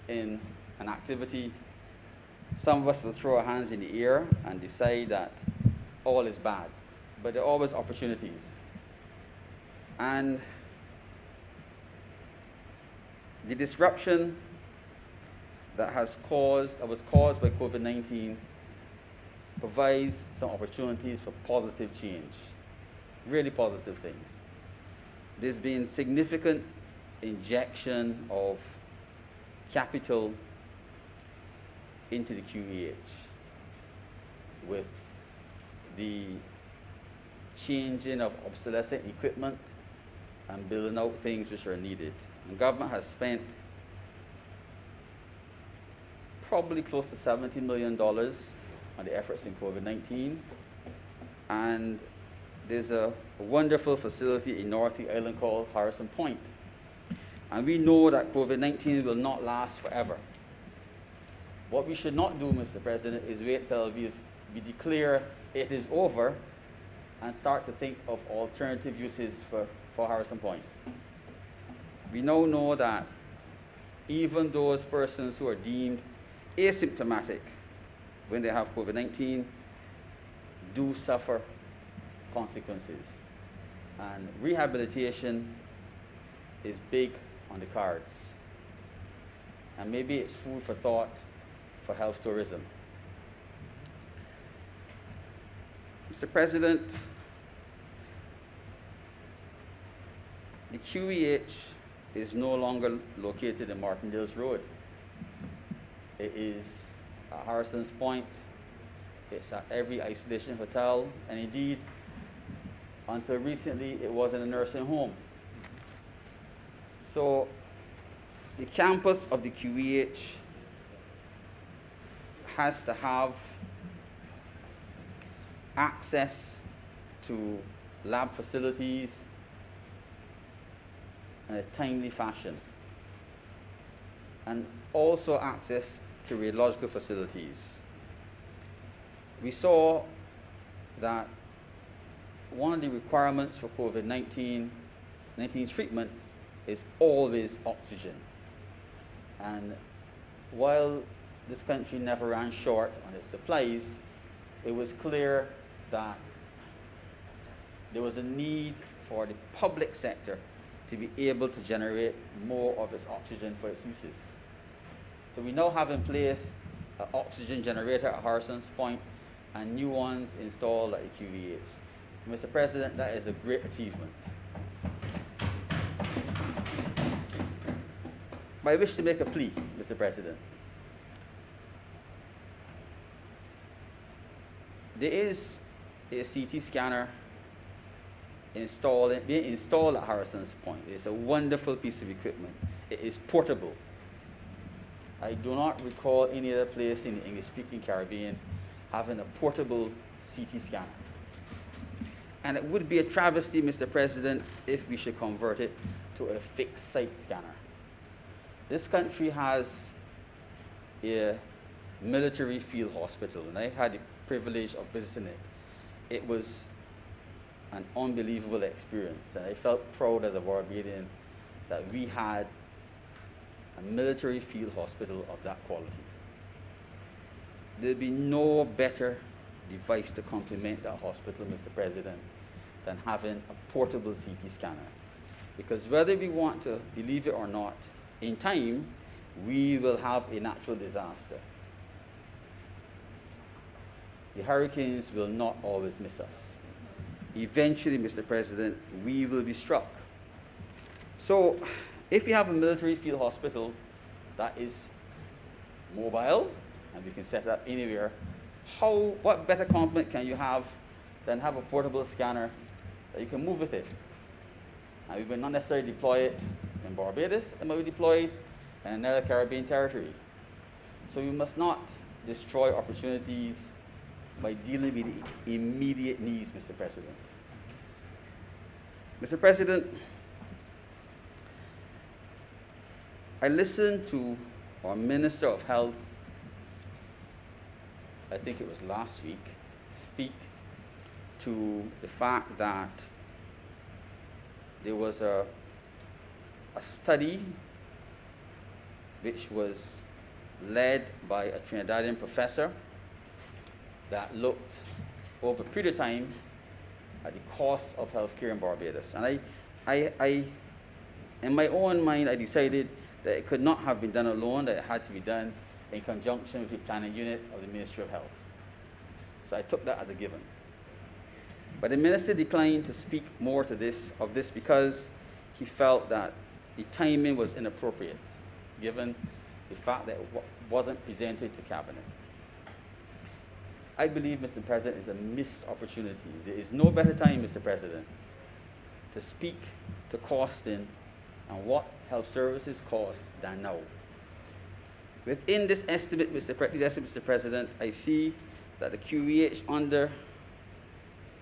in an activity, some of us will throw our hands in the air and decide that all is bad, but there are always opportunities. And the disruption that was caused by COVID-19 provides some opportunities for positive change, really positive things. There's been significant injection of capital into the QEH with the changing of obsolescent equipment and building out things which are needed. And government has spent probably close to $70 million on the efforts in COVID-19. And there's a wonderful facility in North Island called Harrison Point. And we know that COVID-19 will not last forever. What we should not do, Mr. President, is wait till we declare it is over and start to think of alternative uses for Harrison Point. We now know that even those persons who are deemed asymptomatic when they have COVID-19 do suffer consequences. And rehabilitation is big on the cards. And maybe it's food for thought for health tourism. Mr. President, the QEH is no longer located in Martindale's Road. It is at Harrison's Point. It's at every isolation hotel, and indeed, until recently, it was in a nursing home. So, the campus of the QEH has to have access to lab facilities in a timely fashion, and also access to radiological facilities. We saw that one of the requirements for COVID-19 treatment is always oxygen. And while this country never ran short on its supplies, it was clear that there was a need for the public sector to be able to generate more of its oxygen for its uses. So we now have in place an oxygen generator at Harrison's Point and new ones installed at the QEH. Mr. President, that is a great achievement. But I wish to make a plea, Mr. President. There is a CT scanner being installed at Harrison's Point. It's a wonderful piece of equipment. It is portable. I do not recall any other place in the English-speaking Caribbean having a portable CT scanner. And it would be a travesty, Mr. President, if we should convert it to a fixed site scanner. This country has a military field hospital, and I had the privilege of visiting it. It was an unbelievable experience, and I felt proud as a Barbadian that we had a military field hospital of that quality. There'd be no better device to complement that hospital, Mr. President, than having a portable CT scanner. Because whether we want to believe it or not, in time, we will have a natural disaster. The hurricanes will not always miss us. Eventually, Mr. President, we will be struck. So, if you have a military field hospital that is mobile, and we can set it up anywhere, what better complement can you have than have a portable scanner that you can move with it? And we will not necessarily deploy it in Barbados, it might be deployed in another Caribbean territory. So we must not destroy opportunities by dealing with the immediate needs, Mr. President. Mr. President, I listened to our Minister of Health, I think it was last week, speak to the fact that there was a study which was led by a Trinidadian professor that looked over a period of time at the cost of healthcare in Barbados. And I, in my own mind, I decided that it could not have been done alone, that it had to be done in conjunction with the planning unit of the Ministry of Health. So I took that as a given. But the minister declined to speak more to this because he felt that the timing was inappropriate, given the fact that it wasn't presented to Cabinet. I believe, Mr. President, is a missed opportunity. There is no better time, Mr. President, to speak to costing and what health services cost than now. Within this estimate, Mr. President, I see that the QEH under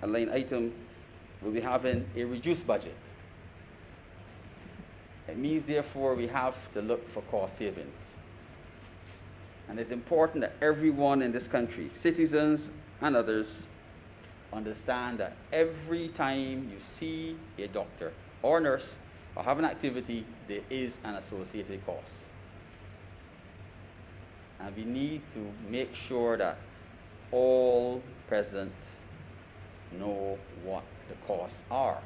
a line item will be having a reduced budget. It means, therefore, we have to look for cost savings. And it's important that everyone in this country, citizens and others, understand that every time you see a doctor or nurse or have an activity, there is an associated cost. And we need to make sure that all present know what the costs are,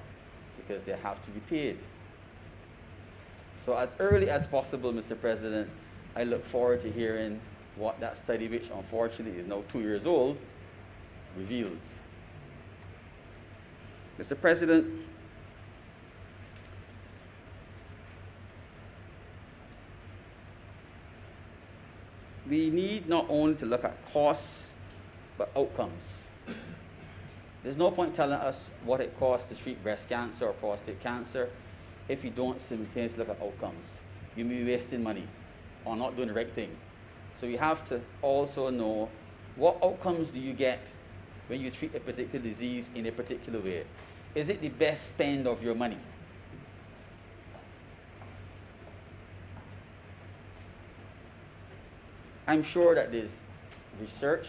because they have to be paid. So as early as possible, Mr. President, I look forward to hearing what that study, which unfortunately is now 2 years old, reveals. Mr. President, we need not only to look at costs, but outcomes. There's no point telling us what it costs to treat breast cancer or prostate cancer if you don't simultaneously look at outcomes. You may be wasting money or not doing the right thing. So we have to also know what outcomes do you get when you treat a particular disease in a particular way. Is it the best spend of your money? I'm sure that there's research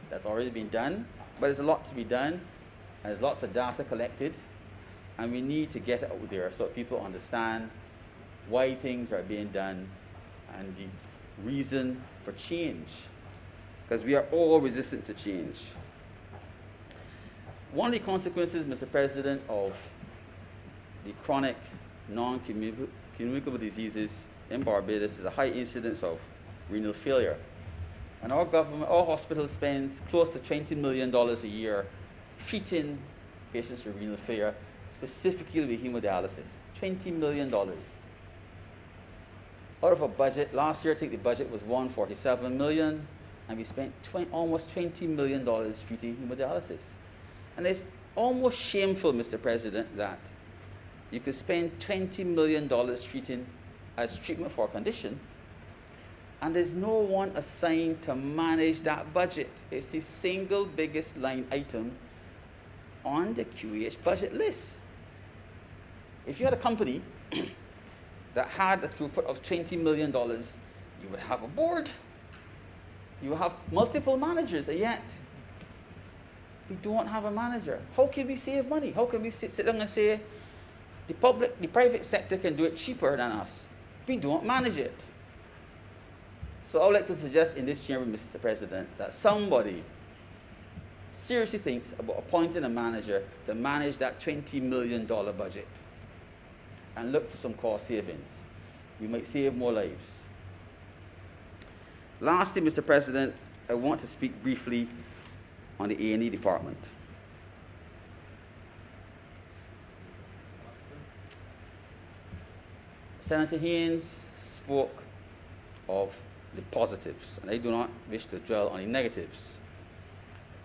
that's already been done, but there's a lot to be done, and there's lots of data collected, and we need to get it out there so that people understand why things are being done and the reason for change, because we are all resistant to change. One of the consequences, Mr. President, of the chronic non-communicable diseases in Barbados is a high incidence of renal failure. And our government, our hospital spends close to $20 million a year treating patients with renal failure, specifically with hemodialysis. $20 million. Out of a budget, last year I think the budget was $147 million, and we spent almost $20 million treating hemodialysis. And it's almost shameful, Mr. President, that you could spend $20 million treating as treatment for a condition, and there's no one assigned to manage that budget. It's the single biggest line item on the QEH budget list. If you had a company that had a throughput of $20 million, you would have a board. You would have multiple managers, and yet we don't have a manager. How can we save money? How can we sit down and say the private sector can do it cheaper than us? We don't manage it. So I would like to suggest in this chamber, Mr. President, that somebody seriously thinks about appointing a manager to manage that $20 million budget and look for some cost savings. We might save more lives. Lastly, Mr. President, I want to speak briefly on the A&E department. Senator Haynes spoke of the positives, and I do not wish to dwell on the negatives.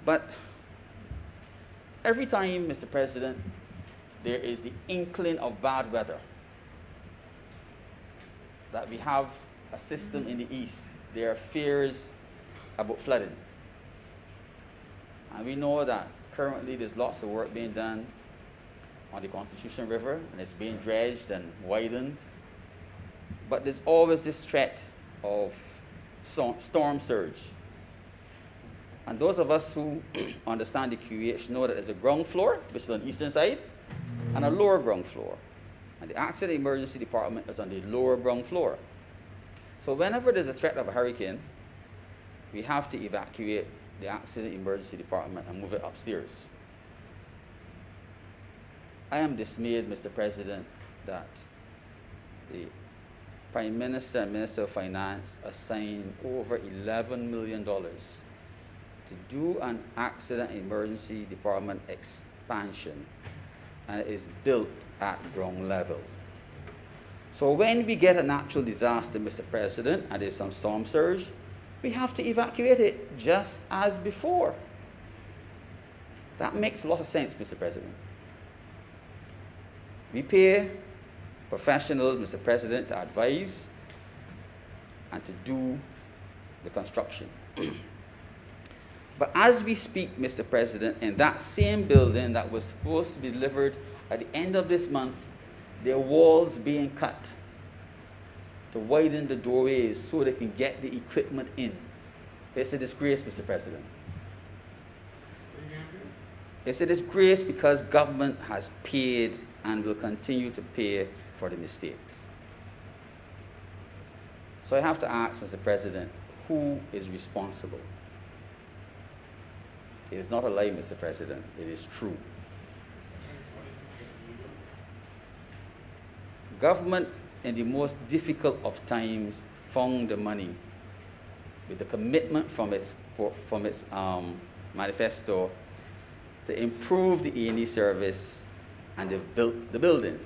But every time, Mr. President, there is the inkling of bad weather, that we have a system in the east, there are fears about flooding. And we know that currently there's lots of work being done on the Constitution River, and it's being dredged and widened. But there's always this threat of storm surge. And those of us who understand the QEH know that there's a ground floor, which is on the eastern side, and a lower ground floor. And the Accident Emergency Department is on the lower ground floor. So whenever there's a threat of a hurricane, we have to evacuate the Accident Emergency Department and move it upstairs. I am dismayed, Mr. President, that the Prime Minister and Minister of Finance assigned over $11 million to do an Accident Emergency Department expansion, and it is built at ground level. So when we get a natural disaster, Mr. President, and there's some storm surge, we have to evacuate it just as before. That makes a lot of sense, Mr. President. We pay professionals, Mr. President, to advise and to do the construction. But as we speak, Mr. President, in that same building that was supposed to be delivered at the end of this month, there are walls being cut to widen the doorways so they can get the equipment in. It's a disgrace, Mr. President. It's a disgrace because government has paid and will continue to pay for the mistakes. So I have to ask, Mr. President, who is responsible. It is not a lie, Mr. President. It is true. Government, in the most difficult of times, found the money with the commitment from its manifesto to improve the A&E service, and they've built the building.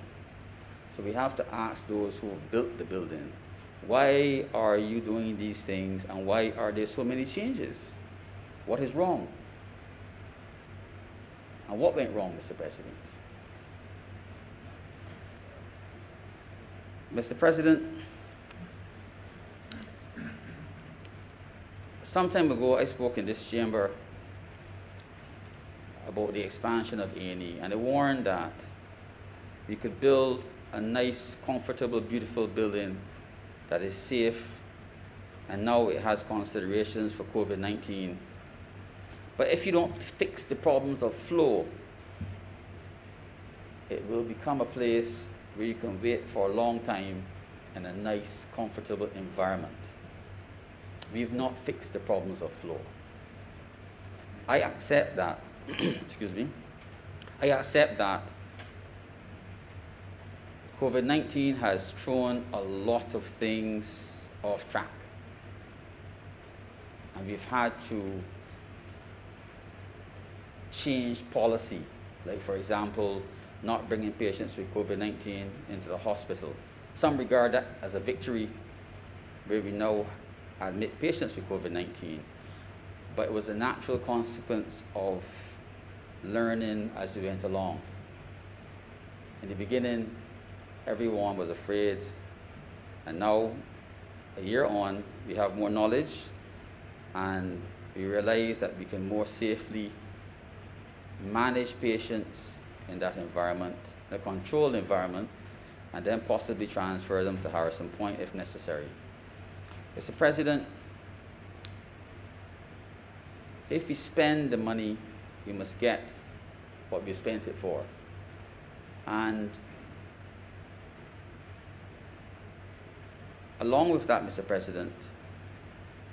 So we have to ask those who built the building, why are you doing these things, and why are there so many changes? What is wrong? And what went wrong, Mr. President? Mr. President, some time ago I spoke in this chamber about the expansion of A&E, and I warned that we could build a nice, comfortable, beautiful building that is safe, and now it has considerations for COVID-19. But if you don't fix the problems of flow, it will become a place where you can wait for a long time in a nice, comfortable environment. We've not fixed the problems of flow. I accept that, excuse me, I accept that COVID-19 has thrown a lot of things off track. And we've had to change policy, like for example, not bringing patients with COVID-19 into the hospital. Some regard that as a victory, where we now admit patients with COVID-19, but it was a natural consequence of learning as we went along. In the beginning, everyone was afraid, and now, a year on, we have more knowledge, and we realize that we can more safely manage patients in that environment, a controlled environment, and then possibly transfer them to Harrison Point if necessary. Mr. President, if we spend the money, we must get what we spent it for. And along with that, Mr. President,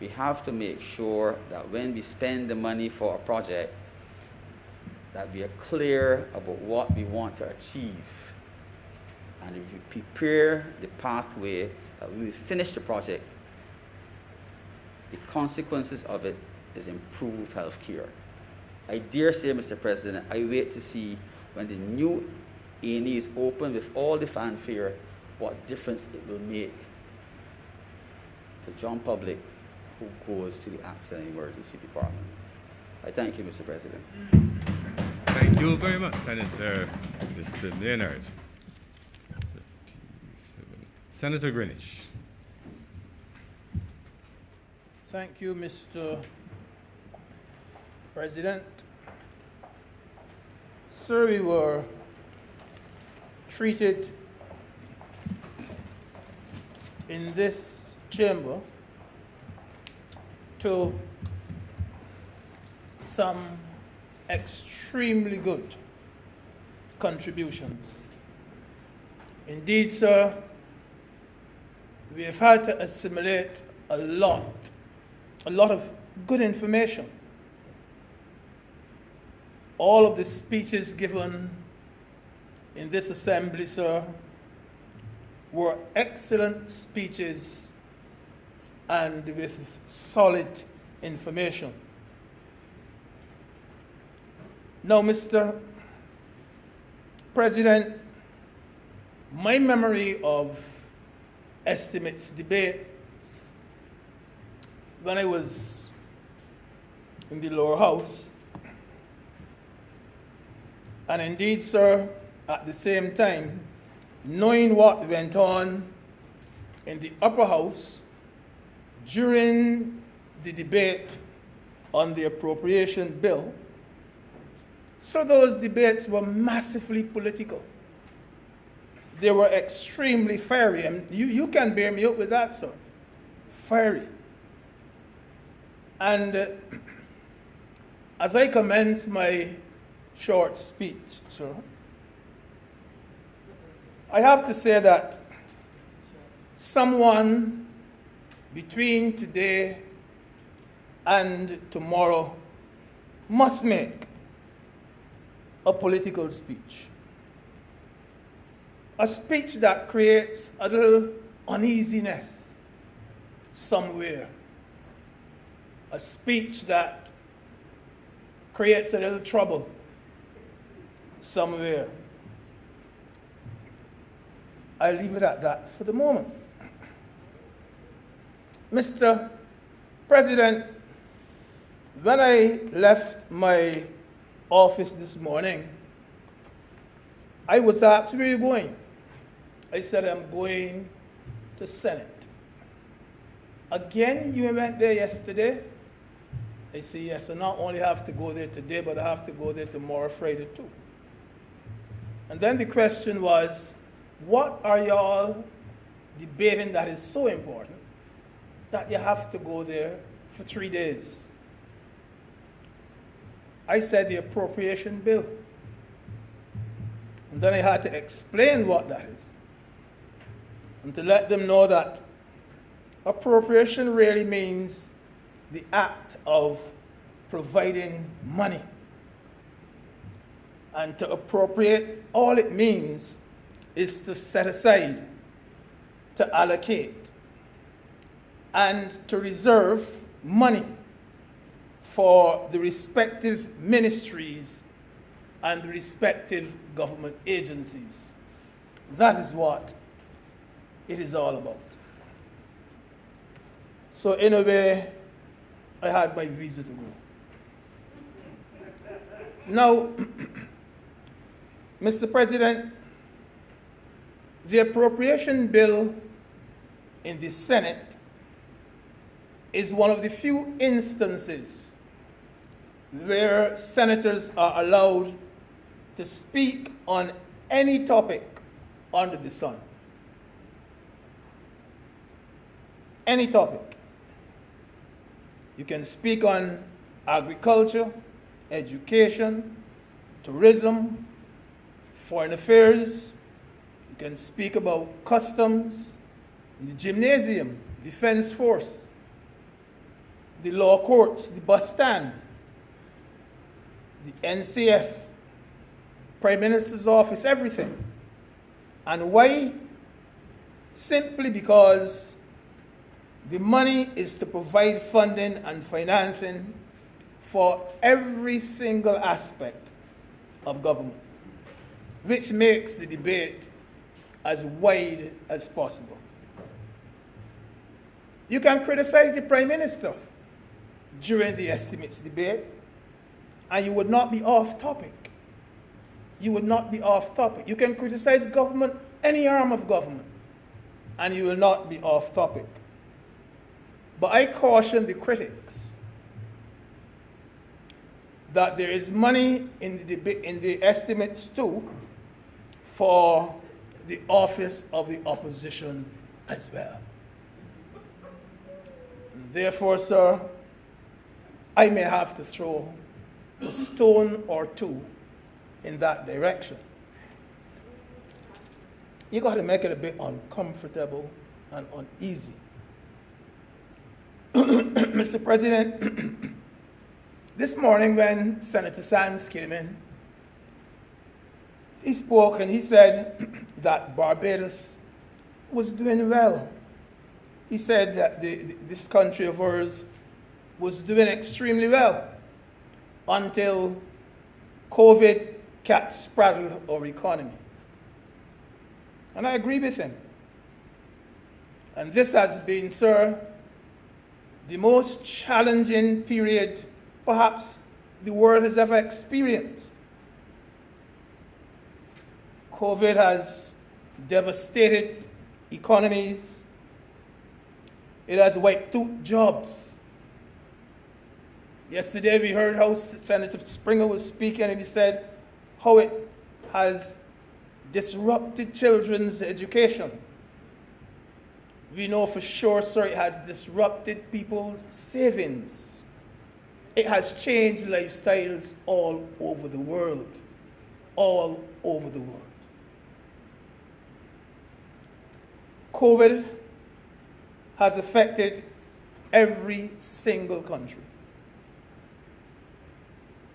we have to make sure that when we spend the money for a project, that we are clear about what we want to achieve. And if we prepare the pathway that we will finish the project, the consequences of it is improved health care. I dare say, Mr. President, I wait to see when the new A&E is open with all the fanfare, what difference it will make to John Public who goes to the Accident and Emergency Department. I thank you, Mr. President. Thank you very much, Senator Mr. Maynard. Senator Greenwich. Thank you, Mr. President. Sir, we were treated in this chamber to some extremely good contributions. Indeed, sir, we have had to assimilate a lot of good information. All of the speeches given in this assembly, sir, were excellent speeches and with solid information. Now, Mr. President, my memory of estimates debates when I was in the lower house, and indeed, sir, at the same time, knowing what went on in the upper house during the debate on the appropriation bill, so those debates were massively political. They were extremely fiery, and you can bear me up with that, sir. Fiery. And as I commence my short speech, sir, I have to say that someone between today and tomorrow must make a political speech. A speech that creates a little uneasiness somewhere. A speech that creates a little trouble somewhere. I'll leave it at that for the moment. Mr. President, when I left my office this morning, I was asked, where are you going? I said, I'm going to Senate. Again, you went there yesterday? I say, yes, I not only have to go there today, but I have to go there tomorrow, Friday too. And then the question was, what are y'all debating that is so important that you have to go there for 3 days? I said the appropriation bill. And then I had to explain what that is. And to let them know that appropriation really means the act of providing money. And to appropriate, all it means is to set aside, to allocate, and to reserve money for the respective ministries and the respective government agencies. That is what it is all about. So in a way, I had my visa to go. Now, Mr. President, the appropriation bill in the Senate is one of the few instances where senators are allowed to speak on any topic under the sun. Any topic. You can speak on agriculture, education, tourism, foreign affairs. You can speak about customs, the gymnasium, defense force, the law courts, the bus stand, the NCF, Prime Minister's office, everything. And why? Simply because the money is to provide funding and financing for every single aspect of government, which makes the debate as wide as possible. You can criticize the Prime Minister during the estimates debate, and you would not be off topic. You would not be off topic. You can criticize government, any arm of government, and you will not be off topic. But I caution the critics that there is money in the estimates too for the office of the opposition as well. And therefore, sir, I may have to throw a stone or two in that direction. You got to make it a bit uncomfortable and uneasy. Mr. President, this morning when Senator Sands came in, he spoke and he said that Barbados was doing well. He said that this country of ours was doing extremely well until COVID cat-spraddled our economy. And I agree with him. And this has been, sir, the most challenging period perhaps the world has ever experienced. COVID has devastated economies. It has wiped out jobs. Yesterday we heard how Senator Springer was speaking, and he said how it has disrupted children's education. We know for sure, sir, it has disrupted people's savings. It has changed lifestyles all over the world. All over the world. COVID has affected every single country.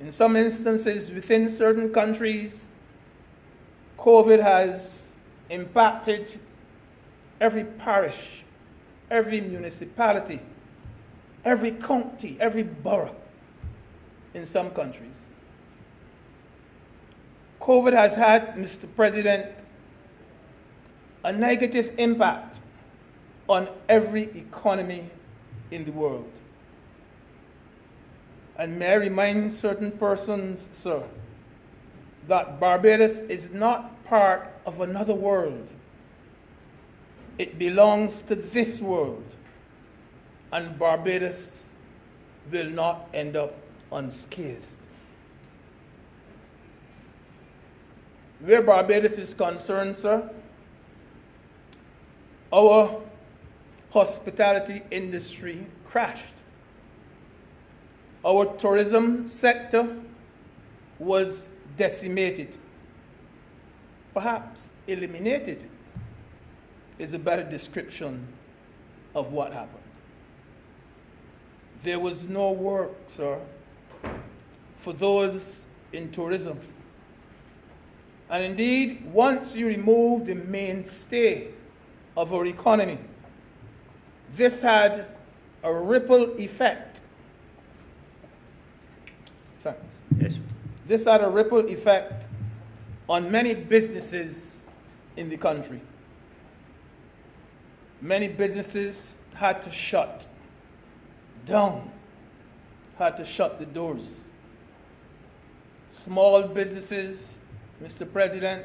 In some instances, within certain countries, COVID has impacted every parish, every municipality, every county, every borough in some countries. COVID has had, Mr. President, a negative impact on every economy in the world. And may I remind certain persons, sir, that Barbados is not part of another world. It belongs to this world, and Barbados will not end up unscathed. Where Barbados is concerned, sir, our hospitality industry crashed. Our tourism sector was decimated. Perhaps eliminated is a better description of what happened. There was no work, sir, for those in tourism. And indeed, once you remove the mainstay of our economy, this had a ripple effect. Thanks. Yes. This had a ripple effect on many businesses in the country. Many businesses had to shut down, had to shut the doors. Small businesses, Mr. President,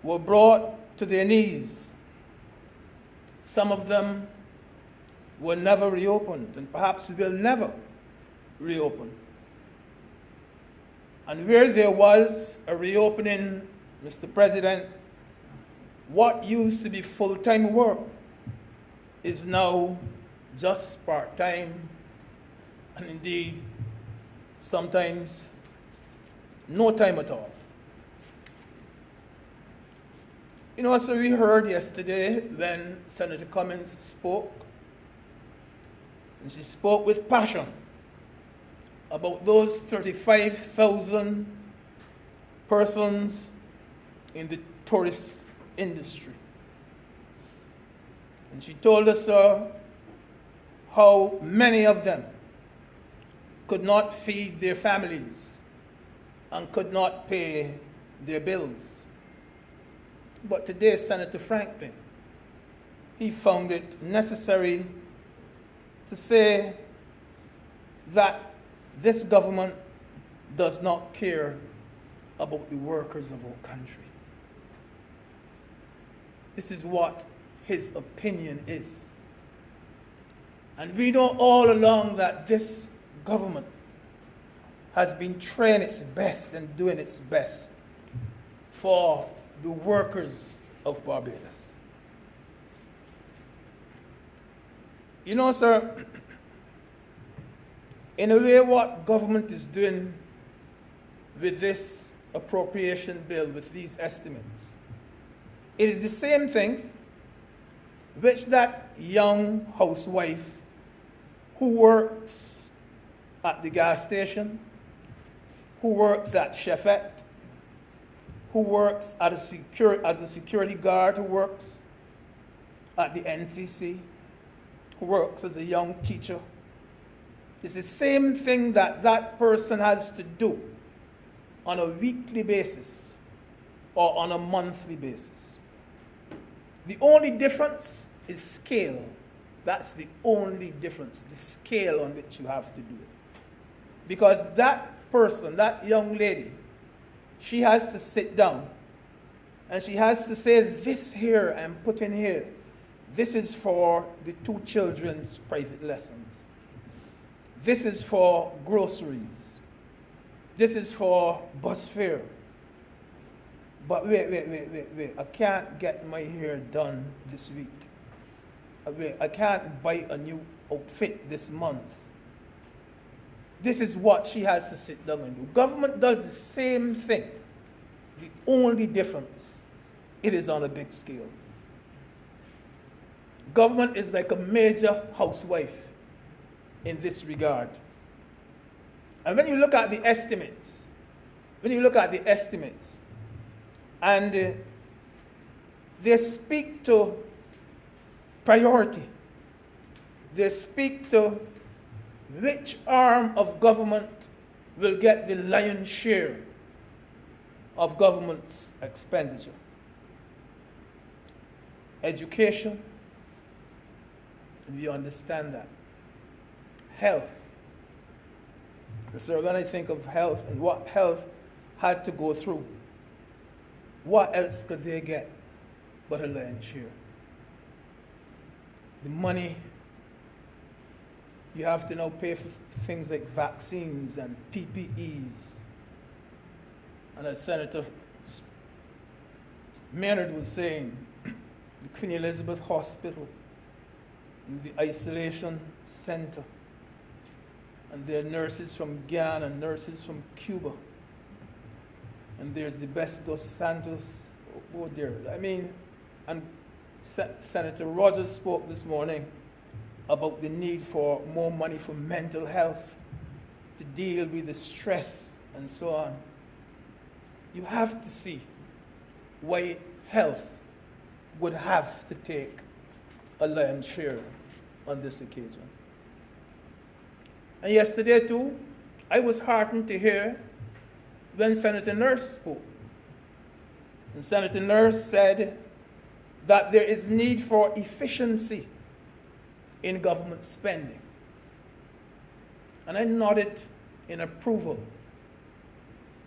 were brought to their knees. Some of them were never reopened, and perhaps will never reopen. And where there was a reopening, Mr. President, what used to be full-time work is now just part-time, and indeed, sometimes no time at all. You know, so we heard yesterday when Senator Cummings spoke, and she spoke with passion about those 35,000 persons in the tourist industry. And she told us how many of them could not feed their families and could not pay their bills. But today, Senator Franklin, he found it necessary to say that this government does not care about the workers of our country. This is what his opinion is. And we know all along that this government has been trying its best and doing its best for the workers of Barbados. You know, sir, in a way, what government is doing with this appropriation bill, with these estimates, it is the same thing which that young housewife who works at the gas station, who works at Chefette, who works at as a security guard, who works at the NCC, who works as a young teacher. It's the same thing that that person has to do on a weekly basis or on a monthly basis. The only difference is scale. That's the only difference, the scale on which you have to do it. Because that person, that young lady, she has to sit down and she has to say, this here I'm putting here, this is for the 2 children's private lessons. This is for groceries. This is for bus fare. But wait. I can't get my hair done this week. I can't buy a new outfit this month. This is what she has to sit down and do. Government does the same thing. The only difference, it is on a big scale. Government is like a major housewife in this regard. And when you look at the estimates, and they speak to priority. They speak to which arm of government will get the lion's share of government's expenditure. Education, and you understand that. Health. So when I think of health and what health had to go through, what else could they get but a lion's share? The money you have to now pay for things like vaccines and PPEs. And as Senator Maynard was saying, the Queen Elizabeth Hospital, and the isolation center, and there are nurses from Guyana and nurses from Cuba. And there's the best Dos Santos over there. I mean, and Senator Rogers spoke this morning about the need for more money for mental health to deal with the stress and so on. You have to see why health would have to take a lion's share on this occasion. And yesterday too, I was heartened to hear when Senator Nurse spoke. And Senator Nurse said that there is need for efficiency in government spending. And I nodded in approval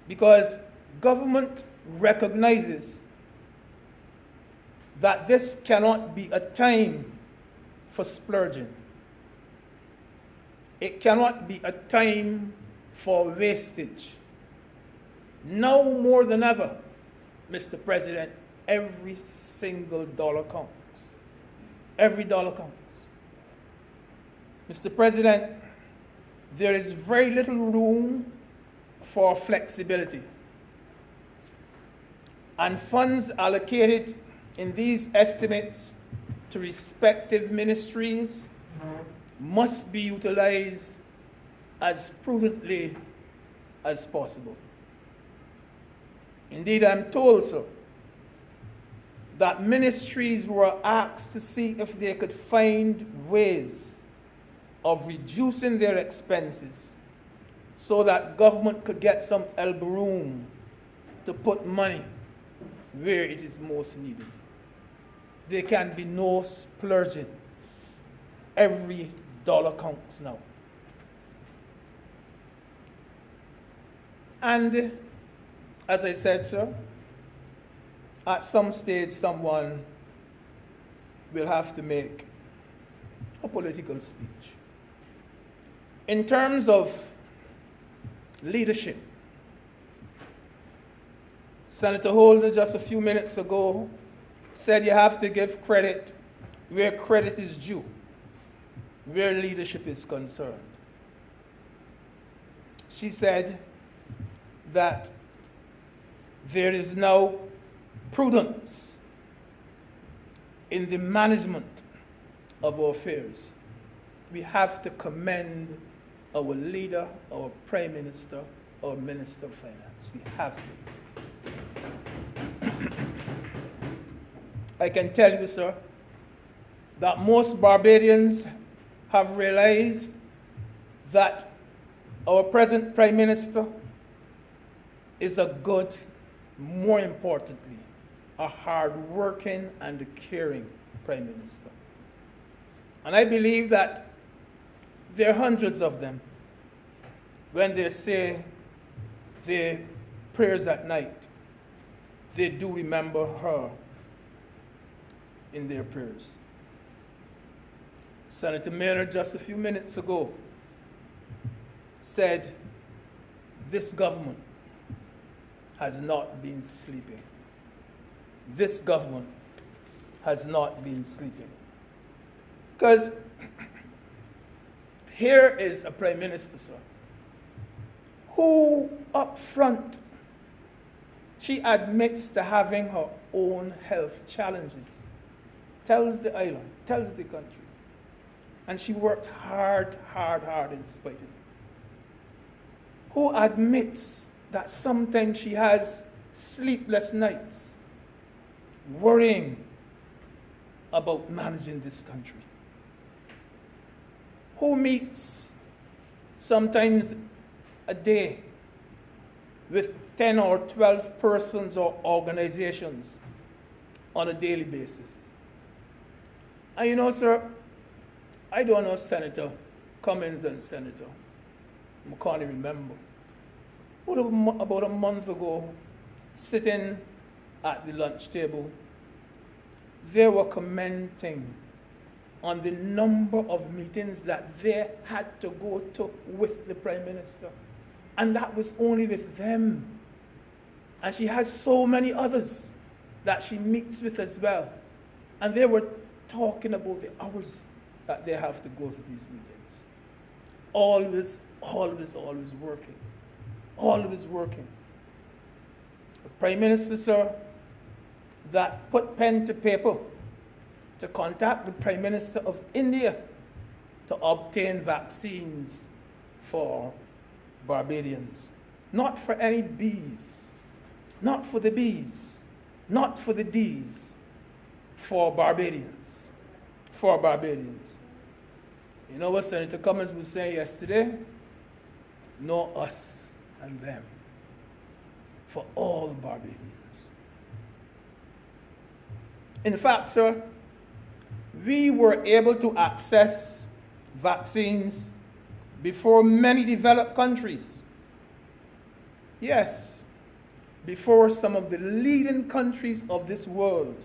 because government recognizes that this cannot be a time for splurging. It cannot be a time for wastage. Now more than ever, Mr. President, every single dollar counts. Every dollar counts. Mr. President, there is very little room for flexibility. And funds allocated in these estimates to respective ministries must be utilized as prudently as possible. Indeed, I'm told, sir, that ministries were asked to see if they could find ways of reducing their expenses so that government could get some elbow room to put money where it is most needed. There can be no splurging. Every dollar counts now. And as I said, sir, at some stage someone will have to make a political speech. In terms of leadership, Senator Holder just a few minutes ago said you have to give credit where credit is due, where leadership is concerned. She said that there is now prudence in the management of our affairs. We have to commend our leader, our Prime Minister, our Minister of Finance. We have to. I can tell you, sir, that most Barbadians have realized that our present Prime Minister is a good, more importantly, a hard-working and caring Prime Minister. And I believe that there are hundreds of them when they say their prayers at night, they do remember her in their prayers. Senator Maynard just a few minutes ago said this government has not been sleeping. This government has not been sleeping. Because here is a Prime Minister, sir, who up front, she admits to having her own health challenges, tells the island, tells the country. And she worked hard in spite of it. who admits that sometimes she has sleepless nights worrying about managing this country, who meets sometimes a day with 10 or 12 persons or organizations on a daily basis. And you know, sir, I don't know Senator Cummings and Senator, I can't even remember. About a month ago, sitting at the lunch table, they were commenting on the number of meetings that they had to go to with the Prime Minister. And that was only with them. And she has so many others that she meets with as well. And they were talking about the hours that they have to go to these meetings. Always, always, always working. Always working. The Prime Minister, sir, that put pen to paper to contact the Prime Minister of India to obtain vaccines for Barbadians. Not for any Bs, not for the Bs, not for the Ds, for Barbadians. For Barbadians. You know what Senator Cummings was saying yesterday? No us and them. For all Barbadians. In fact, sir, we were able to access vaccines before many developed countries. Yes, before some of the leading countries of this world.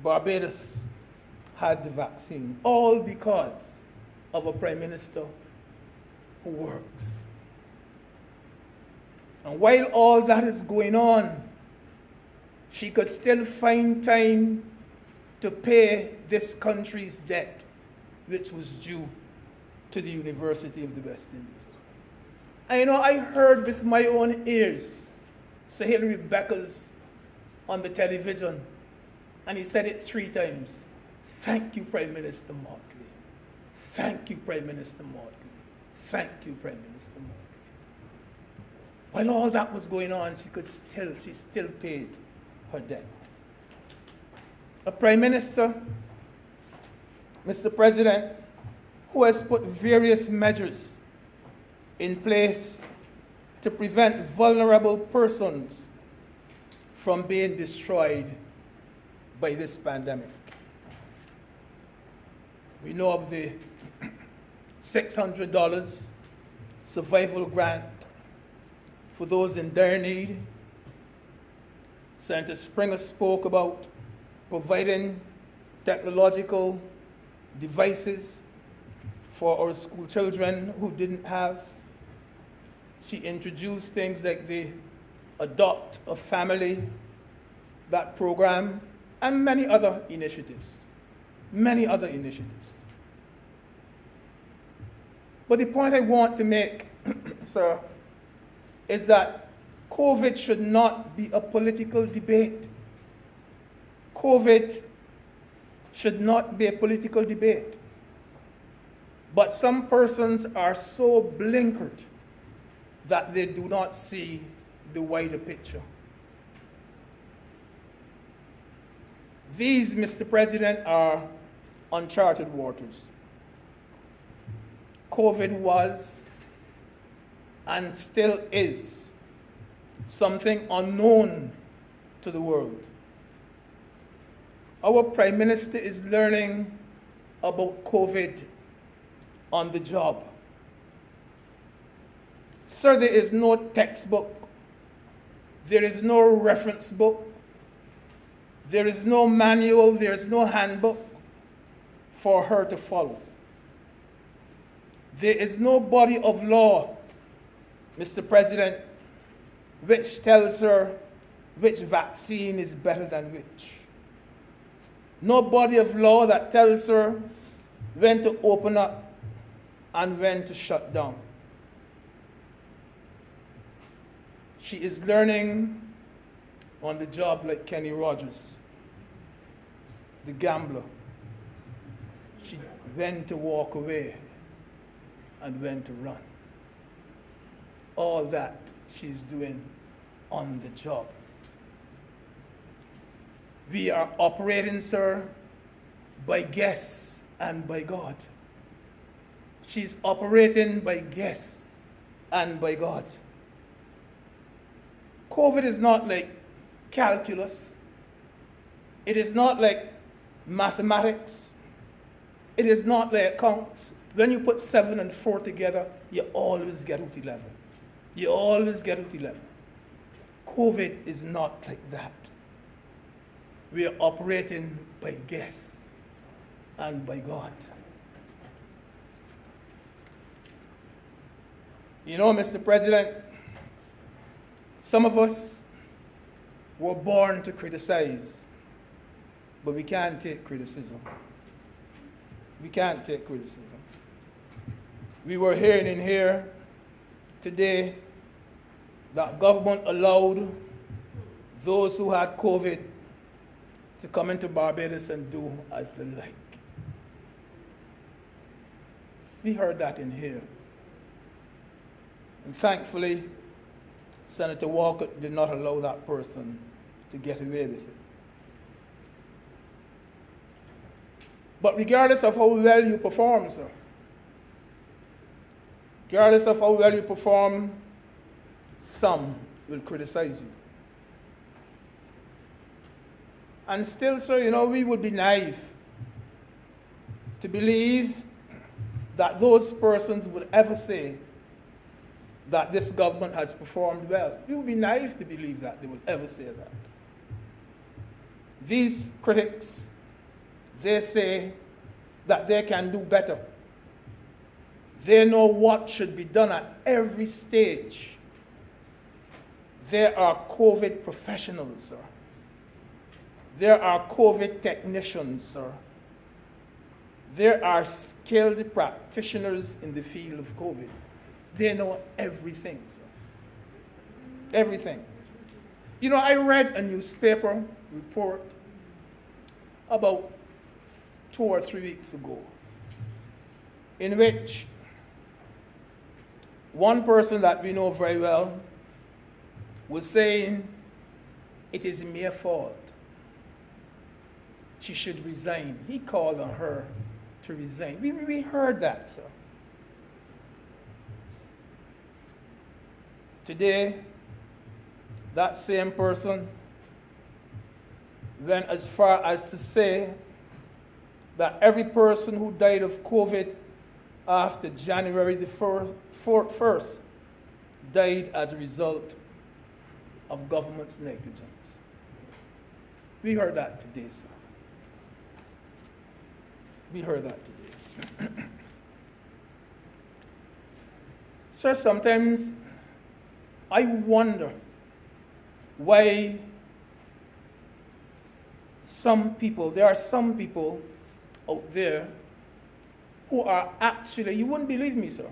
Barbados had the vaccine, all because of a Prime Minister who works. And while all that is going on, she could still find time to pay this country's debt, which was due to the University of the West Indies. And you know, I heard with my own ears Sir Hilary Beckles on the television, and he said it 3 times. Thank you, Prime Minister Motley. Thank you, Prime Minister Motley. Thank you, Prime Minister Motley. While all that was going on, she still paid her debt. A Prime Minister, Mr. President, who has put various measures in place to prevent vulnerable persons from being destroyed by this pandemic. We know of the $600 survival grant for those in dire need. Senator Springer spoke about providing technological devices for our school children who didn't have. She introduced things like the Adopt a Family, that program, and many other initiatives. Many other initiatives. But the point I want to make, sir, is that COVID should not be a political debate. COVID should not be a political debate. But some persons are so blinkered that they do not see the wider picture. These, Mr. President, are uncharted waters. COVID was and still is something unknown to the world. Our Prime Minister is learning about COVID on the job. Sir, there is no textbook. There is no reference book. There is no manual. There is no handbook for her to follow. There is no body of law, Mr. President, which tells her which vaccine is better than which. No body of law that tells her when to open up and when to shut down. She is learning on the job like Kenny Rogers, the gambler. When to walk away and when to run. all that she's doing on the job. We are operating, sir, by guess and by God. She's operating by guess and by God. COVID is not like calculus. It is not like mathematics. It is not like accounts. When you put 7 and 4 together, you always get out 11. You always get out 11. COVID is not like that. We are operating by guess and by God. You know, Mr. President, some of us were born to criticize, but we can't take criticism. We can't take criticism. We were hearing in here today that government allowed those who had COVID to come into Barbados and do as they like. We heard that in here. And thankfully, Senator Walker did not allow that person to get away with it. But regardless of how well you perform, sir, regardless of how well you perform, some will criticize you. And still, sir, you know, we would be naive to believe that those persons would ever say that this government has performed well. We would be naive to believe that they would ever say that. These critics, they say that they can do better. They know what should be done at every stage. They are COVID professionals, sir. There are COVID technicians, sir. There are skilled practitioners in the field of COVID. They know everything, sir. Everything. You know, I read a newspaper report about 2 or 3 weeks ago, in which one person that we know very well was saying it is Mia's fault. She should resign. He called on her to resign. We heard that, sir. Today, that same person went as far as to say that every person who died of COVID after January the 1st died as a result of government's negligence. We heard that today, sir. We heard that today. Sir, sometimes I wonder why there are some people out there who are actually, you wouldn't believe me, sir,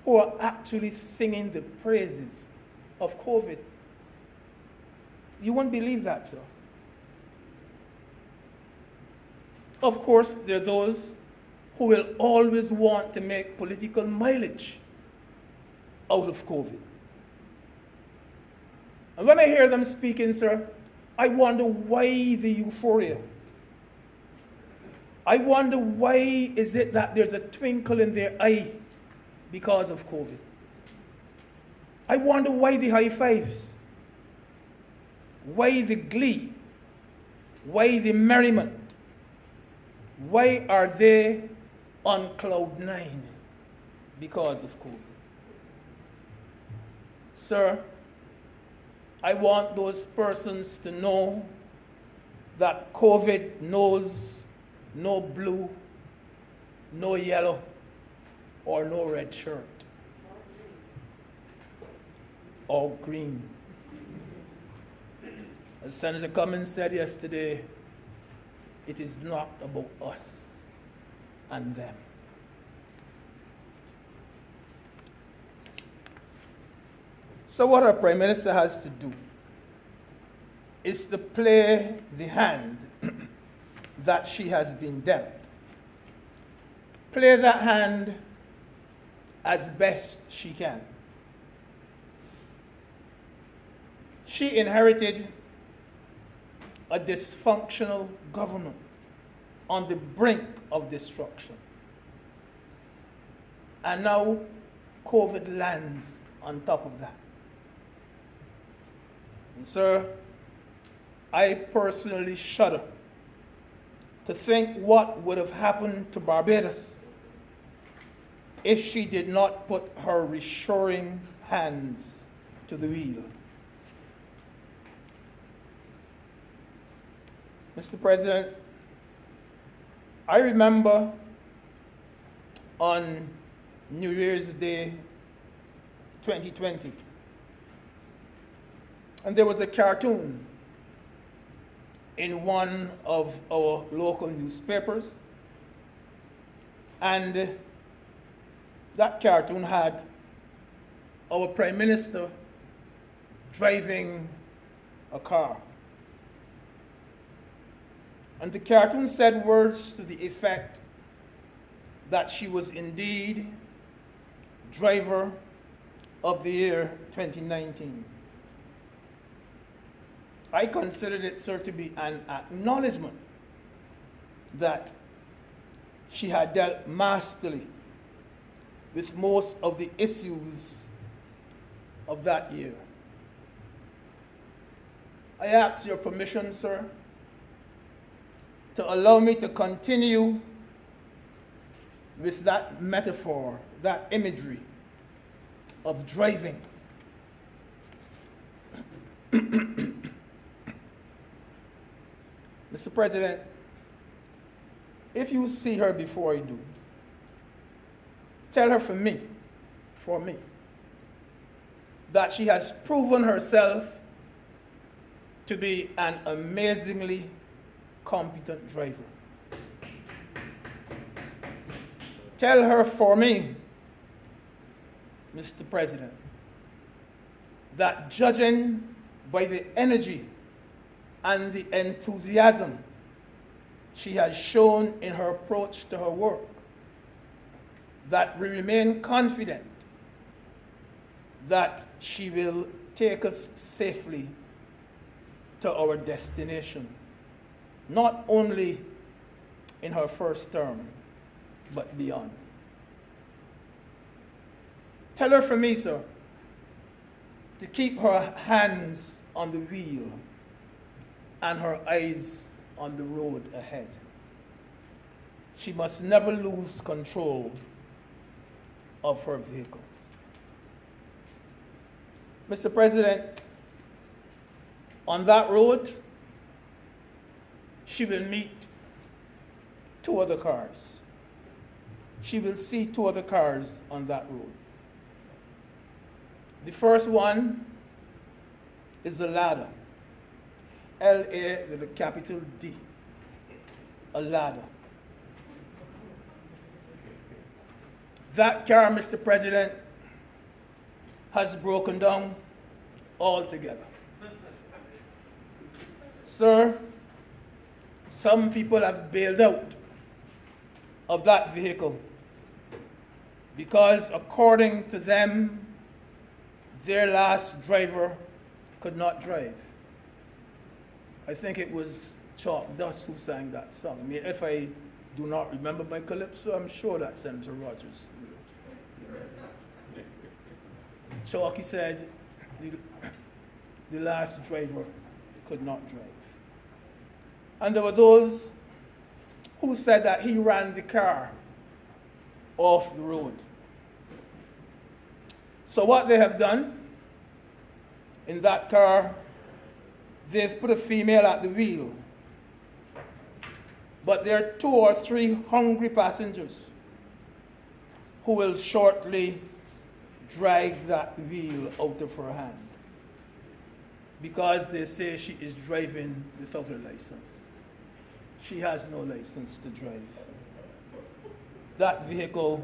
who are actually singing the praises of COVID. You wouldn't believe that, sir. Of course, there are those who will always want to make political mileage out of COVID. And when I hear them speaking, sir, I wonder why the euphoria. I wonder why is it that there's a twinkle in their eye because of COVID. I wonder why the high fives, why the glee, why the merriment, why are they on cloud 9 because of COVID? Sir, I want those persons to know that COVID knows no blue, no yellow, or no red shirt, or green. As Senator Cummins said yesterday, it is not about us and them. So what our Prime Minister has to do is to play the hand that she has been dealt. Play that hand as best she can. she inherited a dysfunctional government on the brink of destruction. And now COVID lands on top of that. And sir, I personally shudder to think what would have happened to Barbados if she did not put her reassuring hands to the wheel. Mr. President, I remember on New Year's Day 2020, and there was a cartoon in one of our local newspapers, and that cartoon had our Prime Minister driving a car. And the cartoon said words to the effect that she was indeed driver of the year 2019. I considered it, sir, to be an acknowledgement that she had dealt masterfully with most of the issues of that year. I ask your permission, sir, to allow me to continue with that metaphor, that imagery of driving. Mr. President, if you see her before I do, tell her for me, that she has proven herself to be an amazingly competent driver. Tell her for me, Mr. President, that judging by the energy and the enthusiasm she has shown in her approach to her work, that we remain confident that she will take us safely to our destination, not only in her first term, but beyond. Tell her for me, sir, to keep her hands on the wheel and her eyes on the road ahead. She must never lose control of her vehicle. Mr. President, on that road, she will meet two other cars. She will see two other cars on that road. The first one is the ladder, L-A with a capital D, a ladder. That car, Mr. President, has broken down altogether. Sir, some people have bailed out of that vehicle because, according to them, their last driver could not drive. I think it was Chalk Dust who sang that song. I mean, if I do not remember my calypso, I'm sure that's Senator Rogers. Chalky said the last driver could not drive. And there were those who said that he ran the car off the road. So what they have done in that car, they've put a female at the wheel. But there are 2 or 3 hungry passengers who will shortly drag that wheel out of her hand because they say she is driving without a license. She has no license to drive. That vehicle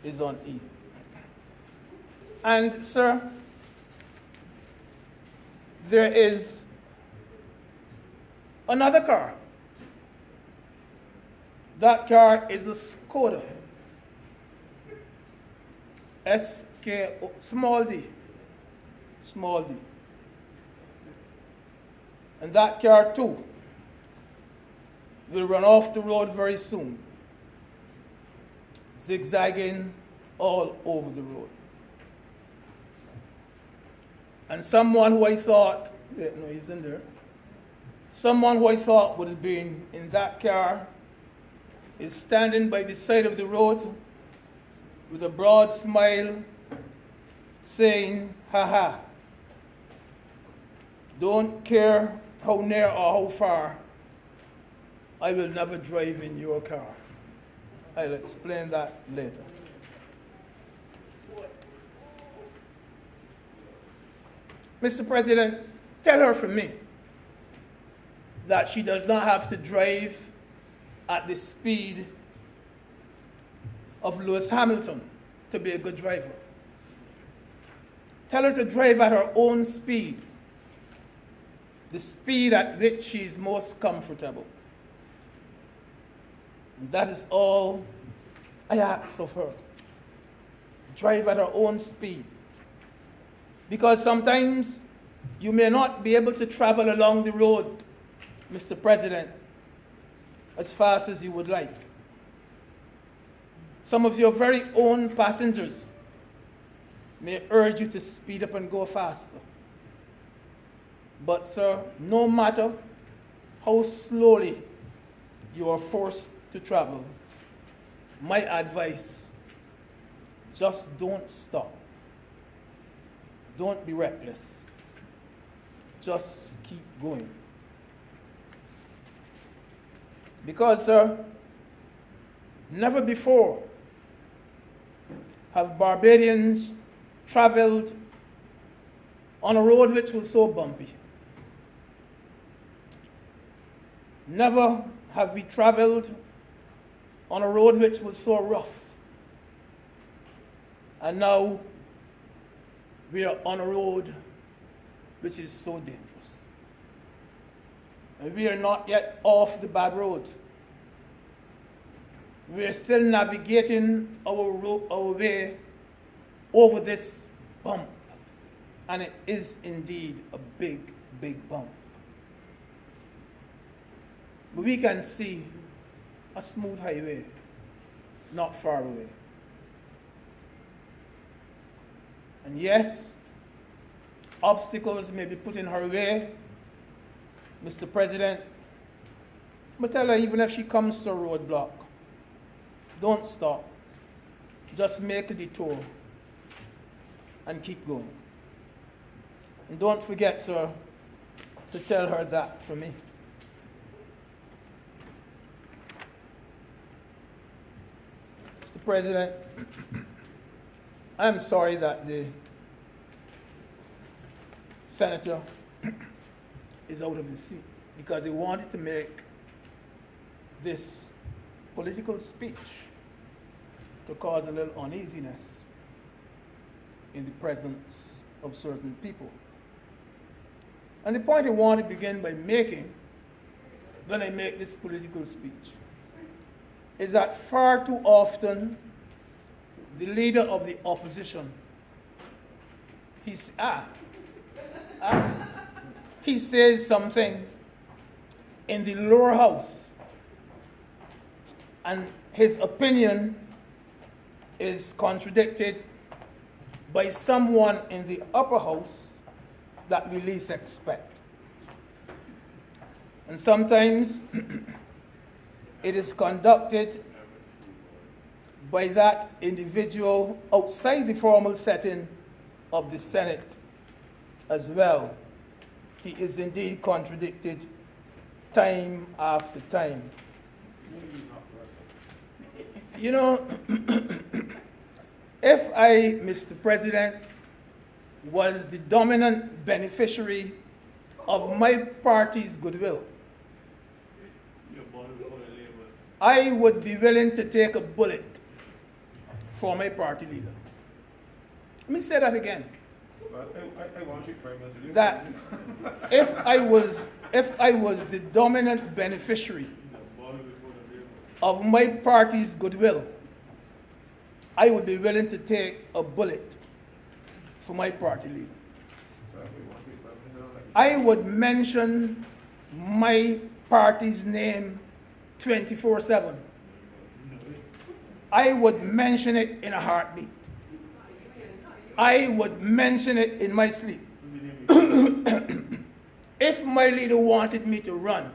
is on E. And, sir, there is another car. That car is a Skoda. SK, small d. small d. And that car too will run off the road very soon, zigzagging all over the road. And someone who I thought, no, he's in there. Someone who I thought would have been in that car is standing by the side of the road with a broad smile saying, "Ha ha, don't care how near or how far, I will never drive in your car." I'll explain that later. Mr. President, tell her from me that she does not have to drive at the speed of Lewis Hamilton to be a good driver. Tell her to drive at her own speed, the speed at which she is most comfortable. And that is all I ask of her. Drive at her own speed. Because sometimes you may not be able to travel along the road, Mr. President, as fast as you would like. Some of your very own passengers may urge you to speed up and go faster. But, sir, no matter how slowly you are forced to travel, my advice, just don't stop. Don't be reckless. Just keep going. Because, sir, never before have Barbadians traveled on a road which was so bumpy. Never have we traveled on a road which was so rough. And now we are on a road which is so dangerous. And we are not yet off the bad road. We are still navigating our way over this bump. And it is indeed a big, big bump. But we can see a smooth highway not far away. And yes, obstacles may be put in her way, Mr. President, but tell her even if she comes to a roadblock, don't stop. Just make a detour and keep going. And don't forget, sir, to tell her that from me. Mr. President, I'm sorry that the senator is out of his seat because he wanted to make this political speech to cause a little uneasiness in the presence of certain people. And the point I want to begin by making when I make this political speech is that far too often the leader of the opposition, he says something in the lower house and his opinion is contradicted by someone in the upper house that we least expect. And sometimes it is conducted by that individual outside the formal setting of the Senate as well. He is indeed contradicted time after time. You know, if I, Mr. President, was the dominant beneficiary of my party's goodwill, I would be willing to take a bullet for my party leader. Let me say that again. I want you, Prime Minister. That if I was the dominant beneficiary of my party's goodwill, I would be willing to take a bullet for my party leader. I would mention my party's name 24/7. I would mention it in a heartbeat. I would mention it in my sleep. If my leader wanted me to run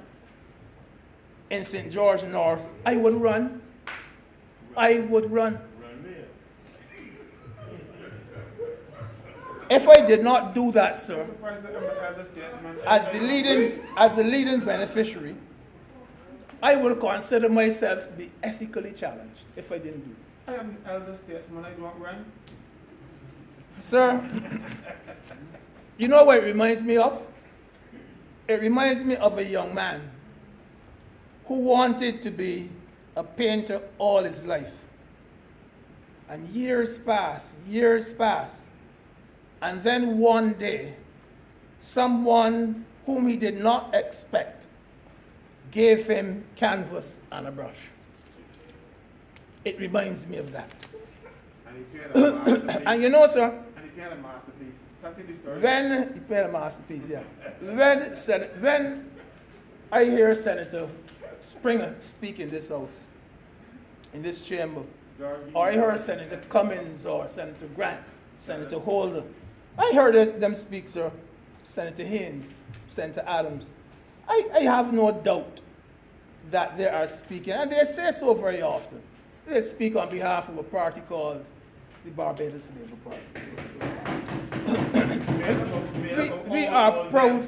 in St. George North, I would run. I would run. If I did not do that, sir, as the leading beneficiary, I will consider myself to be ethically challenged if I didn't do it. I am an elder statesman, I don't run. Sir, you know what it reminds me of? It reminds me of a young man who wanted to be a painter all his life. And years passed, and then one day, someone whom he did not expect gave him canvas and a brush. It reminds me of that. And he paid a masterpiece. And you know, sir, And he paid a masterpiece. Continue the story. when he paid a masterpiece, yeah. When I hear Senator Springer speak in this house, in this chamber, or I heard Senator Cummins or Senator Grant, Senator Holder, I heard them speak, sir, Senator Haynes, Senator Adams. I have no doubt that they are speaking, and they say so very often. They speak on behalf of a party called the Barbados Labour Party.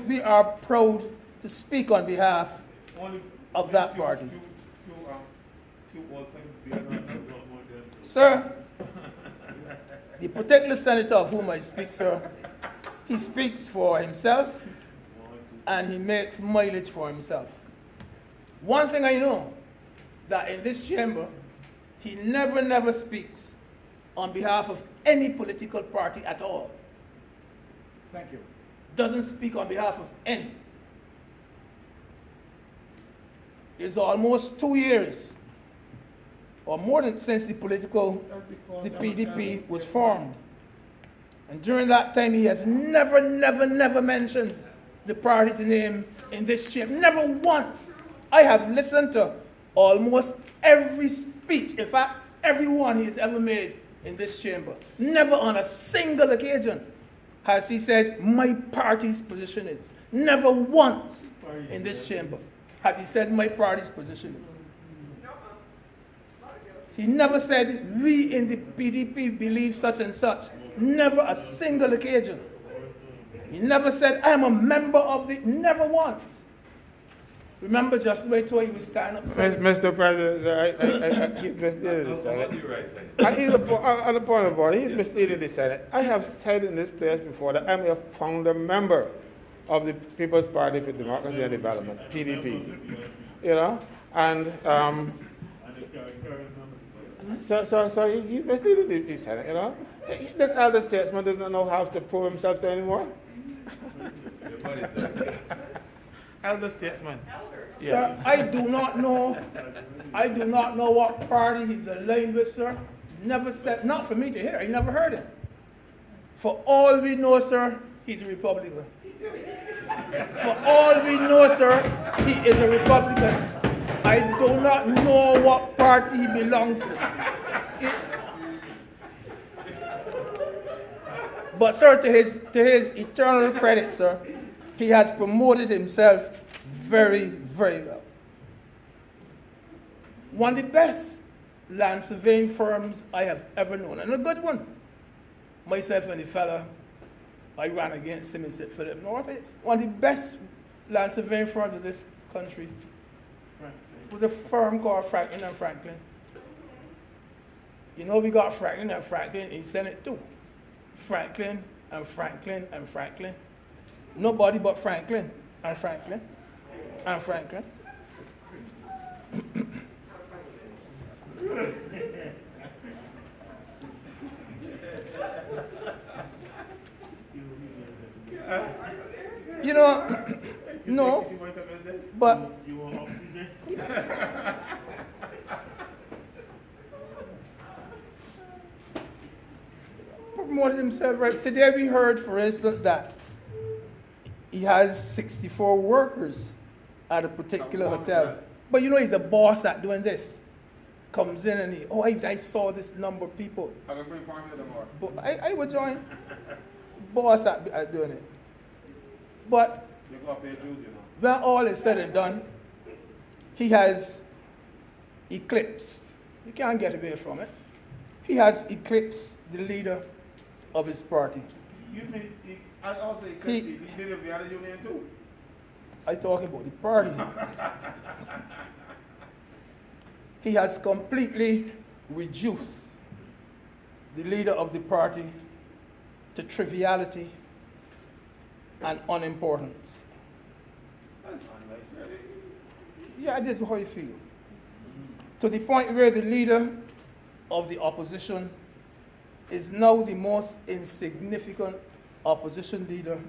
We are proud to speak on behalf of that party. Sir, the particular senator of whom I speak, sir, he speaks for himself and he makes mileage for himself. One thing I know, that in this chamber, he never speaks on behalf of any political party at all. Thank you. Doesn't speak on behalf of any. It's almost 2 years or more than since the PDP was formed. And during that time, he has never mentioned the party's name in this chamber. Never once. I have listened to almost every speech, in fact, every one he has ever made in this chamber. Never on a single occasion has he said, my party's position is. Never once in this chamber has he said, my party's position is. He never said, we in the PDP believe such and such. Never a single occasion. He never said, I am a member of the, never once. Remember just the way he was standing up saying, Mr. President, he's misleading the Senate. He's on the point of order, he's misleading the Senate. I have said in this place before that I'm a founder member of the People's Party for Democracy and Development, PDP. You know, and so he's misleading the Senate, you know. This elder statesman does not know how to prove himself anymore. Elder statesman. Sir, yes. I do not know what party he's aligned with, sir. Never said, not for me to hear, I never heard it. For all we know, sir, he's a Republican. For all we know, sir, he is a Republican. I do not know what party he belongs to. But sir, to his eternal credit, sir, he has promoted himself very well. One of the best land surveying firms I have ever known, and a good one. Myself and the fella I ran against him in St. Philip North, one of the best land surveying firms in this country was a firm called Franklin and Franklin. You know, we got Franklin and Franklin in Senate too. Franklin and Franklin and Franklin. Nobody but Franklin and Franklin and Franklin. You know, no, but promoted himself right. Today we heard, for instance, that he he has 64 workers at a particular hotel. But you know he's a boss at doing this. Comes in and I saw this number of people. I can bring family tomorrow. But I would join. Boss at doing it. But You got to pay dues, you know. when all is said and done, he has eclipsed. You can't get away from it. He has eclipsed the leader of his party. You mean, I also could see the leader of the other union too. I'm talking about the party. He has completely reduced the leader of the party to triviality and unimportance. That's not nice. Yeah, this is how you feel. To the point where the leader of the opposition is now the most insignificant opposition leader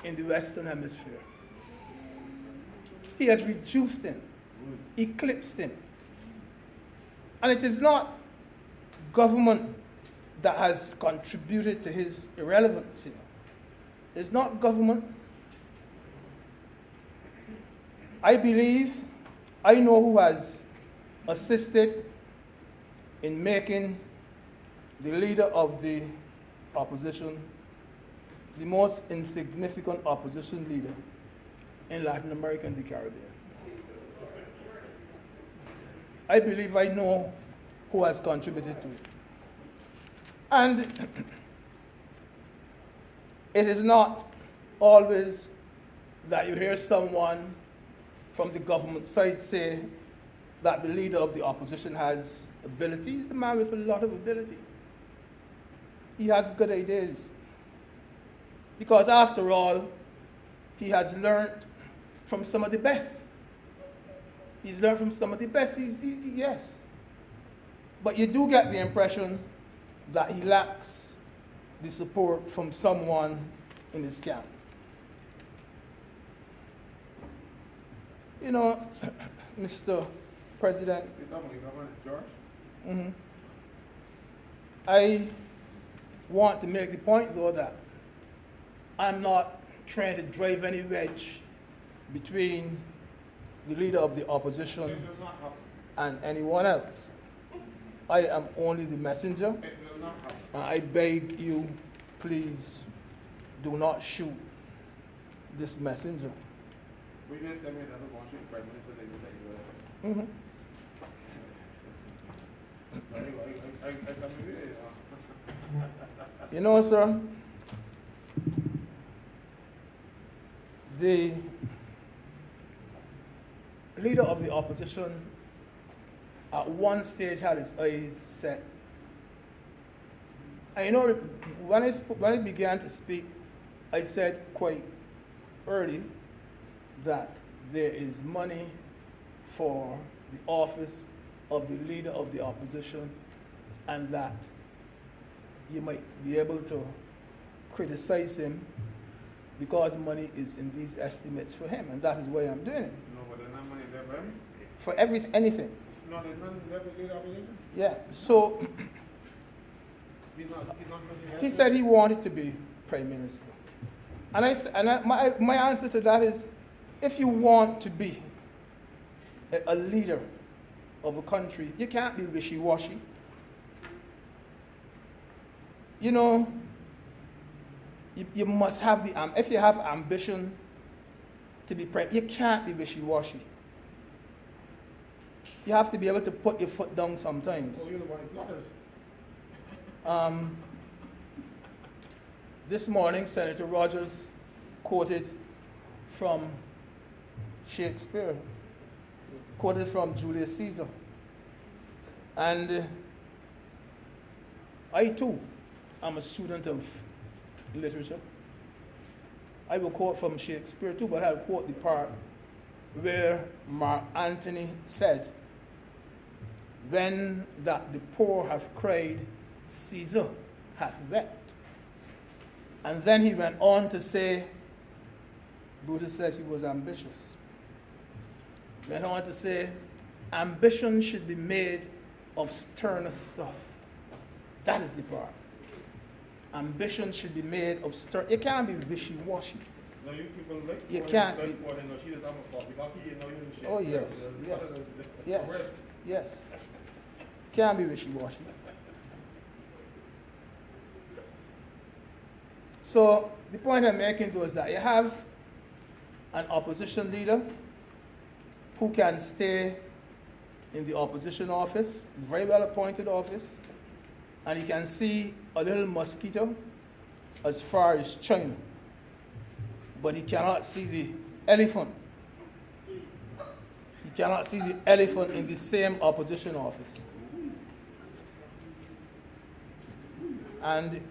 in the Western Hemisphere. He has reduced him, eclipsed him. And it is not government that has contributed to his irrelevance. You know. It's not government. I believe, I know who has assisted in making the leader of the opposition the most insignificant opposition leader in Latin America and the Caribbean. I believe I know who has contributed to it. And it is not always that you hear someone from the government side say that the leader of the opposition has ability. He's a man with a lot of ability. He has good ideas. Because after all, he has learned from some of the best. He's learned from some of the best, yes. But you do get the impression that he lacks the support from someone in his camp. You know, Mr. President, George? I want to make the point, though, that I'm not trying to drive any wedge between the leader of the opposition and anyone else. I am only the messenger. I beg you, please do not shoot this messenger. We didn't tell me that I want to shoot Prime Minister that you You know, sir, the leader of the opposition at one stage had his eyes set. And you know, when I began to speak, I said quite early that there is money for the office of the leader of the opposition, and that you might be able to criticize him because money is in these estimates for him, and that is why I'm doing it. No, but there's not money there for him? For anything. No, there's none there for the leader of the opposition? Yeah, so He's not he said he wanted to be prime minister. And my answer to that is, if you want to be a leader of a country, you can't be wishy-washy. You know, you must have if you have ambition to be prime, you can't be wishy-washy. You have to be able to put your foot down sometimes. Oh, you're the one who plotters. This morning, Senator Rogers quoted from Shakespeare, quoted from Julius Caesar. And I too am a student of literature. I will quote from Shakespeare too, but I'll quote the part where Mark Antony said, "When that the poor have cried, Caesar hath wept." And then he went on to say, Brutus says he was ambitious. Went on to say, ambition should be made of sterner stuff. That is the part. Ambition should be made of stern. You can't be wishy-washy. No, you people like. You can't be. Oh, yes, yes, yes, yes. Can't be wishy-washy. So the point I'm making though is that you have an opposition leader who can stay in the opposition office, very well appointed office, and he can see a little mosquito as far as China, but he cannot see the elephant. He cannot see the elephant in the same opposition office. And, you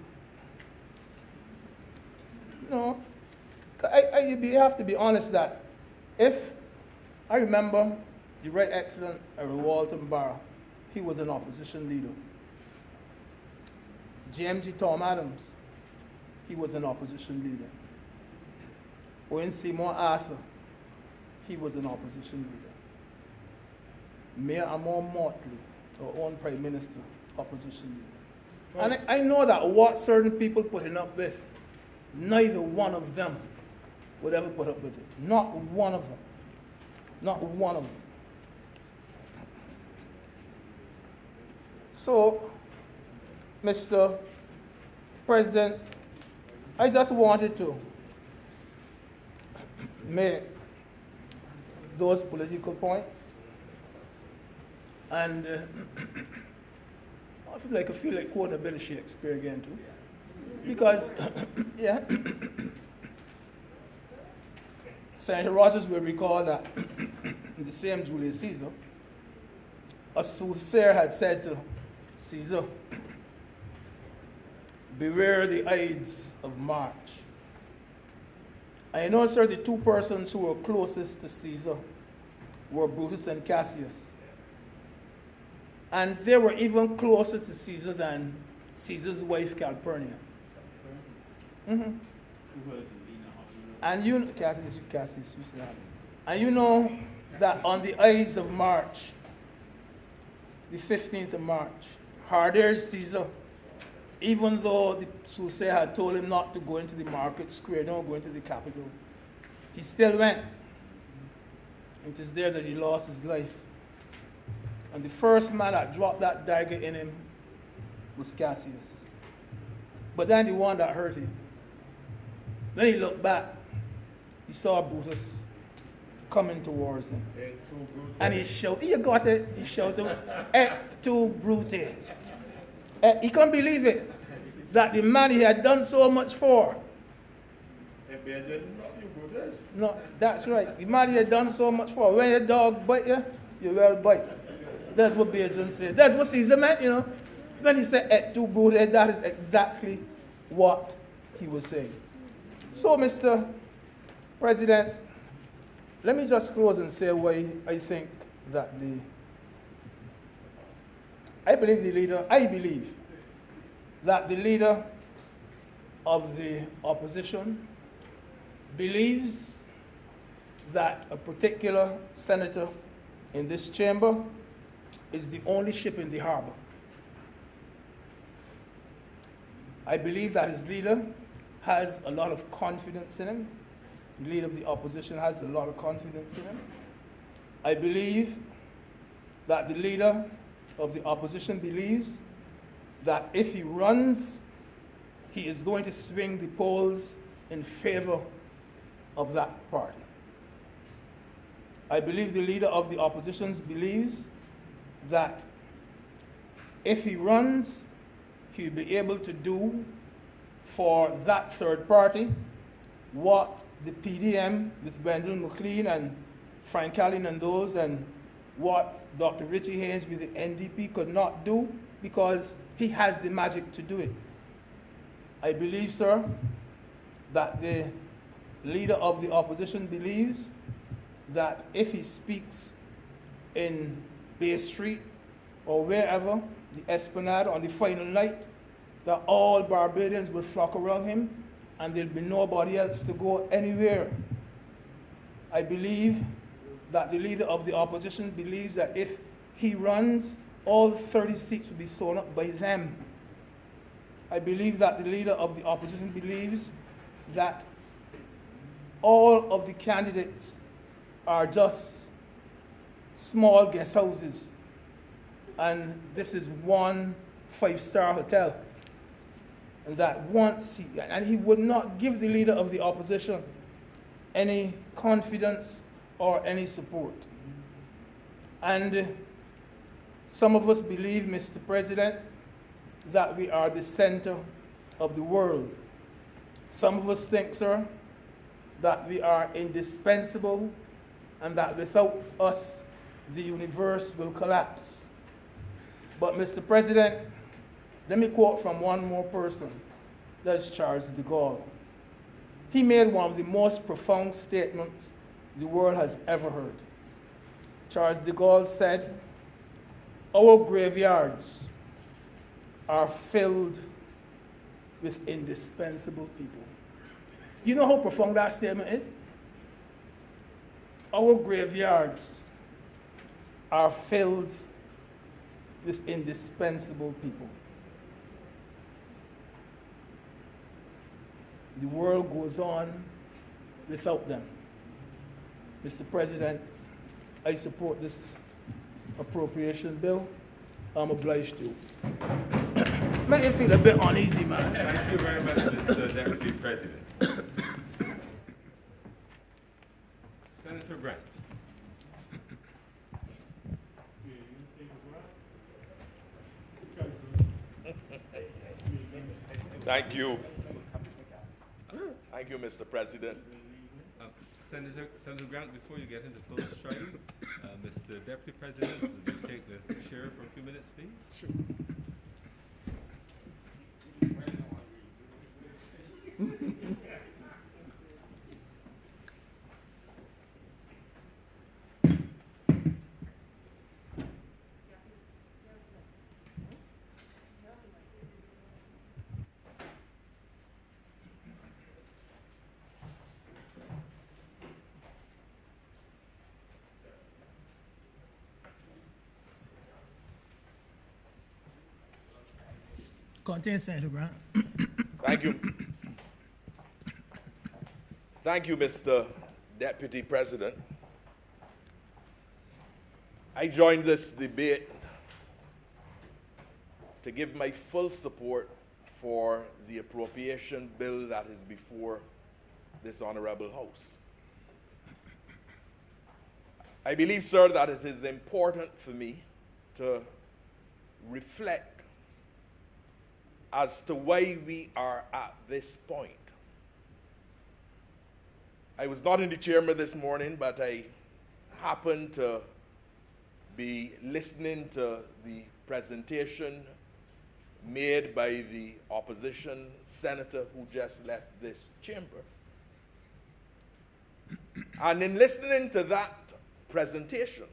know, you have to be honest that if, I remember the Right Excellent Earl Walton Barrow, he was an opposition leader. JMG Tom Adams, he was an opposition leader. Owen Seymour Arthur, he was an opposition leader. Mayor Amor Motley, our own Prime Minister, opposition leader. And I know that what certain people putting up with, neither one of them would ever put up with it. Not one of them. Not one of them. So, Mr. President, I just wanted to make those political points. And I feel like quoting a bit of Shakespeare again too. Because, yeah, Senator Rogers will recall that in the same Julius Caesar, a soothsayer had said to Caesar, beware the Ides of March. I know, sir, the two persons who were closest to Caesar were Brutus and Cassius. And they were even closer to Caesar than Caesar's wife, Calpurnia. Mm-hmm. And you know, Cassius, and you know that on the Ides of March, the 15th of March, harder Caesar, even though the soothsayer had told him not to go into the market square, don't go into the capital, he still went. It is there that he lost his life. And the first man that dropped that dagger in him was Cassius. But then the one that hurt him. Then he looked back. He saw Brutus coming towards him. And he shouted, you got it? He shouted, et tu brute. He couldn't believe it. That the man he had done so much for. No, that's right. The man he had done so much for. When your dog bite you, you will bite. That's what Bajan said. That's what Caesar meant, you know. When he said et tu brute, that is exactly what he was saying. So, Mr. President, let me just close and say why I think that I believe that the leader of the opposition believes that a particular senator in this chamber is the only ship in the harbor. I believe that his leader has a lot of confidence in him. The leader of the opposition has a lot of confidence in him. I believe that the leader of the opposition believes that if he runs, he is going to swing the polls in favor of that party. I believe the leader of the opposition believes that if he runs, he'll be able to do for that third party what the PDM with Wendell McLean and Frank Allen and those, and what Dr. Richie Haynes with the NDP could not do, because he has the magic to do it. I believe, sir, that the leader of the opposition believes that if he speaks in Bay Street or wherever, the Esplanade on the final night, that all Barbadians will flock around him and there'll be nobody else to go anywhere. I believe that the leader of the opposition believes that if he runs, all 30 seats will be sewn up by them. I believe that the leader of the opposition believes that all of the candidates are just small guest houses, and this is one five-star hotel. And that once he would not give the leader of the opposition any confidence or any support. And some of us believe, Mr. President, that we are the center of the world. Some of us think, sir, that we are indispensable and that without us, the universe will collapse. But Mr. President, let me quote from one more person, that's Charles de Gaulle. He made one of the most profound statements the world has ever heard. Charles de Gaulle said, "Our graveyards are filled with indispensable people." You know how profound that statement is? Our graveyards are filled with indispensable people. The world goes on without them. Mr. President, I support this appropriation bill. I'm obliged to. Make you feel a bit uneasy, man. Thank you very much, Mr. Deputy President. Senator Grant. Thank you. Thank you, Mr. President. Senator Grant, before you get into full stride, Mr. Deputy President, will you take the chair for a few minutes, please? Sure. Continue, Senator Grant. Thank you. Thank you, Mr. Deputy President. I joined this debate to give my full support for the appropriation bill that is before this Honourable House. I believe, sir, that it is important for me to reflect as to why we are at this point. I was not in the chamber this morning, but I happened to be listening to the presentation made by the opposition senator who just left this chamber. And in listening to that presentation,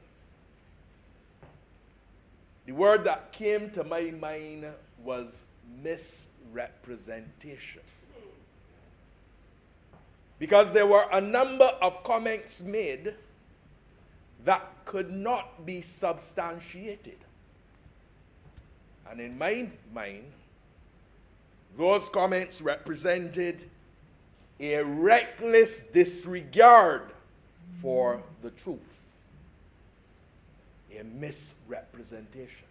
the word that came to my mind was misrepresentation. Because there were a number of comments made that could not be substantiated. And in my mind, those comments represented a reckless disregard for the truth, a misrepresentation.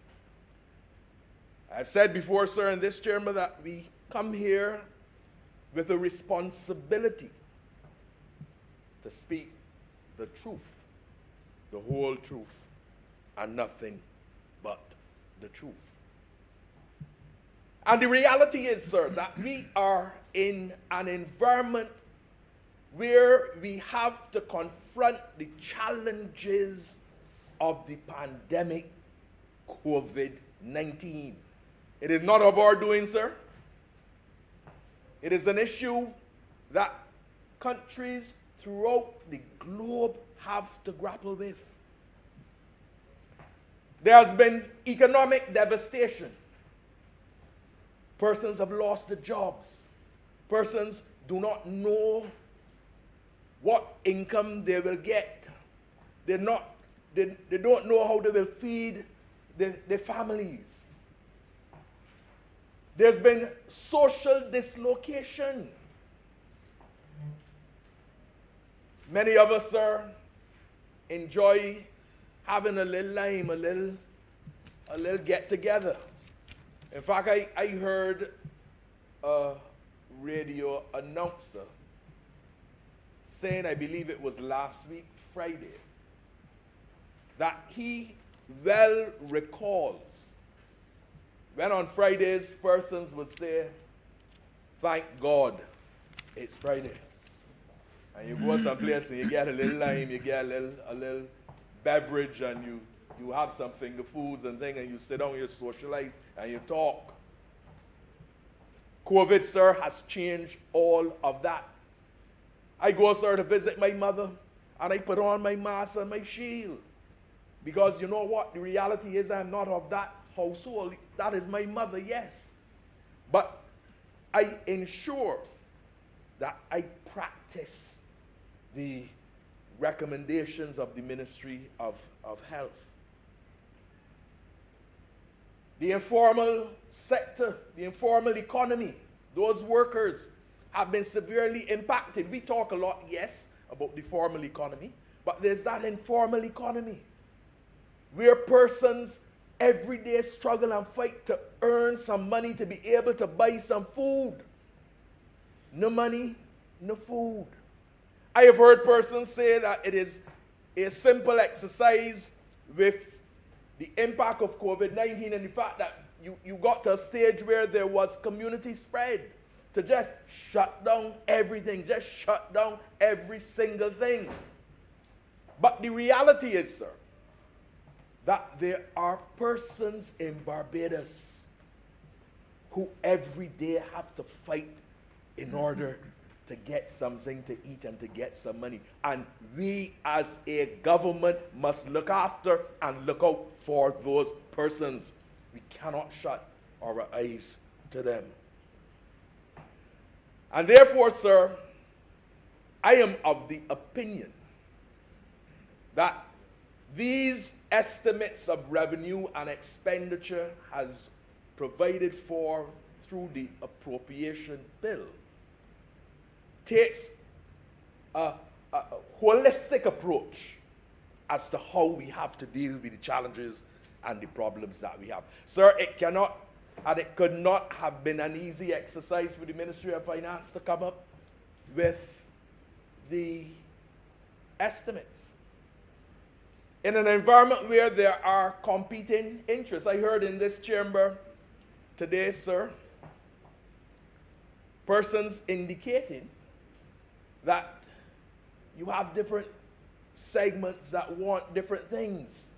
I've said before, sir, in this chamber that we come here with a responsibility to speak the truth, the whole truth, and nothing but the truth. And the reality is, sir, that we are in an environment where we have to confront the challenges of the pandemic COVID-19. It is not of our doing, sir. It is an issue that countries throughout the globe have to grapple with. There has been economic devastation. Persons have lost their jobs. Persons do not know what income they will get. They don't know how they will feed their families. There's been social dislocation. Many of us, sir, enjoy having a little lime, a little get together. In fact, I heard a radio announcer saying, I believe it was last week, Friday, that he well recalls when on Fridays persons would say, thank God it's Friday. And you go someplace and you get a little lime, you get a little beverage, and you have some finger foods and things, and you sit down, you socialize, and you talk. COVID, sir, has changed all of that. I go, sir, to visit my mother, and I put on my mask and my shield. Because you know what? The reality is I'm not of that household. That is my mother, yes. But I ensure that I practice the recommendations of the Ministry of Health. The informal sector, the informal economy, those workers have been severely impacted. We talk a lot, yes, about the formal economy, but there's that informal economy where persons every day struggle and fight to earn some money to be able to buy some food. No money, no food. I have heard persons say that it is a simple exercise with the impact of COVID-19 and the fact that you got to a stage where there was community spread to just shut down everything, just shut down every single thing. But the reality is, sir, that there are persons in Barbados who every day have to fight in order to get something to eat and to get some money. And we as a government must look after and look out for those persons. We cannot shut our eyes to them. And therefore, sir, I am of the opinion that these estimates of revenue and expenditure as provided for through the appropriation bill takes a holistic approach as to how we have to deal with the challenges and the problems that we have. Sir, it cannot and it could not have been an easy exercise for the Ministry of Finance to come up with the estimates. In an environment where there are competing interests. I heard in this chamber today, sir, persons indicating that you have different segments that want different things.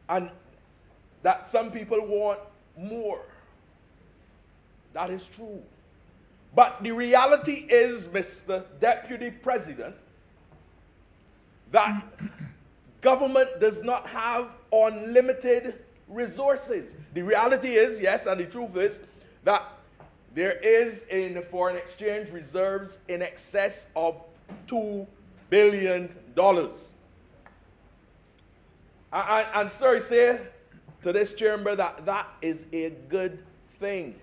And that some people want more. That is true. But the reality is, Mr. Deputy President, that government does not have unlimited resources. The reality is, yes, and the truth is, that there is in the foreign exchange reserves in excess of $2 billion. And sir, say to this chamber that that is a good thing.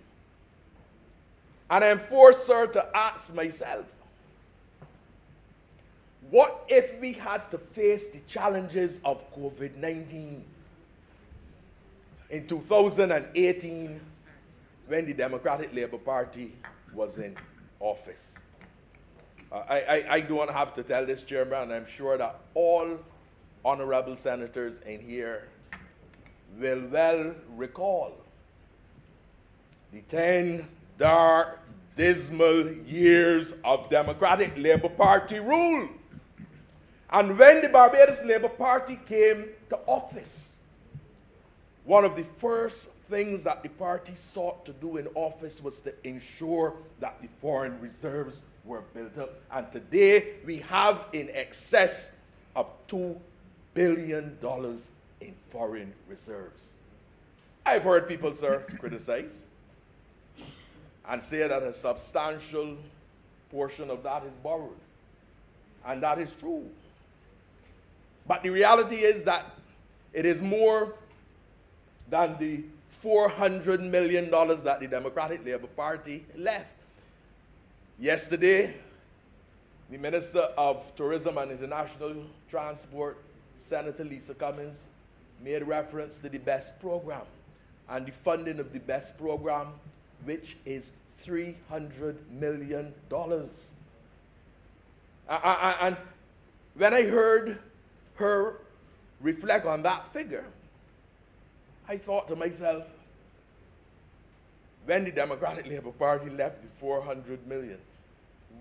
And I'm forced, sir, to ask myself, what if we had to face the challenges of COVID-19 in 2018 when the Democratic Labour Party was in office? I don't have to tell this chamber, and I'm sure that all honourable senators in here will well recall the 10 dark, dismal years of Democratic Labour Party rule. And when the Barbados Labour Party came to office, one of the first things that the party sought to do in office was to ensure that the foreign reserves were built up. And today we have in excess of $2 billion in foreign reserves. I've heard people, sir, criticize and say that a substantial portion of that is borrowed. And that is true. But the reality is that it is more than the $400 million that the Democratic Labour Party left. Yesterday, the Minister of Tourism and International Transport, Senator Lisa Cummins, made reference to the BEST program and the funding of the BEST program, which is $300 million. And when I heard her reflect on that figure, I thought to myself, when the Democratic Labour Party left the $400 million,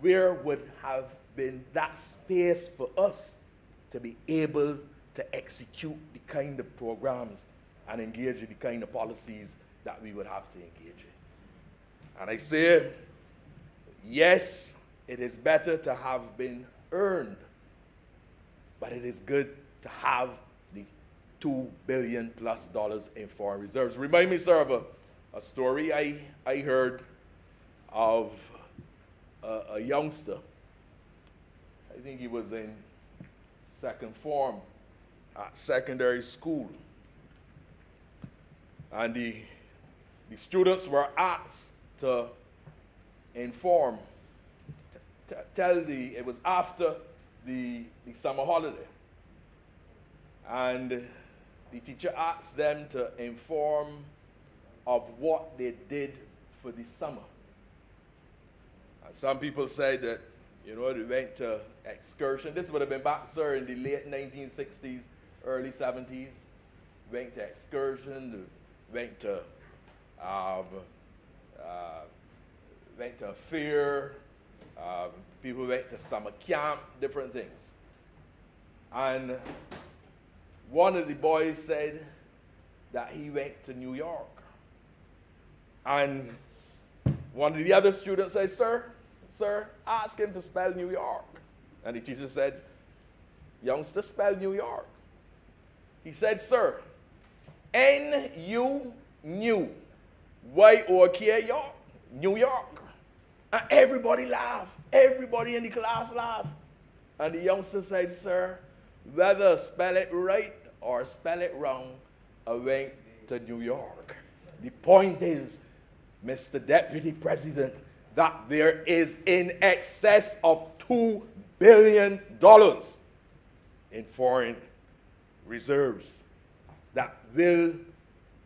where would have been that space for us to be able to execute the kind of programs and engage in the kind of policies that we would have to engage in? And I say, yes, it is better to have been earned, but it is good to have the $2 billion plus in foreign reserves. Remind me, sir, of a story I heard of a youngster. I think he was in second form at secondary school. And the students were asked to inform, it was after the summer holiday. And the teacher asked them to inform of what they did for the summer. And some people said that, they went to excursion. This would have been back, sir, in the late 1960s, early 70s. Went to excursion, went to a fair, people went to summer camp, different things. And one of the boys said that he went to New York. And one of the other students said, sir, ask him to spell New York. And the teacher said, youngster, spell New York. He said, sir, N-U-New-Y-O-K, York, New York. And everybody laughed. Everybody in the class laughed. And the youngster said, sir, whether spell it right or spell it wrong, I went to New York. The point is, Mr. Deputy President, that there is in excess of $2 billion in foreign reserves that will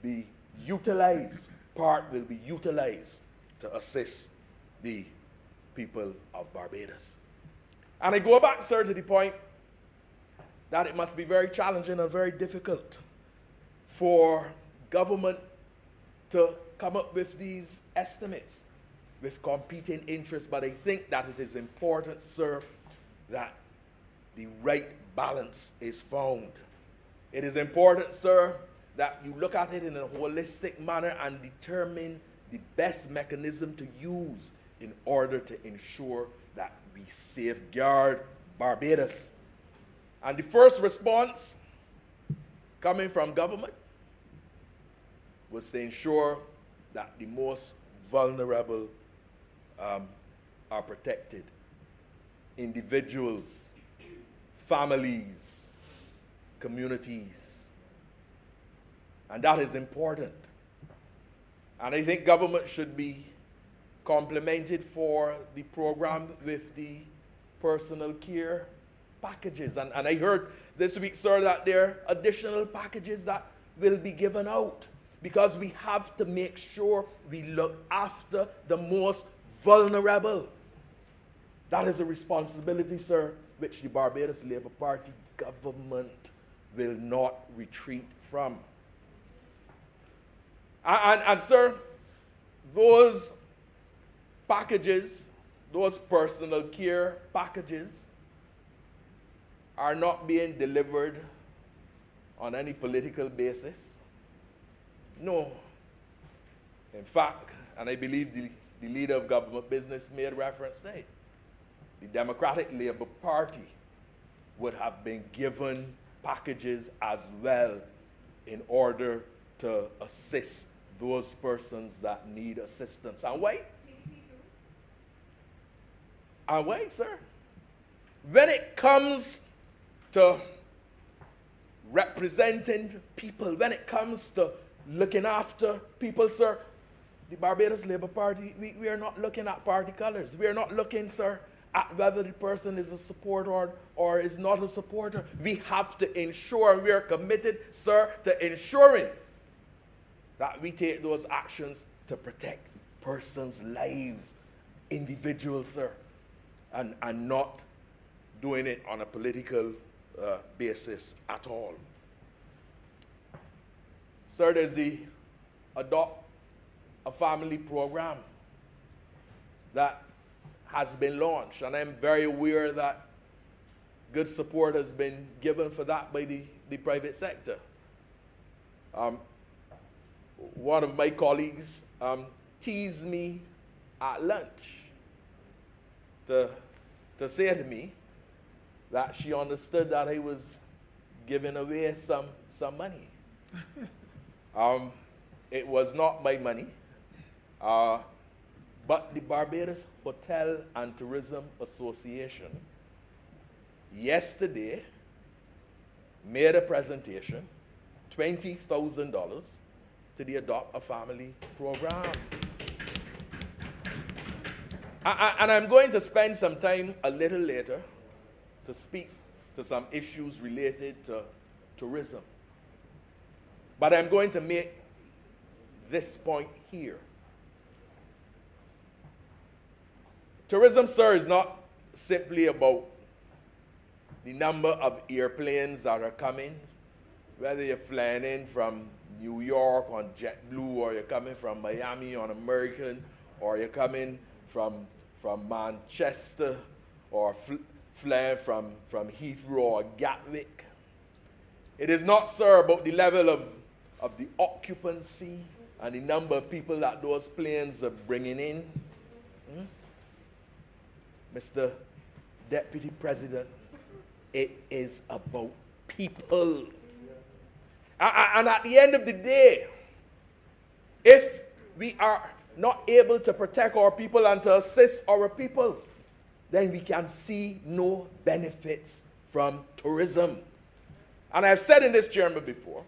be utilized, part will be utilized to assist the people of Barbados. And I go back, sir, to the point that it must be very challenging and very difficult for government to come up with these estimates with competing interests, but I think that it is important, sir, that the right balance is found. It is important, sir, that you look at it in a holistic manner and determine the best mechanism to use in order to ensure that we safeguard Barbados. And the first response coming from government was to ensure that the most vulnerable are protected. Individuals, families, communities. And that is important. And I think government should be complimented for the program with the personal care packages. And I heard this week, sir, that there are additional packages that will be given out, because we have to make sure we look after the most vulnerable. That is a responsibility, sir, which the Barbados Labour Party government will not retreat from. And sir, those packages, those personal care packages, are not being delivered on any political basis. No. In fact, and I believe the leader of government business made reference to it, the Democratic Labour Party would have been given packages as well in order to assist those persons that need assistance. And wait. And wait, sir. When it comes to representing people, when it comes to looking after people, sir, the Barbados Labour Party, we are not looking at party colors. We are not looking, sir, at whether the person is a supporter or is not a supporter. We have to ensure, and we are committed, sir, to ensuring that we take those actions to protect persons' lives, individuals, sir, and not doing it on a political basis at all. Sir, there's the Adopt a Family program that has been launched, and I'm very aware that good support has been given for that by the private sector. One of my colleagues teased me at lunch to say to me that she understood that I was giving away some money. It was not my money, but the Barbados Hotel and Tourism Association yesterday made a presentation, $20,000, to the Adopt a Family program. And I'm going to spend some time a little later to speak to some issues related to tourism. But I'm going to make this point here. Tourism, sir, is not simply about the number of airplanes that are coming, whether you're flying in from New York on JetBlue, or you're coming from Miami on American, or you're coming from Manchester, or flying from Heathrow or Gatwick. It is not, sir, about the level of the occupancy and the number of people that those planes are bringing in. Mr. Deputy President, it is about people. And at the end of the day, if we are not able to protect our people and to assist our people, then we can see no benefits from tourism. And I've said in this chamber before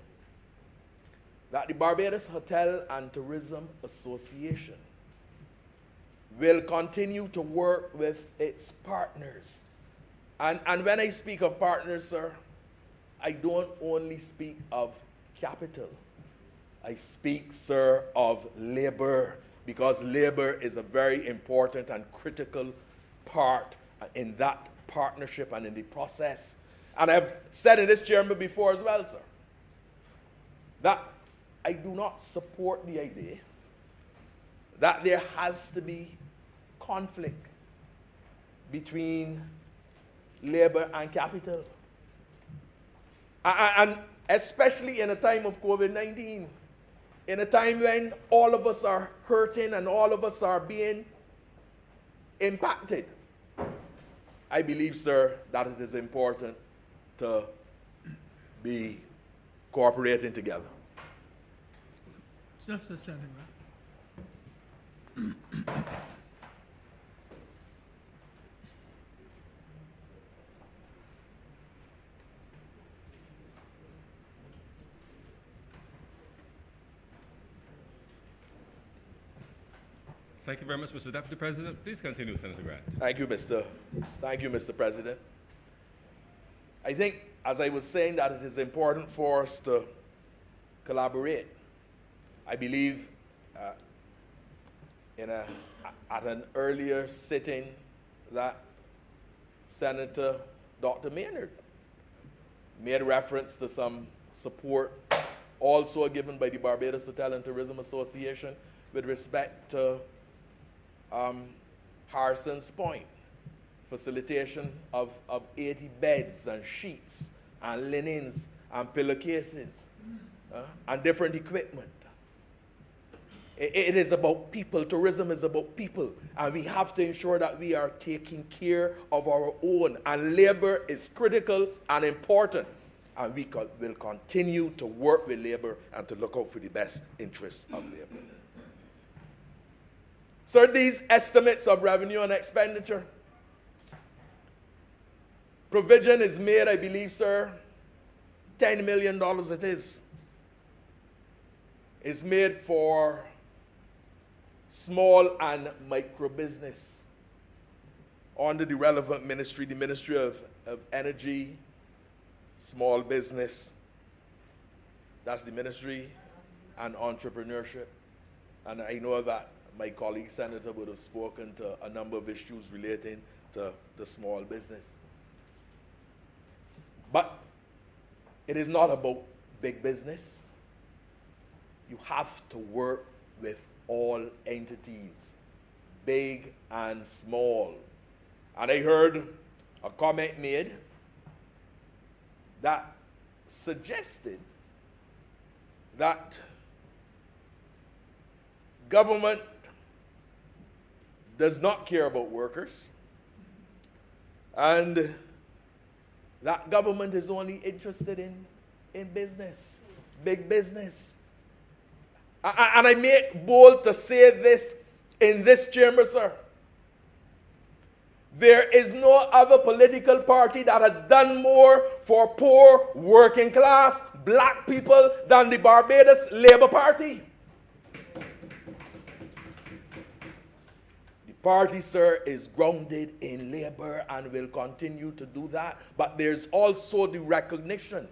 that the Barbados Hotel and Tourism Association will continue to work with its partners. And when I speak of partners, sir, I don't only speak of capital. I speak, sir, of labor, because labor is a very important and critical part in that partnership and in the process. And I've said in this chamber before as well, sir, that I do not support the idea that there has to be conflict between labor and capital. And especially in a time of COVID-19, in a time when all of us are hurting and all of us are being impacted, I believe, sir, that it is important to be cooperating together. Just a second. Thank you very much, Mr. Deputy President. Please continue, Senator Grant. Thank you, Mr. President. I think, as I was saying, that it is important for us to collaborate. I believe at an earlier sitting that Senator Dr. Maynard made reference to some support also given by the Barbados Hotel and Tourism Association with respect to Harrison's Point, facilitation of 80 beds and sheets and linens and pillowcases and different equipment. It is about people. Tourism is about people. And we have to ensure that we are taking care of our own. And labor is critical and important. And we will continue to work with labor and to look out for the best interests of labor. So these estimates of revenue and expenditure, provision is made, I believe, sir, $10 million it is. It's made for small and micro business, under the relevant ministry, the Ministry of Energy, Small Business, that's the ministry, and entrepreneurship. And I know that my colleague senator would have spoken to a number of issues relating to the small business. But it is not about big business. You have to work with all entities, big and small. And I heard a comment made that suggested that government does not care about workers, and that government is only interested in business, big business. And I make bold to say this in this chamber, sir. There is no other political party that has done more for poor, working class, black people than the Barbados Labour Party. The party, sir, is grounded in labor and will continue to do that. But there's also the recognition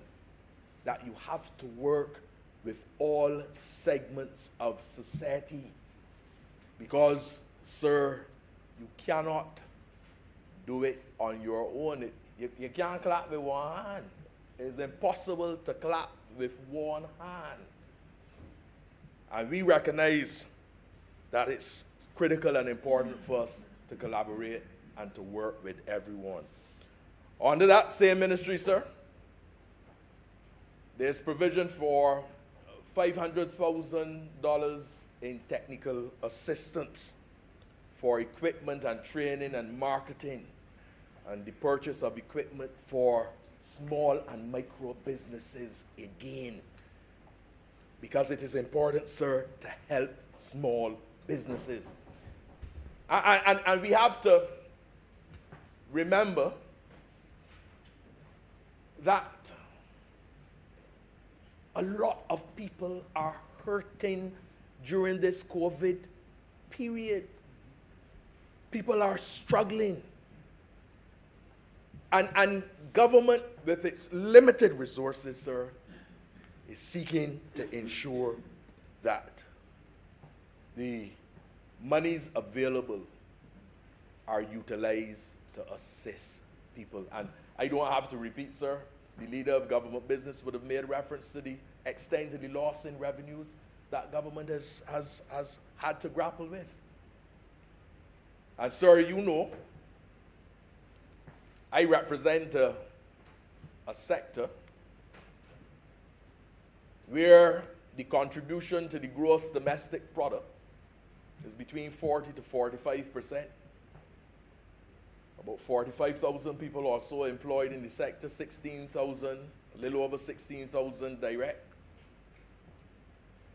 that you have to work with all segments of society. Because, sir, you cannot do it on your own. You can't clap with one hand. It's impossible to clap with one hand. And we recognize that it's critical and important for us to collaborate and to work with everyone. Under that same ministry, sir, there's provision for $500,000 in technical assistance for equipment and training and marketing, and the purchase of equipment for small and micro businesses again. Because it is important, sir, to help small businesses. And we have to remember that a lot of people are hurting during this COVID period. People are struggling. And government, with its limited resources, sir, is seeking to ensure that the monies available are utilized to assist people. And I don't have to repeat, sir, the leader of government business would have made reference to the extent of the loss in revenues that government has had to grapple with. And sir, you know, I represent a sector where the contribution to the gross domestic product is between 40 to 45%. About 45,000 people or so employed in the sector, 16,000, a little over 16,000 direct.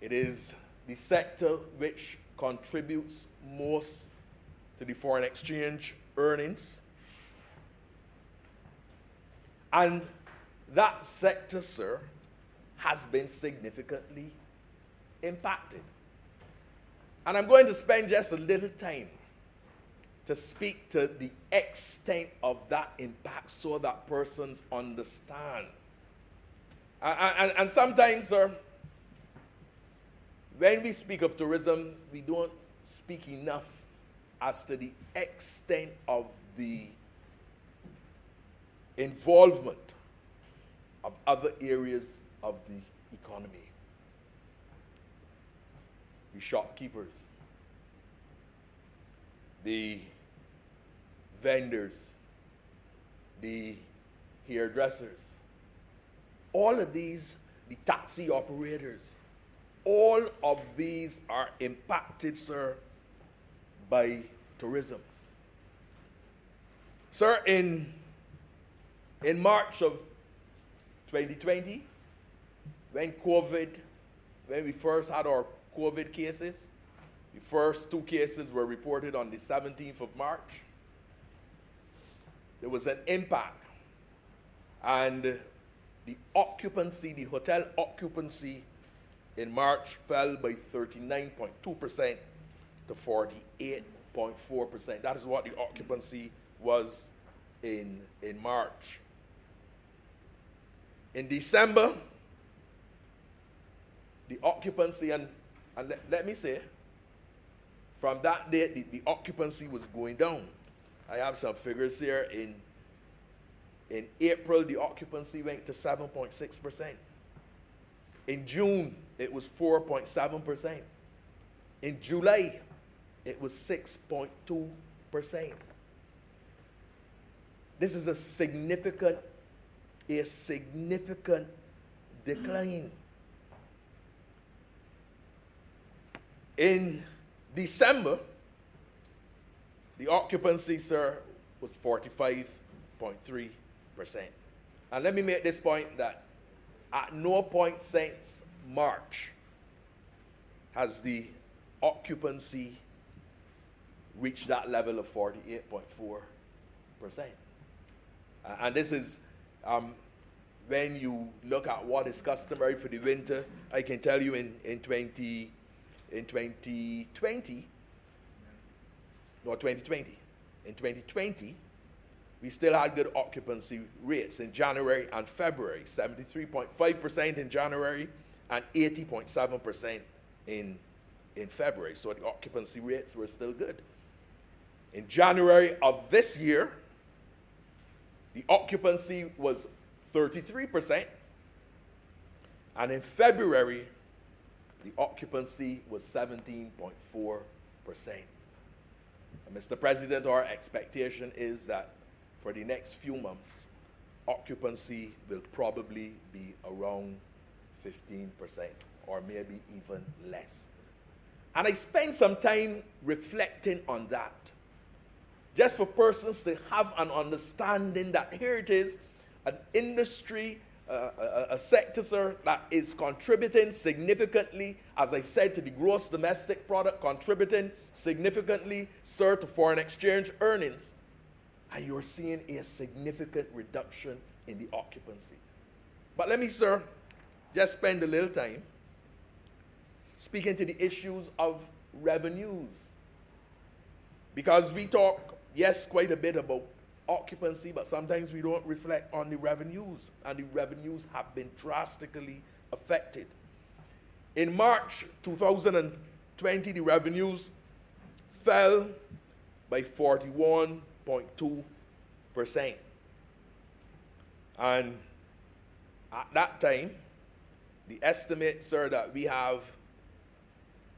It is the sector which contributes most to the foreign exchange earnings. And that sector, sir, has been significantly impacted. And I'm going to spend just a little time to speak to the extent of that impact so that persons understand. And sometimes, sir, when we speak of tourism, we don't speak enough as to the extent of the involvement of other areas of the economy. The shopkeepers, the vendors, the hairdressers, all of these, the taxi operators, all of these are impacted, sir, by tourism. Sir, in March of 2020, when we first had our COVID cases, the first 2 cases were reported on the 17th of March. There was an impact, and the occupancy, the hotel occupancy in March fell by 39.2% to 48.4%. That is what the occupancy was in March. In December, the occupancy, and let me say, from that date, the occupancy was going down. I have some figures here. In April, the occupancy went to 7.6%. In June, it was 4.7%. In July, it was 6.2%. This is a significant decline. In December, the occupancy, sir, was 45.3%. And let me make this point that at no point since March has the occupancy reached that level of 48.4%. And this is, when you look at what is customary for the winter, I can tell you in 2020, we still had good occupancy rates in January and February, 73.5% in January and 80.7% in February. So the occupancy rates were still good. In January of this year, the occupancy was 33%, and in February, the occupancy was 17.4%. Mr. President, our expectation is that for the next few months, occupancy will probably be around 15% or maybe even less. And I spent some time reflecting on that, just for persons to have an understanding that here it is, an industry, a sector, sir, that is contributing significantly, as I said, to the gross domestic product, contributing significantly, sir, to foreign exchange earnings. And you're seeing a significant reduction in the occupancy. But let me, sir, just spend a little time speaking to the issues of revenues. Because we talk, yes, quite a bit about occupancy, but sometimes we don't reflect on the revenues, and the revenues have been drastically affected. In March 2020, the revenues fell by 41.2%. And at that time, the estimate, sir, that we have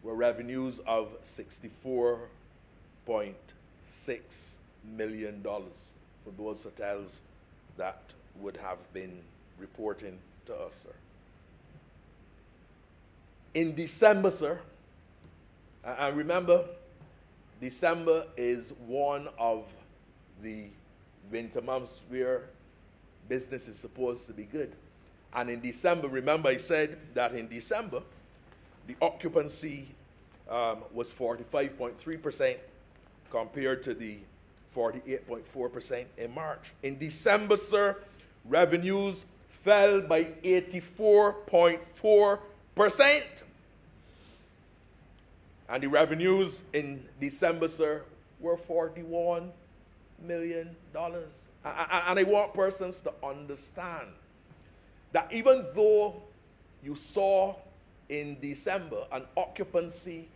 were revenues of $64.6 million for those hotels that would have been reporting to us, sir. In December, sir, and remember, December is one of the winter months where business is supposed to be good. And in December, remember I said that in December, the occupancy was 45.3% compared to the 48.4% in March. In December, sir, revenues fell by 84.4%. And the revenues in December, sir, were $41 million. And I want persons to understand that even though you saw in December an occupancy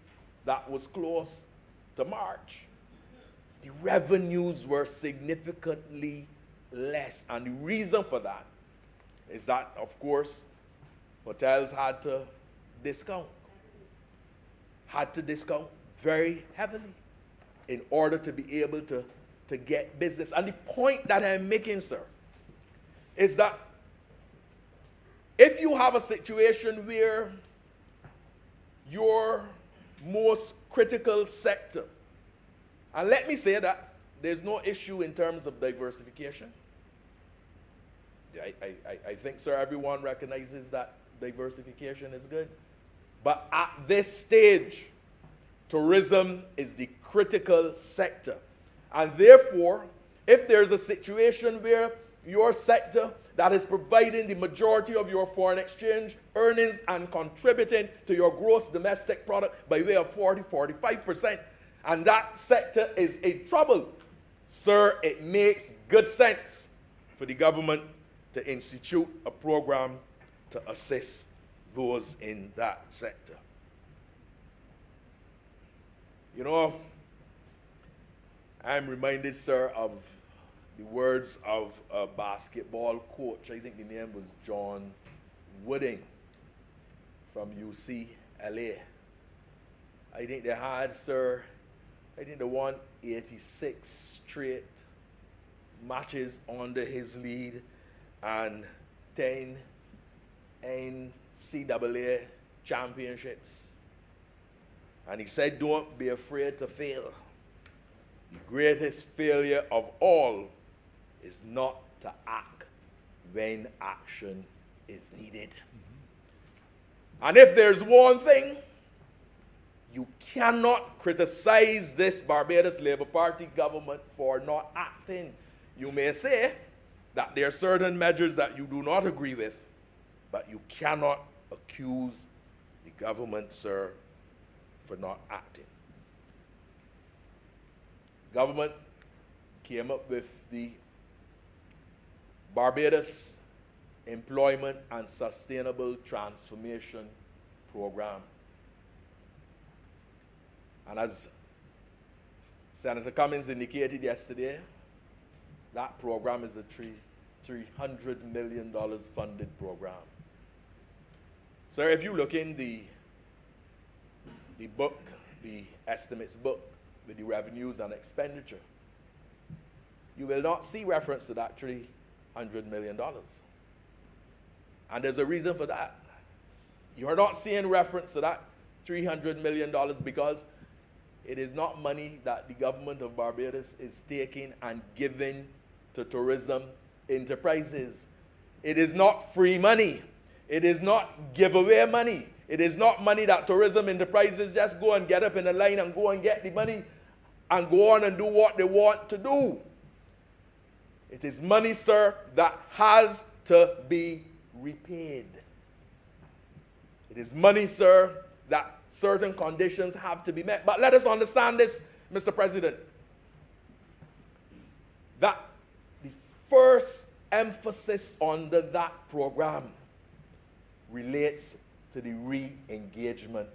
that was close to March, the revenues were significantly less. And the reason for that is that, of course, hotels had to discount very heavily in order to be able to get business. And the point that I'm making, sir, is that if you have a situation where your most critical sector, and let me say that there's no issue in terms of diversification. I think, sir, everyone recognizes that diversification is good. But at this stage, tourism is the critical sector. And therefore, if there's a situation where your sector that is providing the majority of your foreign exchange earnings and contributing to your gross domestic product by way of 45%, and that sector is in trouble, Sir, it makes good sense for the government to institute a program to assist those in that sector. You know, I'm reminded, sir, of the words of a basketball coach. I think the name was John Wooding from UCLA. I think they had, sir, I think they won 86 straight matches under his lead and 10 NCAA championships. And he said, don't be afraid to fail. The greatest failure of all is not to act when action is needed. And if there's one thing, you cannot criticize this Barbados Labour Party government for not acting. You may say that there are certain measures that you do not agree with, but you cannot accuse the government, sir, for not acting. The government came up with the Barbados Employment and Sustainable Transformation Program. And as Senator Cummings indicated yesterday, that program is a $300 million funded program. Sir, if you look in the book, the estimates book with the revenues and expenditure, you will not see reference to that $300 million. And there's a reason for that. You're not seeing reference to that $300 million because it is not money that the government of Barbados is taking and giving to tourism enterprises. It is not free money. It is not giveaway money. It is not money that tourism enterprises just go and get up in a line and go and get the money and go on and do what they want to do. It is money, sir, that has to be repaid. It is money, sir, that certain conditions have to be met. But let us understand this, Mr. President, that the first emphasis under that program relates to the re-engagement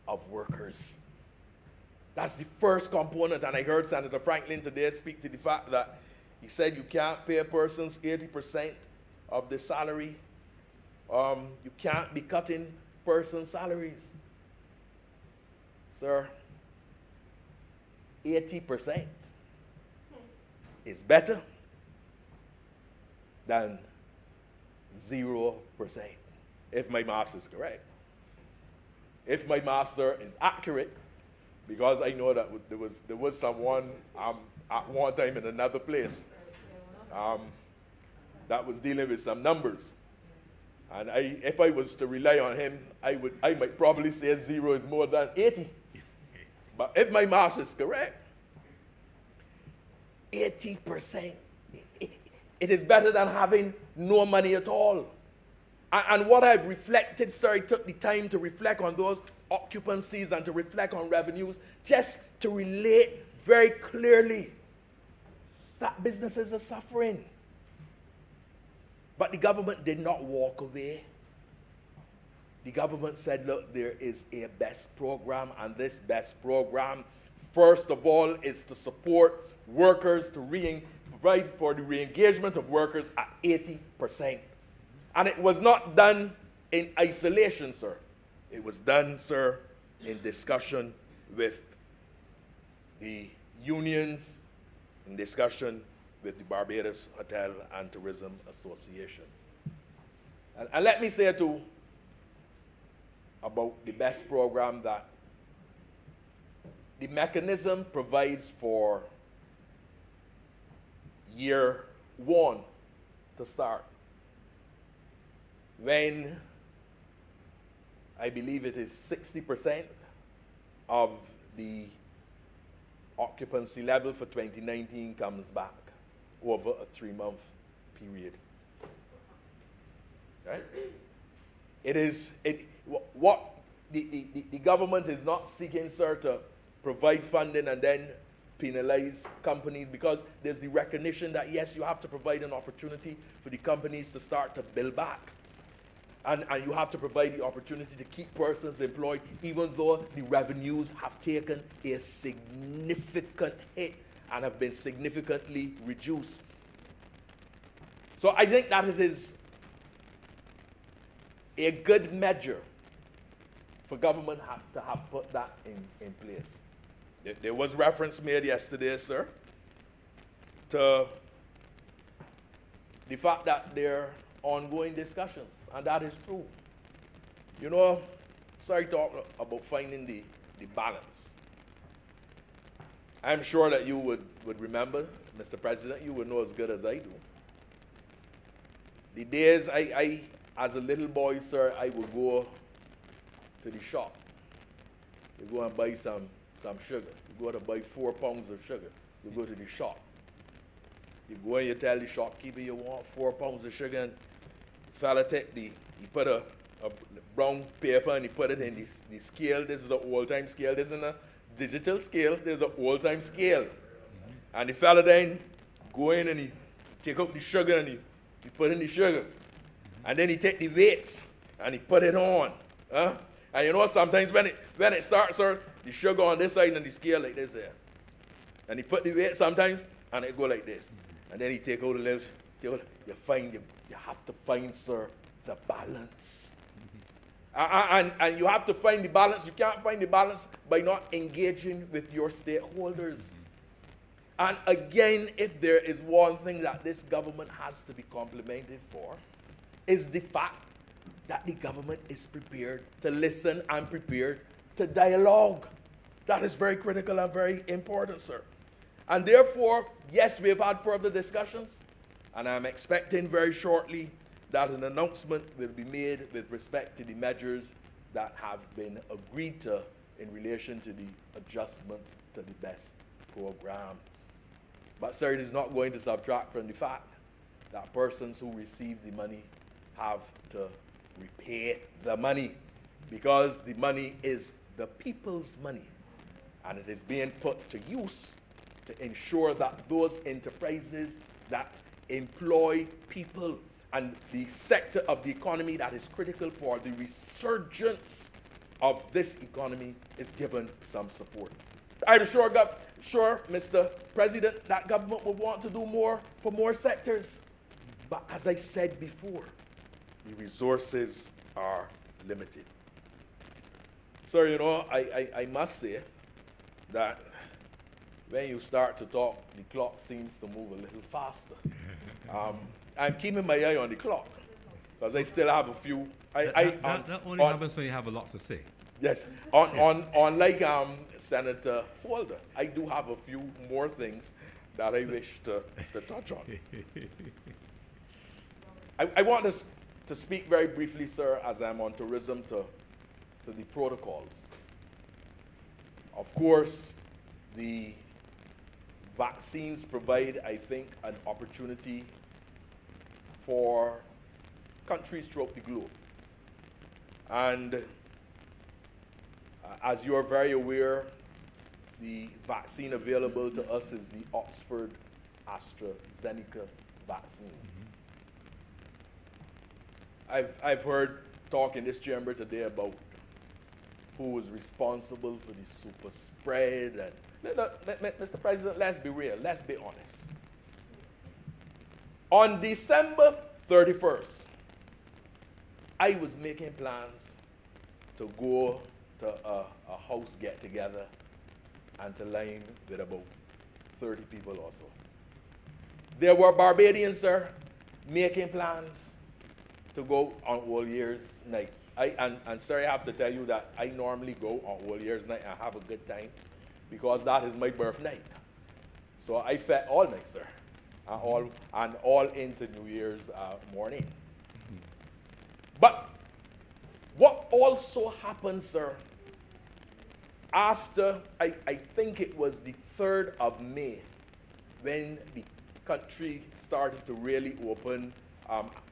of workers. That's the first component, and I heard Senator Franklin today speak to the fact that he said you can't pay persons 80% of the salary. You can't be cutting persons' salaries. Sir, 80% is better than 0%, if my math is correct. If my math, sir, is accurate, because I know that there was someone at one time in another place that was dealing with some numbers. And if I was to rely on him, I might probably say 0 is more than 80. But if my math is correct, 80%, it is better than having no money at all. And what I've reflected, sir, I took the time to reflect on those occupancies and to reflect on revenues, just to relate very clearly that businesses are suffering. But the government did not walk away. The government said, look, there is a BEST program, and this BEST program, first of all, is to support workers, to provide for the re-engagement of workers at 80%. And it was not done in isolation, sir. It was done, sir, in discussion with the unions, in discussion with the Barbados Hotel and Tourism Association. And let me say too about the BEST program that the mechanism provides for year 1 to start, when I believe it is 60% of the occupancy level for 2019 comes back over a 3-month period. Right? What the government is not seeking, sir, to provide funding and then penalize companies, because there's the recognition that, yes, you have to provide an opportunity for the companies to start to build back. And you have to provide the opportunity to keep persons employed, even though the revenues have taken a significant hit and have been significantly reduced. So I think that it is a good measure for government to have put that in place. There was reference made yesterday, sir, to the fact that there are ongoing discussions, and that is true. You know, sorry to talk about finding the balance. I'm sure that you would remember, Mr. President, you would know as good as I do. The days I as a little boy, sir, I would go to the shop. You go and buy some sugar. You go to buy 4 pounds of sugar. You go to the shop. You go and you tell the shopkeeper you want 4 pounds of sugar, and the fella he put a brown paper and he put it in the scale. This is an old-time scale. This isn't a digital scale. This is an old-time scale. And the fella then go in and he take out the sugar and he put in the sugar. And then he take the weights and he put it on. And you know, sometimes when it starts, sir, the sugar on this side and the scale like this there. And he put the weight sometimes and it go like this. And then he take out a little, you have to find, sir, the balance. And you have to find the balance. You can't find the balance by not engaging with your stakeholders. And again, if there is one thing that this government has to be complimented for, is the fact that the government is prepared to listen and prepared to dialogue. That is very critical and very important, sir. And therefore, yes, we've had further discussions, and I'm expecting very shortly that an announcement will be made with respect to the measures that have been agreed to in relation to the adjustments to the BEST program. But, sir, it is not going to subtract from the fact that persons who receive the money have to repay the money, because the money is the people's money, and it is being put to use to ensure that those enterprises that employ people and the sector of the economy that is critical for the resurgence of this economy is given some support. I'm sure, Mr. President, that government would want to do more for more sectors. But as I said before, the resources are limited. Sir, you know, I must say that when you start to talk, the clock seems to move a little faster. I'm keeping my eye on the clock, because I still have a few. That only happens when you have a lot to say. Yes, unlike Senator Holder, I do have a few more things that I wish to touch on. I want to speak very briefly, sir, as I'm on tourism, to the protocols. Of course, the vaccines provide, I think, an opportunity for countries throughout the globe. And as you are very aware, the vaccine available to us is the Oxford AstraZeneca vaccine. I've heard talk in this chamber today about who was responsible for the super spread. And Mr. President, let's be real, let's be honest. On December 31st, I was making plans to go to a house get-together and to line with about 30 people or so. There were Barbadians, sir, making plans to go on All Year's Night. And sir, I have to tell you that I normally go on All Year's Night and have a good time, because that is my birth night. So I fed all night, sir, and all into New Year's morning. But what also happened, sir, after, I think it was the 3rd of May, when the country started to really open,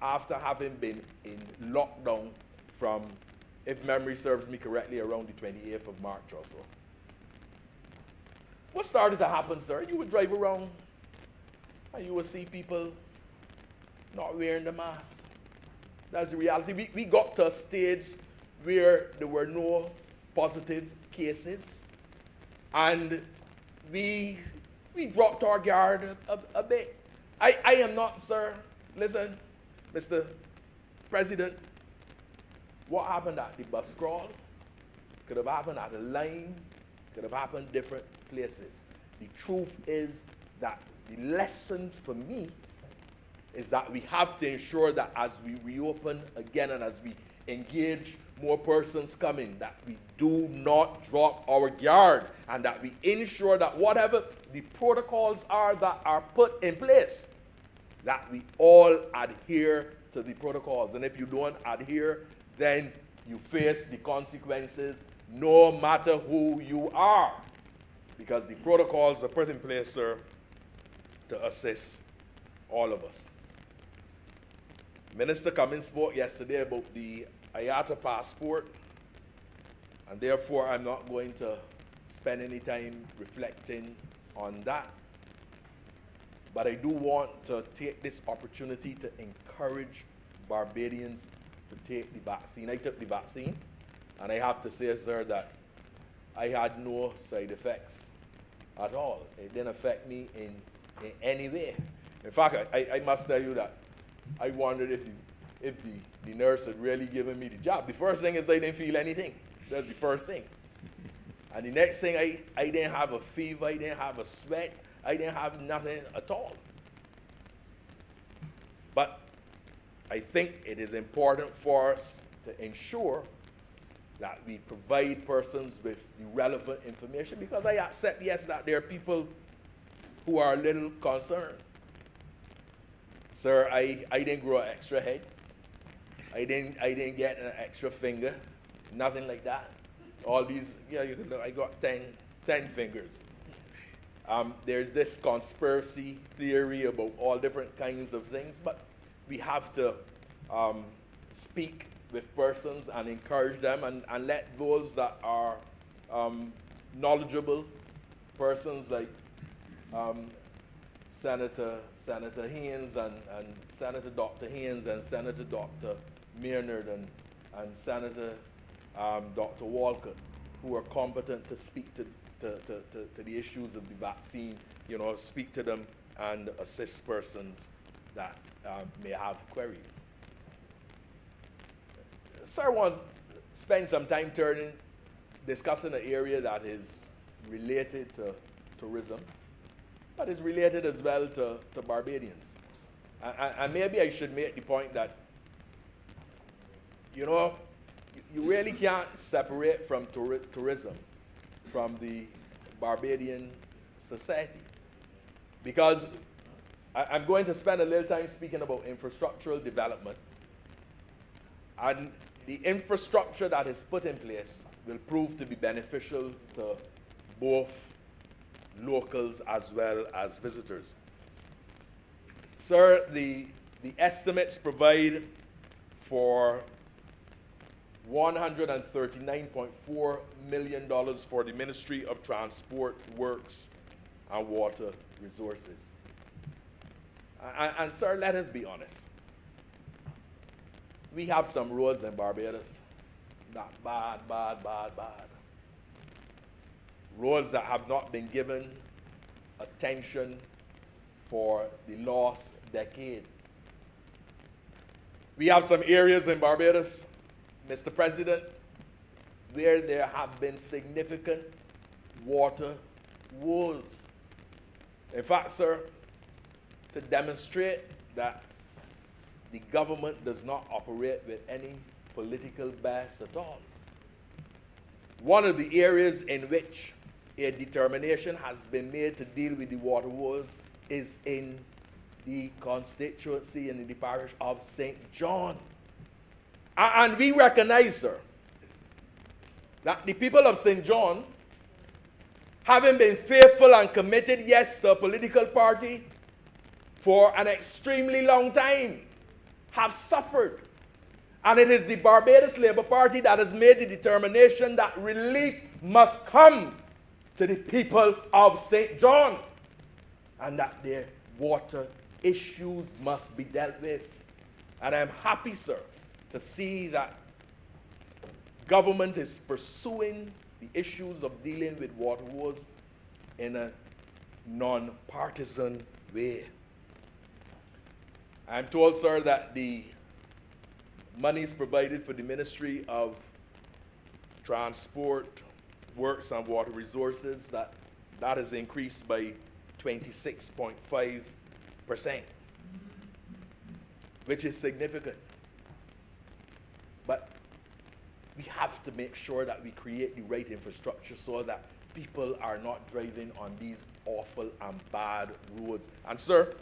after having been in lockdown from, if memory serves me correctly, around the 28th of March or so. what started to happen, sir? You would drive around and you would see people not wearing the mask. That's the reality. We got to a stage where there were no positive cases, and we dropped our guard a bit. I am not, sir, listen, Mr. President, what happened at the bus crawl could have happened at the line, could have happened different places. The truth is that the lesson for me is that we have to ensure that as we reopen again and as we engage more persons coming, that we do not drop our guard, and that we ensure that whatever the protocols are that are put in place, that we all adhere to the protocols. And if you don't adhere, then you face the consequences no matter who you are, because the protocols are put in place, sir, to assist all of us. Minister Cummings spoke yesterday about the IATA passport, and therefore I'm not going to spend any time reflecting on that. But I do want to take this opportunity to encourage Barbadians to take the vaccine. I took the vaccine, and I have to say, sir, that I had no side effects at all. It didn't affect me in any way. In fact, I must tell you that I wondered if the nurse had really given me the job. The first thing is I didn't feel anything. That's the first thing. And the next thing, I didn't have a fever, I didn't have a sweat, I didn't have nothing at all. But I think it is important for us to ensure that we provide persons with the relevant information, because I accept, yes, that there are people who are a little concerned. Sir, I didn't grow an extra head. I didn't get an extra finger. Nothing like that. All these, yeah, you can look, I got 10 fingers. There's this conspiracy theory about all different kinds of things, but we have to speak with persons and encourage them, and let those that are knowledgeable persons like Senator Haynes and Senator Dr. Haynes and Senator Dr. Maynard and Senator Dr. Walker, who are competent to speak to the issues of the vaccine, you know, speak to them and assist persons that may have queries. So I want to spend some time discussing an area that is related to tourism, but is related as well to Barbadians. And maybe I should make the point that, you know, you really can't separate from tourism from the Barbadian society. Because I'm going to spend a little time speaking about infrastructural development. And the infrastructure that is put in place will prove to be beneficial to both locals as well as visitors. Sir, the estimates provide for $139.4 million for the Ministry of Transport, Works, and Water Resources. And sir, let us be honest. We have some roads in Barbados that bad. Roads that have not been given attention for the last decade. We have some areas in Barbados, Mr. President, where there have been significant water woes. In fact, sir, to demonstrate that the government does not operate with any political bias at all. One of the areas in which a determination has been made to deal with the water woes is in the constituency and in the parish of St. John. And we recognize, sir, that the people of St. John, having been faithful and committed, yes, to a political party for an extremely long time, have suffered. And it is the Barbados Labour Party that has made the determination that relief must come to the people of St. John, and that their water issues must be dealt with. And I'm happy, sir, to see that government is pursuing the issues of dealing with water wars in a non-partisan way. I'm told, sir, that the monies provided for the Ministry of Transport, Works and Water Resources, that has increased by 26.5%, which is significant. But we have to make sure that we create the right infrastructure so that people are not driving on these awful and bad roads. And sir,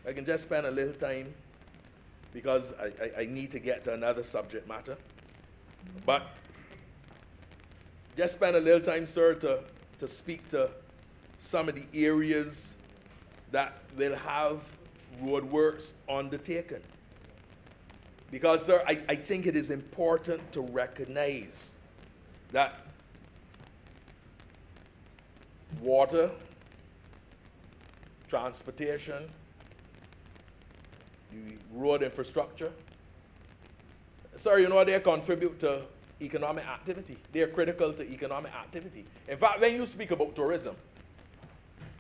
I can just spend a little time because I need to get to another subject matter. But just spend a little time, sir, to speak to some of the areas that will have roadworks undertaken. Because, sir, I think it is important to recognize that water, transportation, the road infrastructure, sir, you know, they contribute to economic activity. They are critical to economic activity. In fact, when you speak about tourism,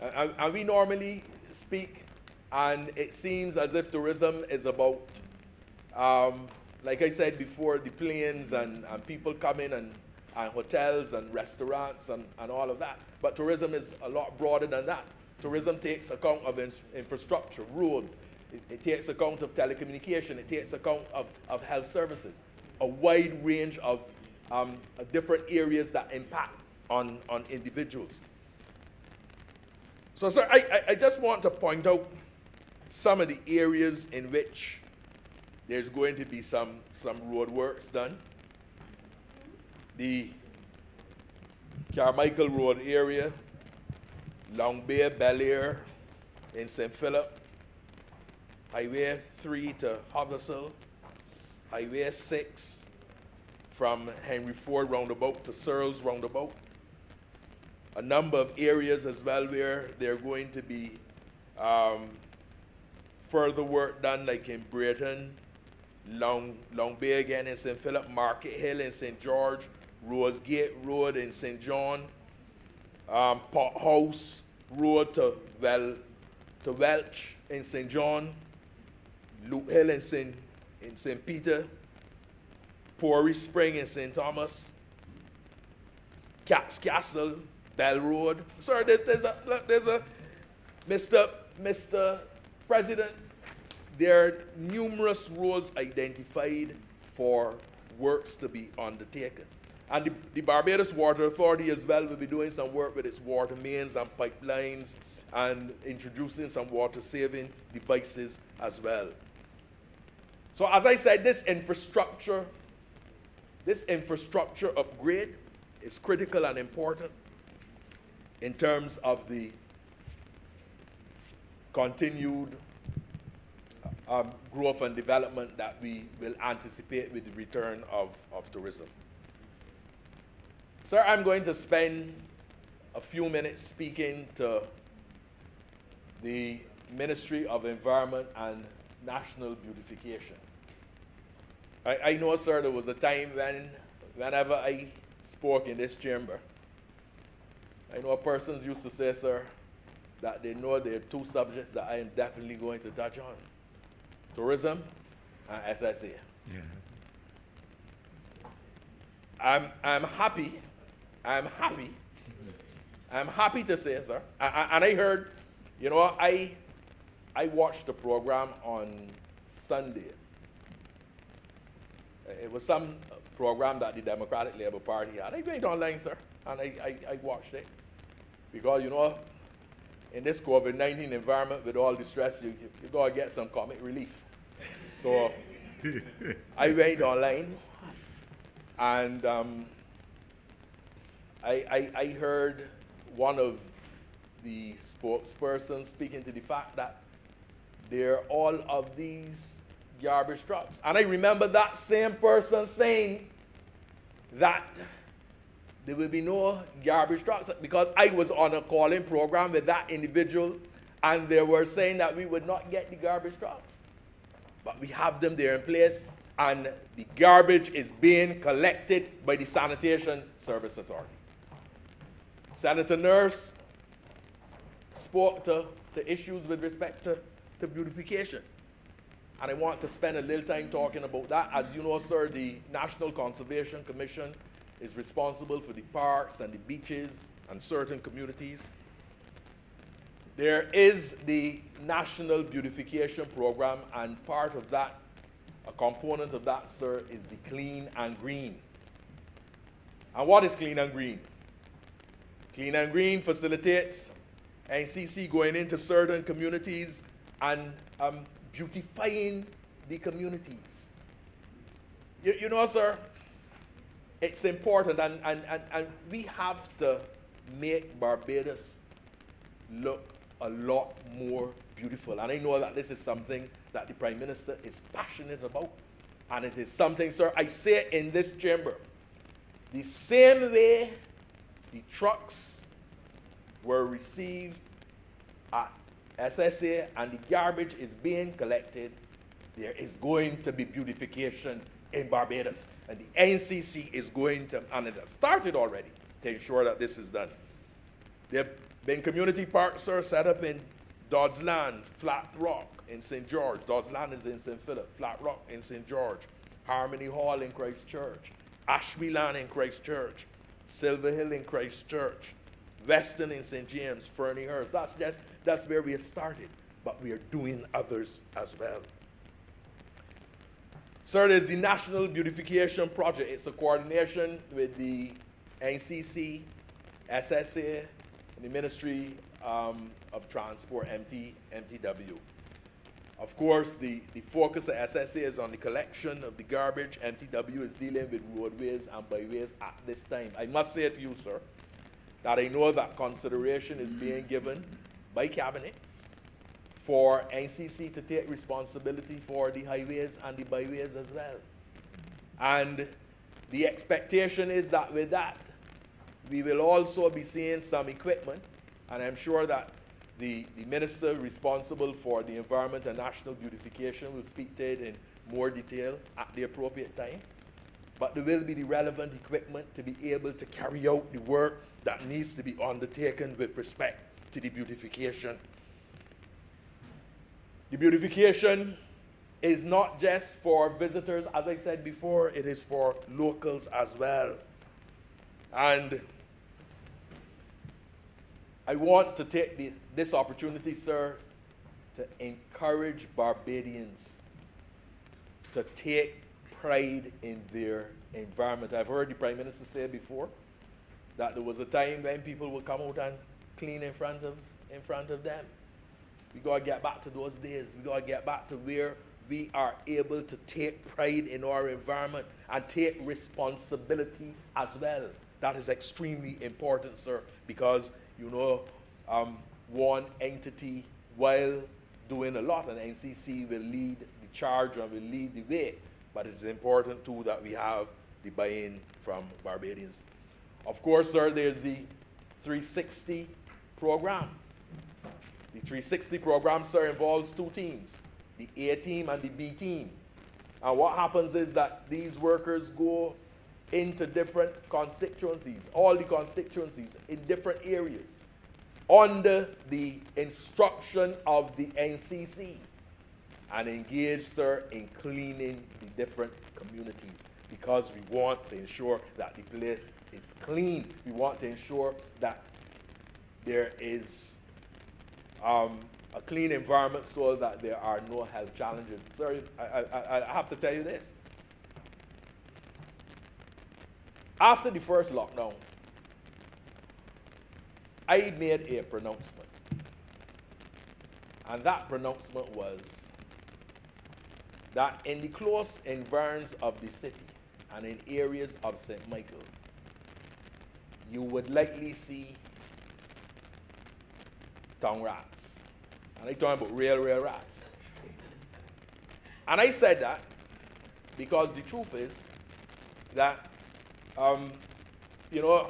and we normally speak, and it seems as if tourism is about, like I said before, the planes and people coming and hotels and restaurants and all of that. But tourism is a lot broader than that. Tourism takes account of infrastructure, road. It takes account of telecommunication. It takes account of health services. A wide range of different areas that impact on individuals. So, sir, I just want to point out some of the areas in which there's going to be some road works done. The Carmichael Road area, Long Bay, Bel Air, in St. Philip, Highway 3 to Hubbersville, Highway 6 from Henry Ford roundabout to Searles roundabout. A number of areas as well where there are going to be further work done, like in Brayton, Long Bay again in St. Philip, Market Hill in St. George, Rosegate Road in St. John, Pot House Road to Welch in St. John, Loop Hill in St. Peter, Pori Spring in St. Thomas, Cats Castle, Bell Road. Sir, there's a Mr. President, there are numerous roads identified for works to be undertaken. And the Barbados Water Authority as well will be doing some work with its water mains and pipelines and introducing some water-saving devices as well. So as I said, this infrastructure upgrade is critical and important in terms of the continued growth and development that we will anticipate with the return of tourism. Sir, I'm going to spend a few minutes speaking to the Ministry of Environment and National Beautification. I know, sir, there was a time whenever I spoke in this chamber, I know persons used to say, sir, that they know there are two subjects that I am definitely going to touch on: tourism and SSA. Yeah. I'm happy to say, sir, and I heard, you know, I watched the program on Sunday. It was some program that the Democratic Labour Party had. I went online, sir, and I watched it. Because, you know, in this COVID-19 environment with all the stress, you got to get some comic relief. So I went online, and I heard one of the spokespersons speaking to the fact that there are all of these garbage trucks. And I remember that same person saying that there will be no garbage trucks, because I was on a calling program with that individual, and they were saying that we would not get the garbage trucks. But we have them there in place, and the garbage is being collected by the Sanitation Service Authority. Senator Nurse spoke to issues with respect to beautification. And I want to spend a little time talking about that. As you know, sir, the National Conservation Commission is responsible for the parks and the beaches and certain communities. There is the National Beautification Program, and part of that, a component of that, sir, is the Clean and Green. And what is Clean and Green? Clean and Green facilitates NCC going into certain communities and beautifying the communities. You know, sir, it's important, and we have to make Barbados look a lot more beautiful. And I know that this is something that the Prime Minister is passionate about. And it is something, sir, I say in this chamber, the same way the trucks were received at SSA and the garbage is being collected, there is going to be beautification in Barbados. And the NCC is going to, and it has started already, to ensure that this is done. There have been community parks, sir, set up in Dodds Land, Flat Rock in St. George. Dodds Land is in St. Philip. Flat Rock in St. George. Harmony Hall in Christchurch. Ashby Land in Christchurch. Silver Hill in Christchurch. Weston in St. James. Ferniehurst. That's where we have started. But we are doing others as well. Sir, there's the National Beautification Project. It's a coordination with the NCC, SSA, and the Ministry of Transport, MTW. Of course, the focus of SSA is on the collection of the garbage. MTW is dealing with roadways and byways at this time. I must say to you, sir, that I know that consideration is being given by Cabinet for NCC to take responsibility for the highways and the byways as well. And the expectation is that with that, we will also be seeing some equipment, and I'm sure that the minister responsible for the environment and national beautification will speak to it in more detail at the appropriate time. But there will be the relevant equipment to be able to carry out the work that needs to be undertaken with respect to the beautification. The beautification is not just for visitors, as I said before, it is for locals as well. And I want to take this opportunity, sir, to encourage Barbadians to take pride in their environment. I've heard the Prime Minister say before that there was a time when people would come out and clean in front of them. We got to get back to those days. We got to get back to where we are able to take pride in our environment and take responsibility as well. That is extremely important, sir, because, you know, one entity, while doing a lot, and NCC will lead the charge and will lead the way, but it's important, too, that we have the buy-in from Barbadians. Of course, sir, there's the 360 program. The 360 program, sir, involves two teams, the A team and the B team. And what happens is that these workers go into different constituencies, all the constituencies in different areas, under the instruction of the NCC, and engage, sir, in cleaning the different communities, because we want to ensure that the place is clean. We want to ensure that there is a clean environment so that there are no health challenges. Sir, I have to tell you this. After the first lockdown, I made a pronouncement. And that pronouncement was that in the close environs of the city and in areas of St. Michael, you would likely see tongue rats. And I'm talking about real rats. And I said that because the truth is that you know,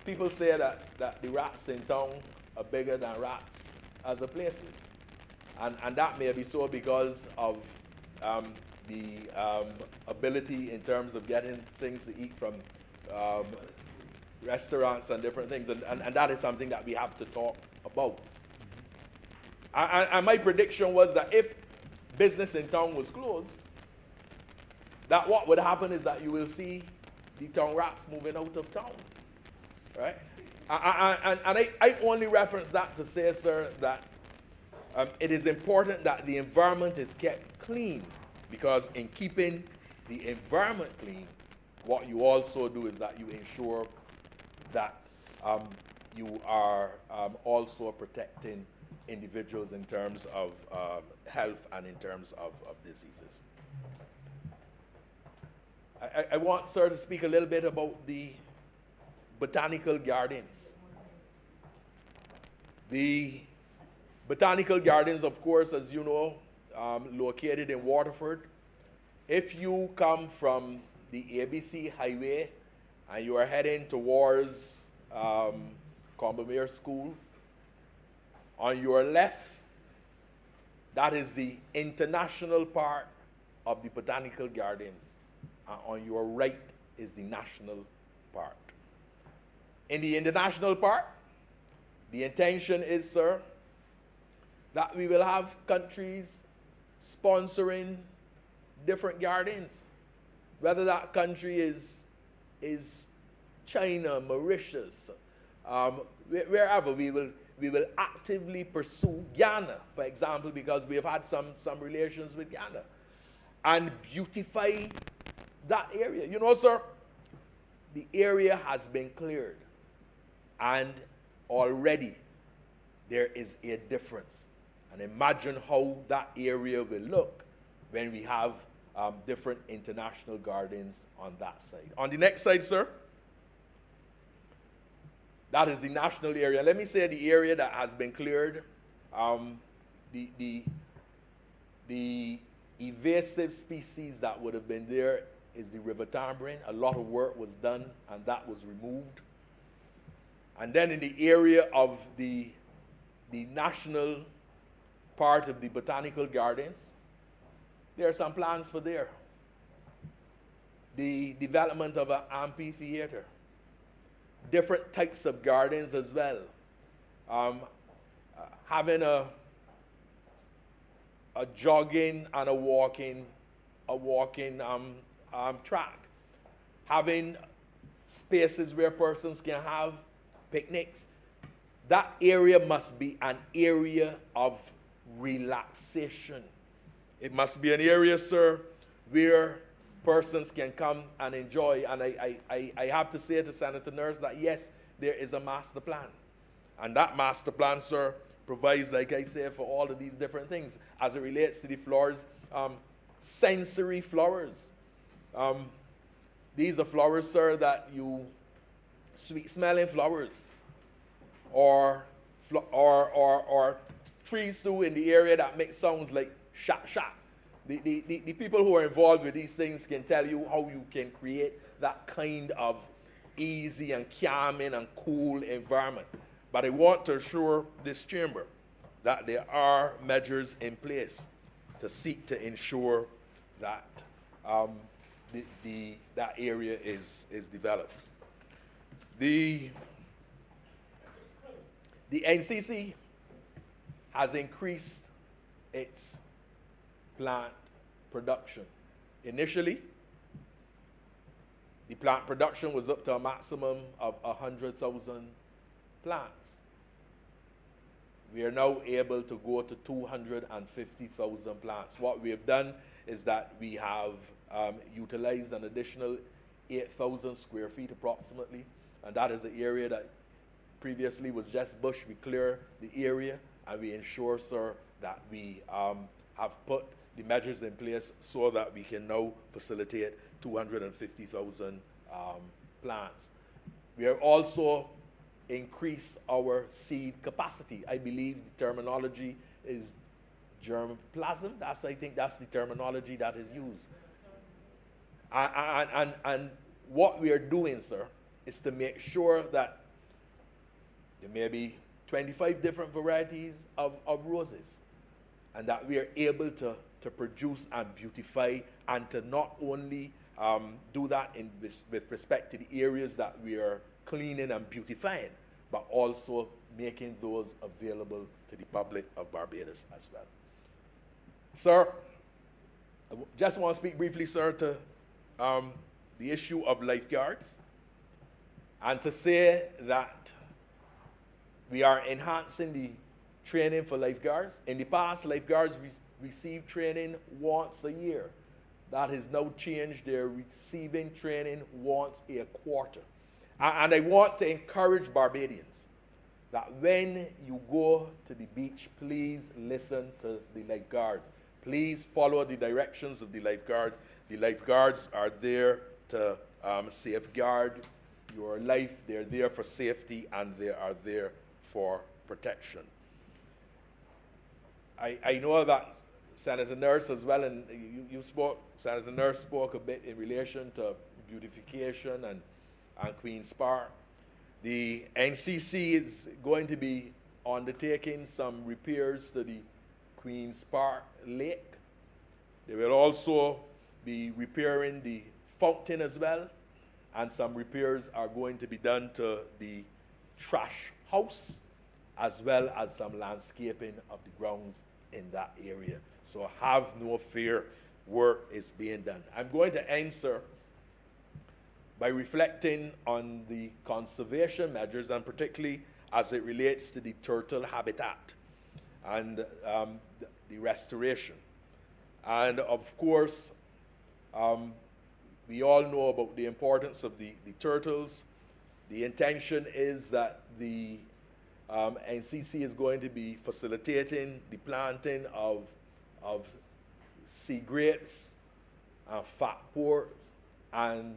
people say that the rats in town are bigger than rats other places. And that may be so because of the ability in terms of getting things to eat from restaurants and different things. And that is something that we have to talk about. And my prediction was that if business in town was closed, that what would happen is that you will see the town rats moving out of town, right? And I only reference that to say, sir, that it is important that the environment is kept clean, because in keeping the environment clean, what you also do is that you ensure that you are also protecting individuals in terms of health and in terms of diseases. I want, sir, to speak a little bit about the botanical gardens. The botanical gardens, of course, as you know, located in Waterford. If you come from the ABC Highway and you are heading towards Combermere School, on your left, that is the international part of the botanical gardens. On your right is the national part. In the international part, the intention is, sir, that we will have countries sponsoring different gardens. Whether that country is China, Mauritius, wherever, we will actively pursue Ghana, for example, because we have had some relations with Ghana, and beautify that area. You know, sir, the area has been cleared, and already there is a difference. And imagine how that area will look when we have different international gardens on that side. On the next side, sir, that is the national area. Let me say the area that has been cleared. The invasive species that would have been there is the river tambourine. A lot of work was done, and that was removed. And then in the area of the national part of the botanical gardens, there are some plans for there. The development of an amphitheater, different types of gardens as well. Having a jogging and a walking track. Having spaces where persons can have picnics. That area must be an area of relaxation. It must be an area, sir, where persons can come and enjoy. And I have to say to Senator Nurse that yes, there is a master plan. And that master plan, sir, provides, like I say, for all of these different things. As it relates to the flowers, sensory flowers. These are flowers, sir, that you, sweet-smelling flowers, or trees too in the area that make sounds like shak shak. The people who are involved with these things can tell you how you can create that kind of easy and calming and cool environment. But I want to assure this chamber that there are measures in place to seek to ensure that that area is developed. The NCC has increased its plant production. Initially, the plant production was up to a maximum of 100,000 plants. We are now able to go to 250,000 plants. What we have done is that we have utilized an additional 8,000 square feet approximately, and that is the area that previously was just bush. We clear the area, and we ensure, sir, that we have put the measures in place so that we can now facilitate 250,000 plants. We have also increased our seed capacity. I believe the terminology is germplasm. I think that's the terminology that is used. And what we are doing, sir, is to make sure that there may be 25 different varieties of roses, and that we are able to produce and beautify, and to not only do that with respect to the areas that we are cleaning and beautifying, but also making those available to the public of Barbados as well. Sir, I just want to speak briefly, sir, to the issue of lifeguards, and to say that we are enhancing the training for lifeguards. In the past, lifeguards received training once a year. That has now changed. They're receiving training once a quarter. And I want to encourage Barbadians that when you go to the beach, please listen to the lifeguards. Please follow the directions of the lifeguard. The lifeguards are there to safeguard your life. They're there for safety, and they are there for protection. I know that Senator Nurse as well, and Senator Nurse spoke a bit in relation to beautification and Queen's Park. The NCC is going to be undertaking some repairs to the Queen's Park Lake. They will also be repairing the fountain as well, and some repairs are going to be done to the trash house, as well as some landscaping of the grounds in that area. So have no fear, work is being done. I'm going to answer by reflecting on the conservation measures, and particularly as it relates to the turtle habitat and the restoration. And of course, we all know about the importance of the turtles. The intention is that the NCC is going to be facilitating the planting of sea grapes, fat pork, and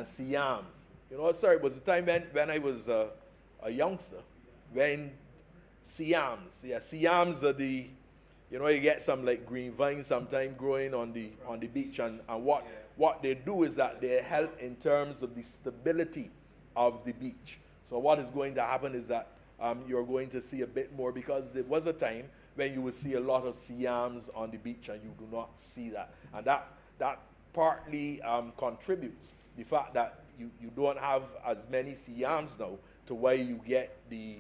sea yams. You know, sir, it was a time when I was a youngster, when sea yams are the, you know, you get some like green vines sometime growing on the beach, and what they do is that they help in terms of the stability of the beach. So what is going to happen is that you're going to see a bit more, because there was a time when you would see a lot of sea yams on the beach, and you do not see that. And that partly contributes the fact that you don't have as many sea yams now, to why you get the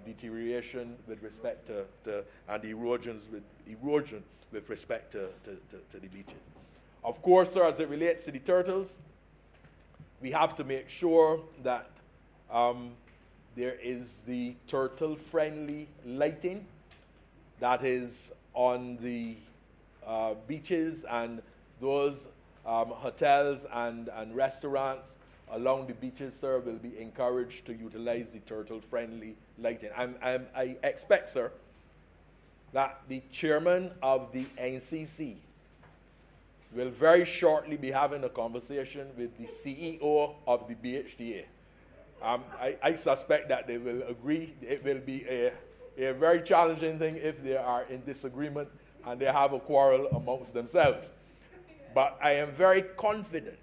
deterioration with respect to and the erosion with respect to the beaches. Of course, sir, as it relates to the turtles, we have to make sure that there is the turtle-friendly lighting that is on the beaches, and those hotels and restaurants along the beaches, sir, will be encouraged to utilize the turtle-friendly lighting. I expect, sir, that the chairman of the NCC will very shortly be having a conversation with the CEO of the BHTA. I suspect that they will agree. It will be a very challenging thing if they are in disagreement and they have a quarrel amongst themselves. But I am very confident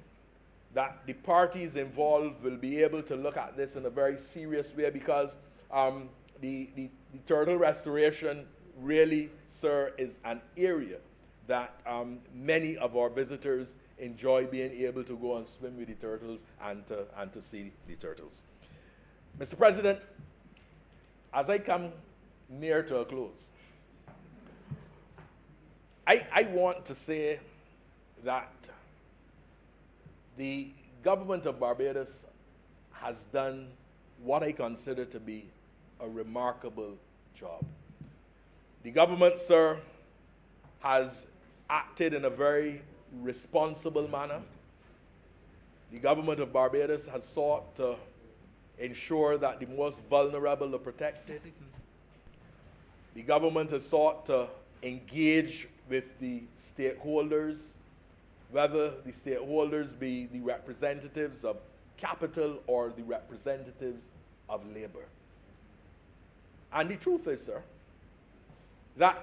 that the parties involved will be able to look at this in a very serious way, because the turtle restoration really, sir, is an area that many of our visitors enjoy being able to go and swim with the turtles and to see the turtles. Mr. President, as I come near to a close, I want to say that the government of Barbados has done what I consider to be a remarkable job. The government, sir, has acted in a very responsible manner. The government of Barbados has sought to ensure that the most vulnerable are protected. The government has sought to engage with the stakeholders, whether the stakeholders be the representatives of capital or the representatives of labor. And the truth is, sir, that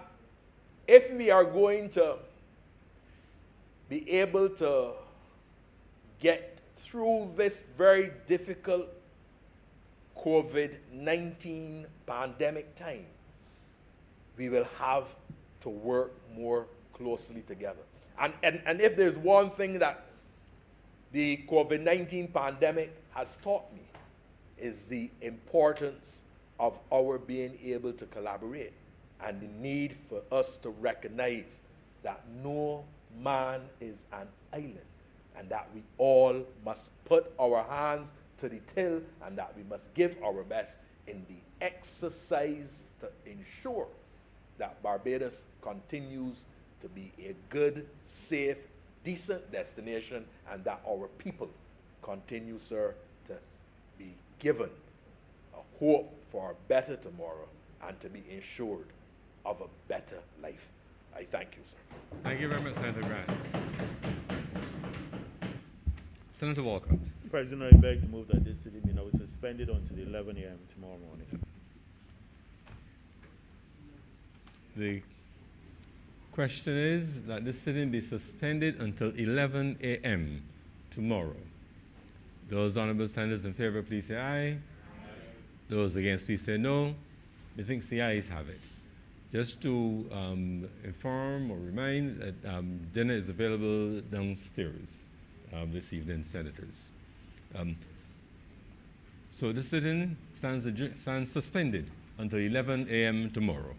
if we are going to be able to get through this very difficult COVID-19 pandemic time, we will have to work more closely together. And if there's one thing that the COVID-19 pandemic has taught me, is the importance of our being able to collaborate and the need for us to recognize that no man is an island and that we all must put our hands to the till and that we must give our best in the exercise to ensure that Barbados continues to be a good, safe, decent destination and that our people continue, sir, to be given a hope for a better tomorrow and to be ensured of a better life. I thank you, sir. Thank you very much, Senator Grant. Senator Walcott. President, I beg to move that this sitting be now suspended until 11 a.m. tomorrow morning. The question is that this sitting be suspended until 11 a.m. tomorrow. Those honourable senators in favour, please say aye. Aye. Those against, please say no. Methinks the ayes have it. Just to inform or remind that dinner is available downstairs this evening, senators. So this sitting stands suspended until 11 a.m. tomorrow.